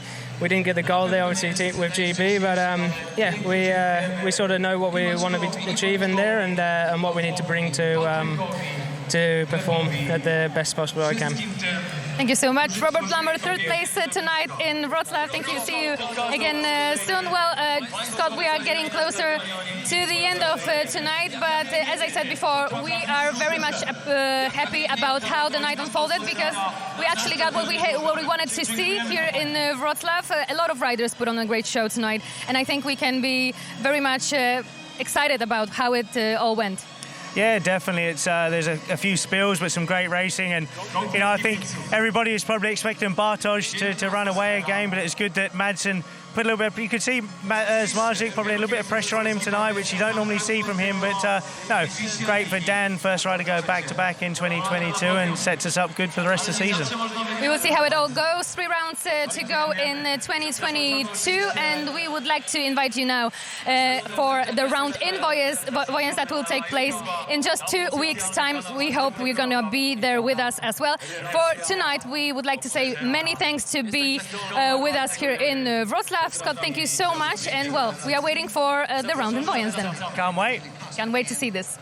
didn't get the goal there, obviously, with GB, but yeah, we sort of know what we want to be achieving there, and what we need to bring to perform at the best possible I can. Thank you so much. Robert Plummer, third place tonight in Wroclaw. Thank you. See you again soon. Well, Scott, we are getting closer to the end of tonight, but as I said before, we are very much happy about how the night unfolded, because we actually got what we wanted to see here in Wroclaw. A lot of riders put on a great show tonight, and I think we can be very much excited about how it all went. Yeah, definitely. It's there's a few spills, but some great racing, and you know, I think everybody is probably expecting Bartosz to run away again, but it's good that Madsen put a little bit. You could see Zmarzlik probably a little bit of pressure on him tonight, which you don't normally see from him. But no, great for Dan, first rider to go back to back in 2022, and sets us up good for the rest of the season. We will see how it all goes. 3 rounds to go in 2022, and we would like to invite you now for the round in Voyens that will take place in just 2 weeks' time. We hope you're going to be there with us as well. For tonight, we would like to say many thanks to be with us here in Wroclaw. Scott, thank you so much, and well, we are waiting for the round in Voyens then. Can't wait. Can't wait to see this.